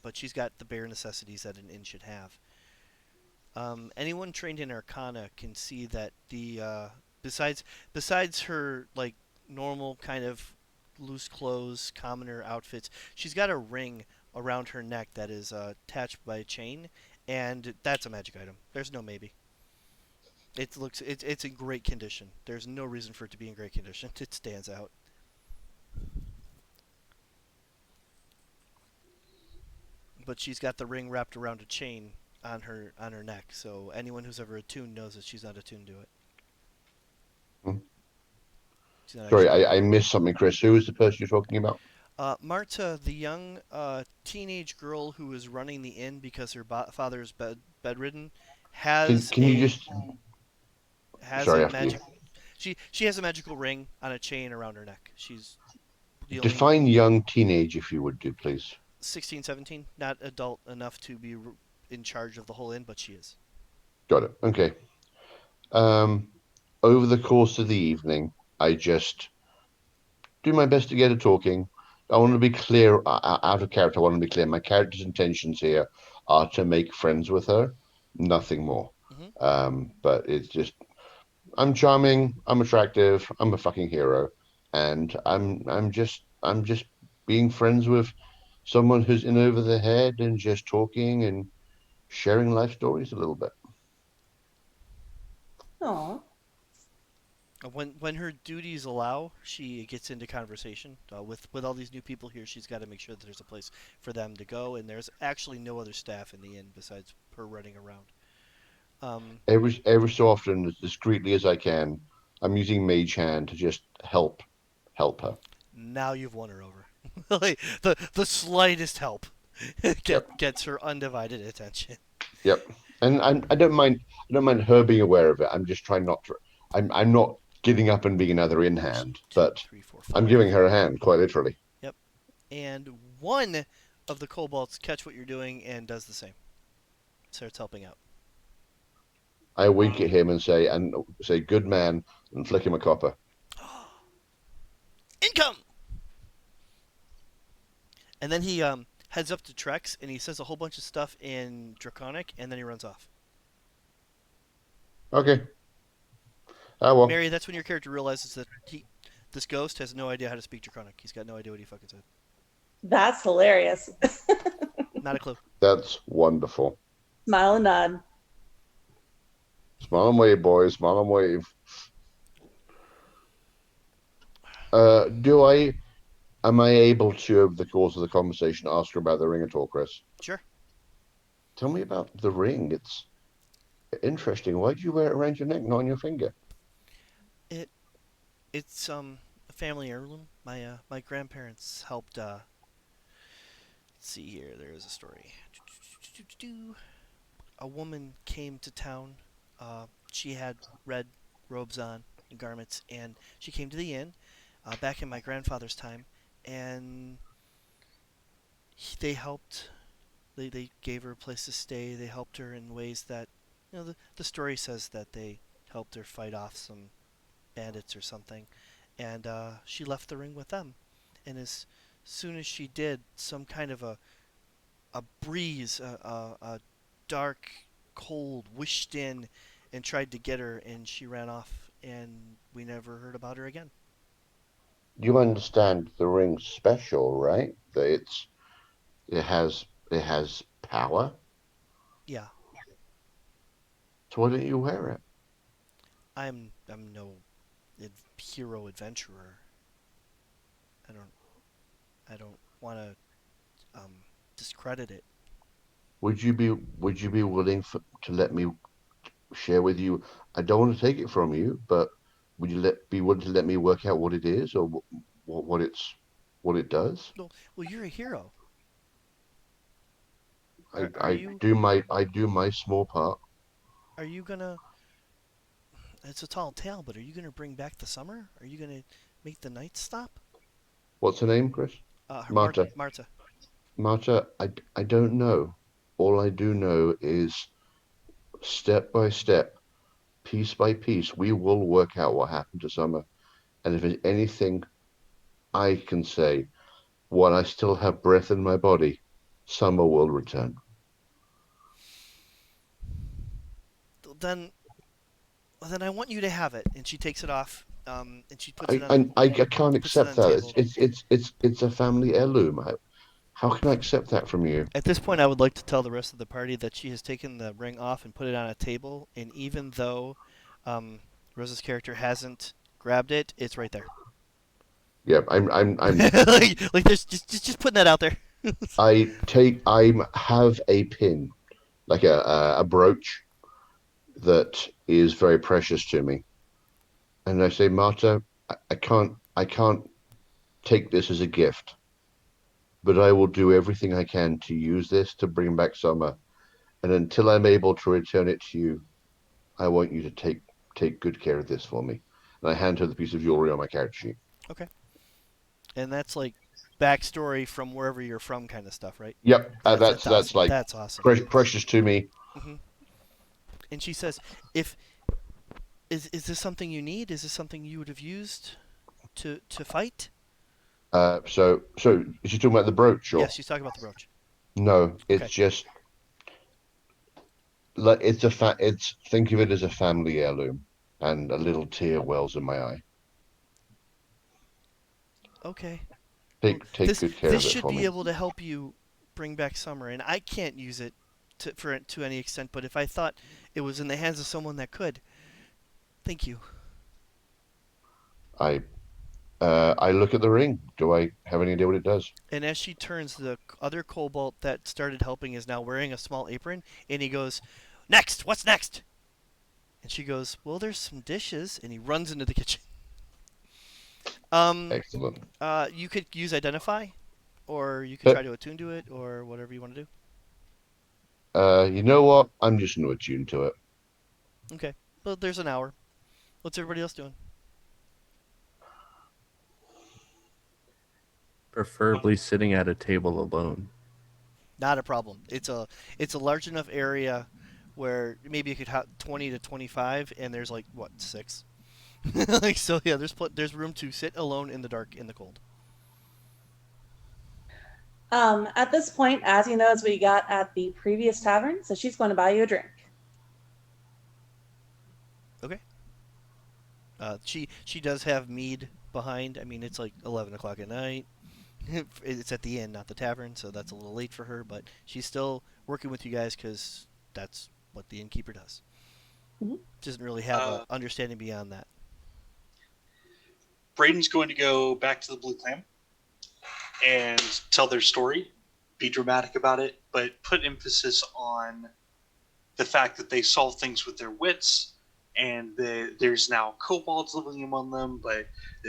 but she's got the bare necessities that an inn should have. Anyone trained in Arcana can see that the besides her like normal kind of loose clothes, commoner outfits, she's got a ring around her neck that is attached by a chain, and that's a magic item. There's no maybe. It's in great condition. There's no reason for it to be in great condition. It stands out. But she's got the ring wrapped around a chain on her neck, so anyone who's ever attuned knows that she's not attuned to it. Hmm. She's not Sorry, actually- I missed something, Chris. Who was the person you're talking about? Marta, the young teenage girl who is running the inn because her father is bedridden, has Can you just? has Sorry, a after you. magic. She has a magical ring on a chain around her neck. She's the only Define young teenage, if you would do, please. 16, 17, not adult enough to be in charge of the whole inn, but she is. Got it. Okay. Um, over the course of the evening, I just do my best to get her talking. I want to be clear, out of character. I want to be clear. My character's intentions here are to make friends with her, nothing more. But it's just, I'm charming, I'm attractive, I'm a fucking hero, and I'm just being friends with someone who's in over their head and just talking and sharing life stories a little bit. Oh, When her duties allow, she gets into conversation. With all these new people here, she's got to make sure that there's a place for them to go, and there's actually no other staff in the inn besides her running around. Every so often, as discreetly as I can, I'm using Mage Hand to just help her. Now you've won her over. Like, the slightest help gets her undivided attention. Yep. And I don't mind. I don't mind her being aware of it. I'm just trying not to. I'm not getting up and being another in There's hand, two, but three, four, I'm five. giving her a hand, quite literally. Yep. And one of the kobolds catch what you're doing and does the same. Starts helping out. I wink at him and say, "Good man," and flick him a copper. Income! And then he heads up to Trex and he says a whole bunch of stuff in Draconic and then he runs off. Okay. Ah well. Mary, that's when your character realizes that this ghost has no idea how to speak Draconic. He's got no idea what he fucking said. That's hilarious. Not a clue. That's wonderful. Smile and nod. Smile and wave, boys. Smile and wave. Do I? Am I able to, over the course of the conversation, ask her about the ring at all, Chris? Sure. Tell me about the ring. It's interesting. Why do you wear it around your neck, not on your finger? It's a family heirloom. My grandparents helped. Let's see here. There is a story. A woman came to town. She had red robes on and garments, and she came to the inn back in my grandfather's time, and they helped. They gave her a place to stay. They helped her in ways that, the story says that they helped her fight off some bandits or something, and she left the ring with them. And as soon as she did, some kind of a breeze, a dark cold wished in and tried to get her, and she ran off, and we never heard about her again. You understand the ring's special, right? That it has power. Yeah, So why don't you wear it? I'm no hero adventurer. I don't I don't want to discredit it. Would you be willing to let me share with you? I don't want to take it from you, but would you be willing to let me work out what it is or what it does? Well, you're a hero. I, Are I you do my small part. are you gonna? It's a tall tale, but are you gonna bring back the summer? Are you gonna make the night stop? What's her name, Chris? Marta. Marta. Marta. Marta, I don't know. All I do know is step by step, piece by piece, we will work out what happened to Summer. And if there's anything I can say while I still have breath in my body, Summer will return. Then then I want you to have it. And she takes it off. And she puts I it on I, I can't puts it accept on the that. It's table. it's it's it's it's a family heirloom. How can I accept that from you? At this point, I would like to tell the rest of the party that she has taken the ring off and put it on a table. And even though um, Rosa's character hasn't grabbed it, it's right there. Yeah, I'm like there's just putting that out there. I have a pin, like a brooch that is very precious to me. And I say, Marta, I can't take this as a gift, but I will do everything I can to use this to bring back Summer. And until I'm able to return it to you, I want you to take good care of this for me. And I hand her the piece of jewelry on my character sheet. Okay. And that's like backstory from wherever you're from, kind of stuff, right? Yep, That's that's awesome. like That's awesome. precious to me. hmm And she says, "If is this something you need? Is this something you would have used to fight?" So is she talking about the brooch or Yes, she's talking about the brooch. no? It's Okay. just like it's think of it as a family heirloom, and a little tear wells in my eye. Okay. Well, Take good care this of it should for be me. able to help you bring back summer, and I can't use it to any extent. But if I thought it was in the hands of someone that could, thank you. I I look at the ring. Do I have any idea what it does? And as she turns, the other kobold that started helping is now wearing a small apron, and he goes, "Next, what's next?" And she goes, "Well, there's some dishes," and he runs into the kitchen. Um, Excellent. you could use identify, or you could Uh, try to attune to it, or whatever you want to do. You know what? I'm just going to attune to it. Okay. Well, there's an hour. What's everybody else doing? Preferably sitting at a table alone. Not a problem. It's a large enough area where maybe you could have 20 to 25, and there's like what 6. Like so, yeah. There's room to sit alone in the dark in the cold. At this point, as you know, as we got at the previous tavern, so she's going to buy you a drink. Okay. She does have mead behind. I mean, it's like 11 o'clock at night. It's at the inn, not the tavern, so that's a little late for her. But she's still working with you guys because that's what the innkeeper does. Mhm. Doesn't really have a understanding beyond that. Braden's going to go back to the Blue Clam and tell their story, be dramatic about it, but put emphasis on the fact that they solve things with their wits, and there's now kobolds living among them. But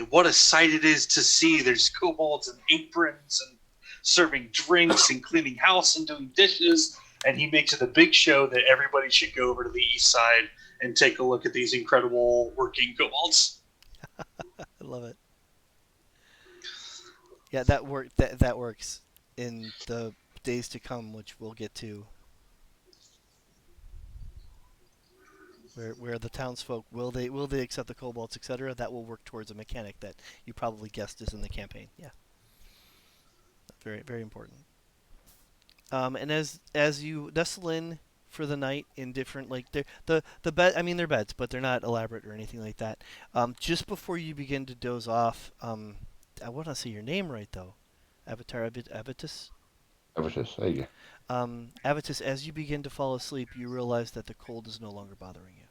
what a sight it is to see! There's kobolds in aprons and serving drinks and cleaning house and doing dishes. And he makes it a big show that everybody should go over to the east side and take a look at these incredible working kobolds. I love it. Yeah, that works in the days to come, which we'll get to. Where the townsfolk will they accept the kobolds, etc. That will work towards a mechanic that you probably guessed is in the campaign. Yeah, very very important. And as you nestle in for the night in different like the bed. I mean they're beds, but they're not elaborate or anything like that. Just before you begin to doze off, I want to say your name right though, Avitus. Avitus, there you go. Avitus, as you begin to fall asleep, you realize that the cold is no longer bothering you.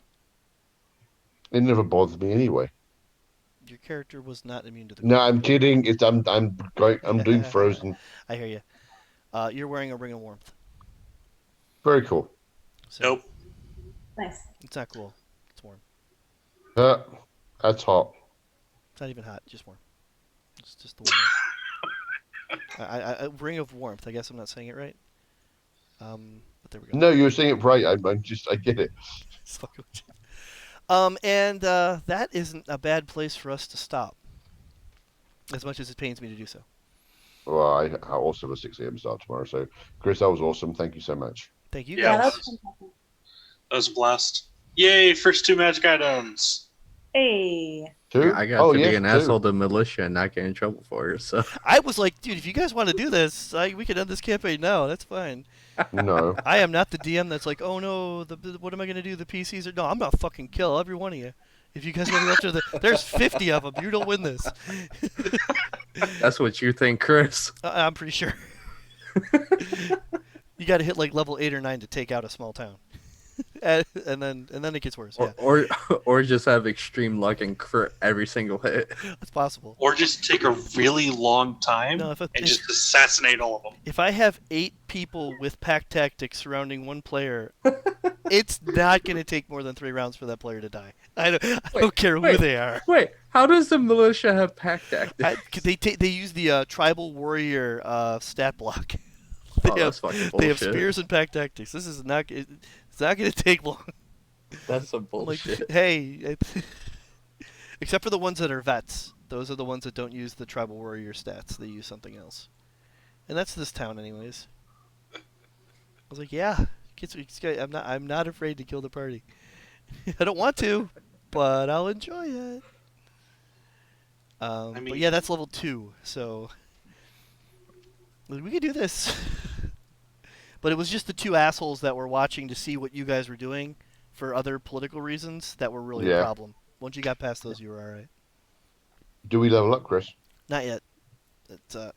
It never bothered me anyway. Your character was not immune to the No, cold. I'm kidding. I'm doing Frozen. I hear you. You're wearing a ring of warmth. Very cool. So Nope. Nice. It's not cool. It's warm. That's hot. It's not even hot. Just warm. It's just the warmth. A ring of warmth. I guess I'm not saying it right. But there we go. No, you're saying it right. I get it. It's fucking with you. And that isn't a bad place for us to stop. As much as it pains me to do so. Well, I also have a 6 a.m. start tomorrow. So, Chris, that was awesome. Thank you so much. Thank you Yeah, guys. that's fantastic. That was a blast. Yay, first 2 magic items. Hey. 2? I got to be an 2. asshole to militia and not get in trouble for it. So I was like, dude, if you guys want to do this, we can end this campaign now. That's fine. No. I am not the DM that's like, oh no, what am I going to do? The PCs are... No, I'm going to fucking kill every one of you. If you guys want to go after there's 50 of them. You don't win this. that's what you think, Chris. I'm pretty sure. You got to hit like level 8 or 9 to take out a small town. and then it gets worse. Yeah, Or just have extreme luck and crit every single hit. that's possible. Or just take a really long time No, and just assassinate all of them. If I have 8 people with pack tactics surrounding one player, it's not going to take more than 3 rounds for that player to die. I don't care who they are. Wait, how does the militia have pack tactics? They use the tribal warrior stat block. That's fucking bullshit. They have spears and pack tactics. This is not. It's not going to take long. That's some Like, bullshit. hey, except for the ones that are vets. Those are the ones that don't use the tribal warrior stats. They use something else. And that's this town, anyways. I was like, yeah, I'm not afraid to kill the party. I don't want to, but I'll enjoy it. But yeah, that's level 2, so we could do this. But it was just the 2 assholes that were watching to see what you guys were doing for other political reasons that were really a problem. Once you got past those, you were all right. Do we level up, Chris? Not yet. It's a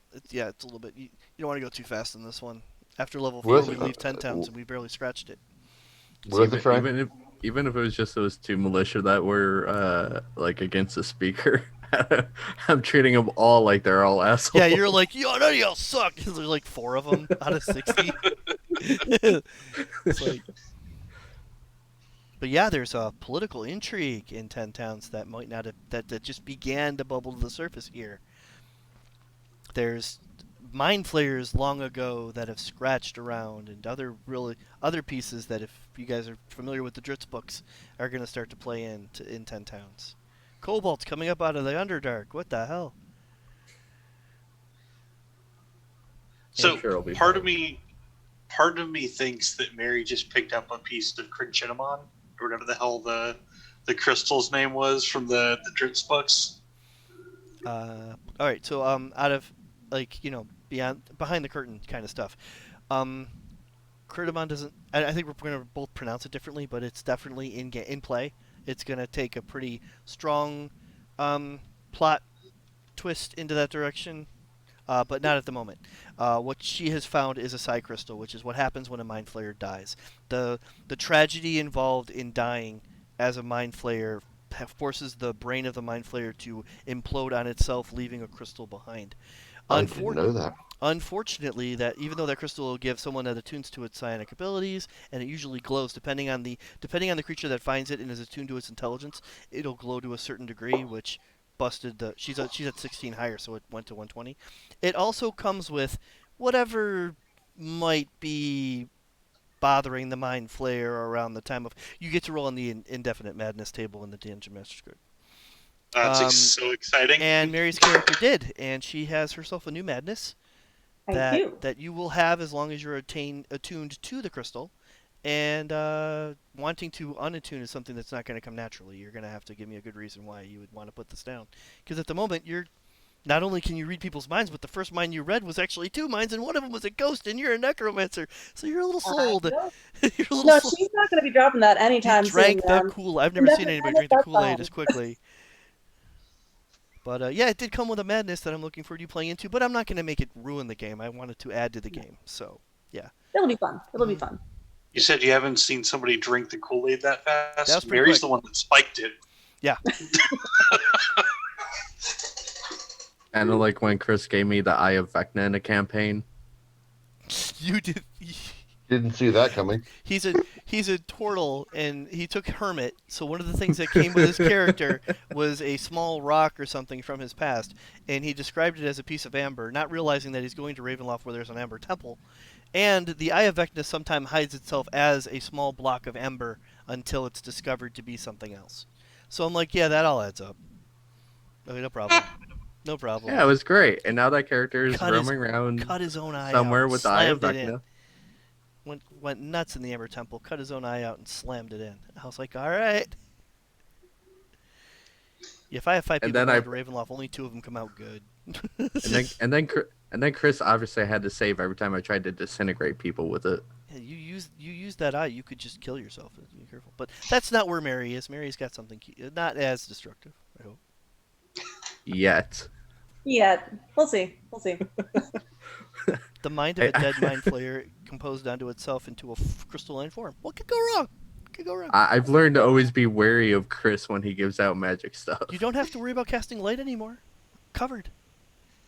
little bit. You don't want to go too fast in this one. After level 4, we leave 10 towns, and we barely scratched it. Worth a try. Even if it was just those 2 militia that were like against the speaker, I'm treating them all like they're all assholes. Yeah, you're like, yo, none of y'all suck. There's like 4 of them out of 60. It's like, but yeah, there's a political intrigue in 10 towns that might not have, that just began to bubble to the surface here. There's mind flayers long ago that have scratched around, and other pieces that, if you guys are familiar with the Dritz books, are going to start to play in 10 towns. Kobold's coming up out of the Underdark. What the hell? I'm So sure it'll be part fun. of me, part of me thinks that Mary just picked up a piece of Crinchitamon, or whatever the hell the crystal's name was from the Dritz books. All right, so out of behind the curtain kind of stuff. Um, Curdamon doesn't. I think we're going to both pronounce it differently, but it's definitely in play. It's going to take a pretty strong plot twist into that direction, but not at the moment. What she has found is a psi crystal, which is what happens when a mind flayer dies. The tragedy involved in dying as a mind flayer forces the brain of the mind flayer to implode on itself, leaving a crystal behind. I didn't know that. Unfortunately, that even though that crystal will give someone that attunes to its psionic abilities, and it usually glows depending on the creature that finds it and is attuned to its intelligence, it'll glow to a certain degree, which busted the. She's at 16 higher, so it went to 120. It also comes with whatever might be bothering the mind flayer around the time of. You get to roll on the indefinite madness table in the Dungeon Master's Code. That's so exciting. And Mary's character did, and she has herself a new madness Thank you. that you will have as long as you're attuned to the crystal. And wanting to unattune is something that's not going to come naturally. You're going to have to give me a good reason why you would want to put this down. Because at the moment, you're not only can you read people's minds, but the first mind you read was actually 2 minds, and one of them was a ghost, and you're a necromancer. So you're a little sold. You're a little No, sold. she's not going to be dropping that You anytime soon. drank the Kool. I've never seen anybody drink the That's Kool-Aid fine. as quickly. But yeah, it did come with a madness that I'm looking forward to playing into, but I'm not going to make it ruin the game. I wanted to add to the game. So, yeah. It'll be fun. It'll be fun. You said you haven't seen somebody drink the Kool-Aid that fast? That was pretty Mary's quick. the one that spiked it. Yeah. Kind of like when Chris gave me the Eye of Vecna in a campaign. You did. Didn't see that coming. He's a turtle, and he took hermit. So one of the things that came with his character was a small rock or something from his past, and he described it as a piece of amber, not realizing that he's going to Ravenloft where there's an amber temple. And the Eye of Vecna sometimes hides itself as a small block of ember until it's discovered to be something else. So I'm like, yeah, that all adds up. Okay, no problem. No problem. Yeah, it was great. And now that character is Cut his- roaming around Cut his own eye somewhere out, with the Eye of slammed it in. Vecna. Went nuts in the Ember Temple, cut his own eye out, and slammed it in. I was like, all right. If I have 5 And people then going to Ravenloft, only 2 of them come out good. And then Chris obviously had to save every time I tried to disintegrate people with it. Yeah, you use that eye, you could just kill yourself. Be careful. But that's not where Mary is. Mary's got something not as destructive, I hope. Yet. Yeah, we'll see. We'll see. The mind of a dead mind flayer composed onto itself into a crystalline form. What could go wrong? What could go wrong? I've learned to always be wary of Chris when he gives out magic stuff. You don't have to worry about casting light anymore. Covered.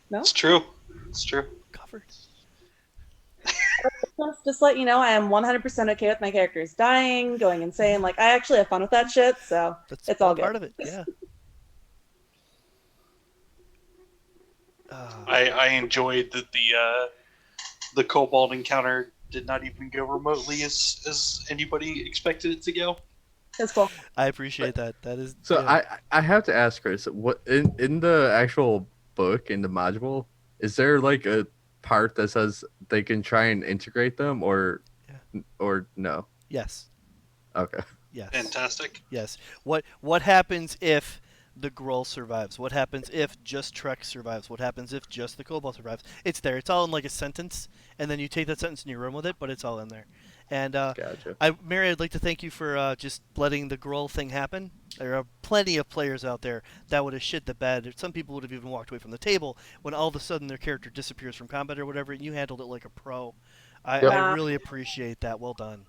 No? It's true. It's true. Covered. Just to let you know, I am 100% okay with my characters dying, going insane. Like, I actually have fun with that shit, so That's it's all part good. of it. Yeah. I enjoyed that the Kobold encounter did not even go remotely as anybody expected it to go. It's cool. I appreciate that. That is So yeah. I have to ask Chris, what in the actual book, in the module, is there like a part that says they can try and integrate them, or no? Yes. Okay. Yes. Fantastic. Yes. What happens if the Gruul survives? What happens if just Trek survives? What happens if just the Kobold survives? It's there. It's all in like a sentence, and then you take that sentence and you run with it, but it's all in there. And Gotcha. Mary, I'd like to thank you for just letting the Gruul thing happen. There are plenty of players out there that would have shit the bed. Some people would have even walked away from the table when all of a sudden their character disappears from combat or whatever, and you handled it like a pro. Yep. I really appreciate that. Well done.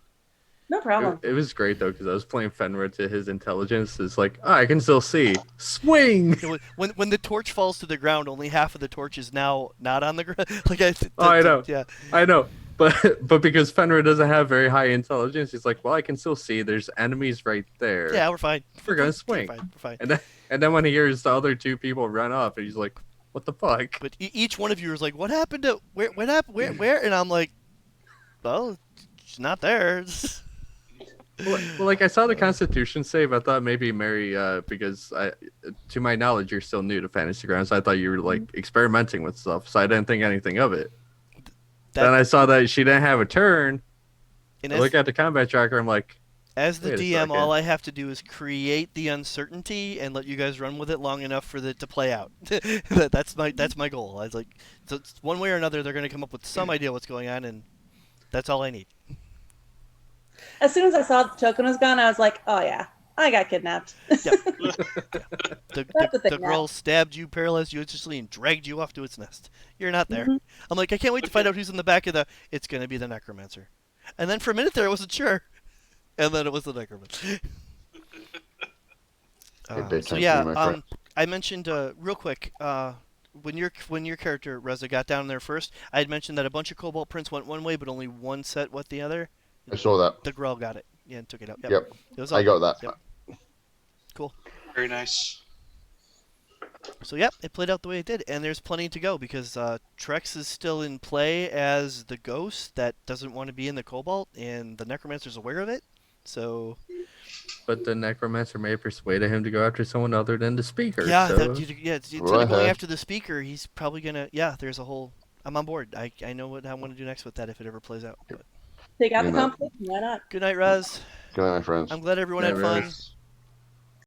No problem. It was great though, because I was playing Fenrir to his intelligence. It's like, oh, I can still see. Swing. You know, when the torch falls to the ground, only half of the torch is now not on the ground. Like I know. Yeah. I know. But because Fenrir doesn't have very high intelligence, he's like, well, I can still see. There's enemies right there. Yeah, we're fine. We're gonna We're swing. fine. We're fine. And then when he hears the other 2 people run off, he's like, What the fuck? But each one of you is like, "What happened to where? What happened? Where?" And I'm like, "Well, she's not there." Well, like I saw the Constitution save. I thought maybe Mary, because to my knowledge, you're still new to Fantasy Grounds. I thought you were like experimenting with stuff, so I didn't think anything of it. Then I saw that she didn't have a turn. I look at the combat tracker. I'm like, as the wait a DM, second. all I have to do is create the uncertainty and let you guys run with it long enough for it to play out. That's my goal. I was like, so it's one way or another, they're going to come up with some idea what's going on, and that's all I need. As soon as I saw the token was gone, I was like, oh yeah, I got kidnapped. The girl stabbed you, paralyzed you instantly, and dragged you off to its nest. You're not there. Mhm. I'm like, I can't wait to find out who's in the back of the. It's going to be the necromancer. And then for a minute there, I wasn't sure. And then it was the necromancer. So yeah, I mentioned real quick when your character Reza got down there first, I had mentioned that a bunch of Kobold prints went one way, but only one set went the other. I saw that. The Grell got it. Yeah, and took it out. Yep. It was I got that. Yep. Cool. Very nice. So yep, it played out the way it did, and there's plenty to go because Trex is still in play as the ghost that doesn't want to be in the Kobold, and the Necromancer's aware of it. So. But the Necromancer may have persuaded him to go after someone other than the speaker. Yeah, so. Instead of going after the speaker, he's probably gonna. Yeah, there's a whole. I'm on board. I know what I want to do next with that if it ever plays out. But. Take out the competition. Why not? Good night, Rez. Good night, my friends. I'm glad everyone had fun.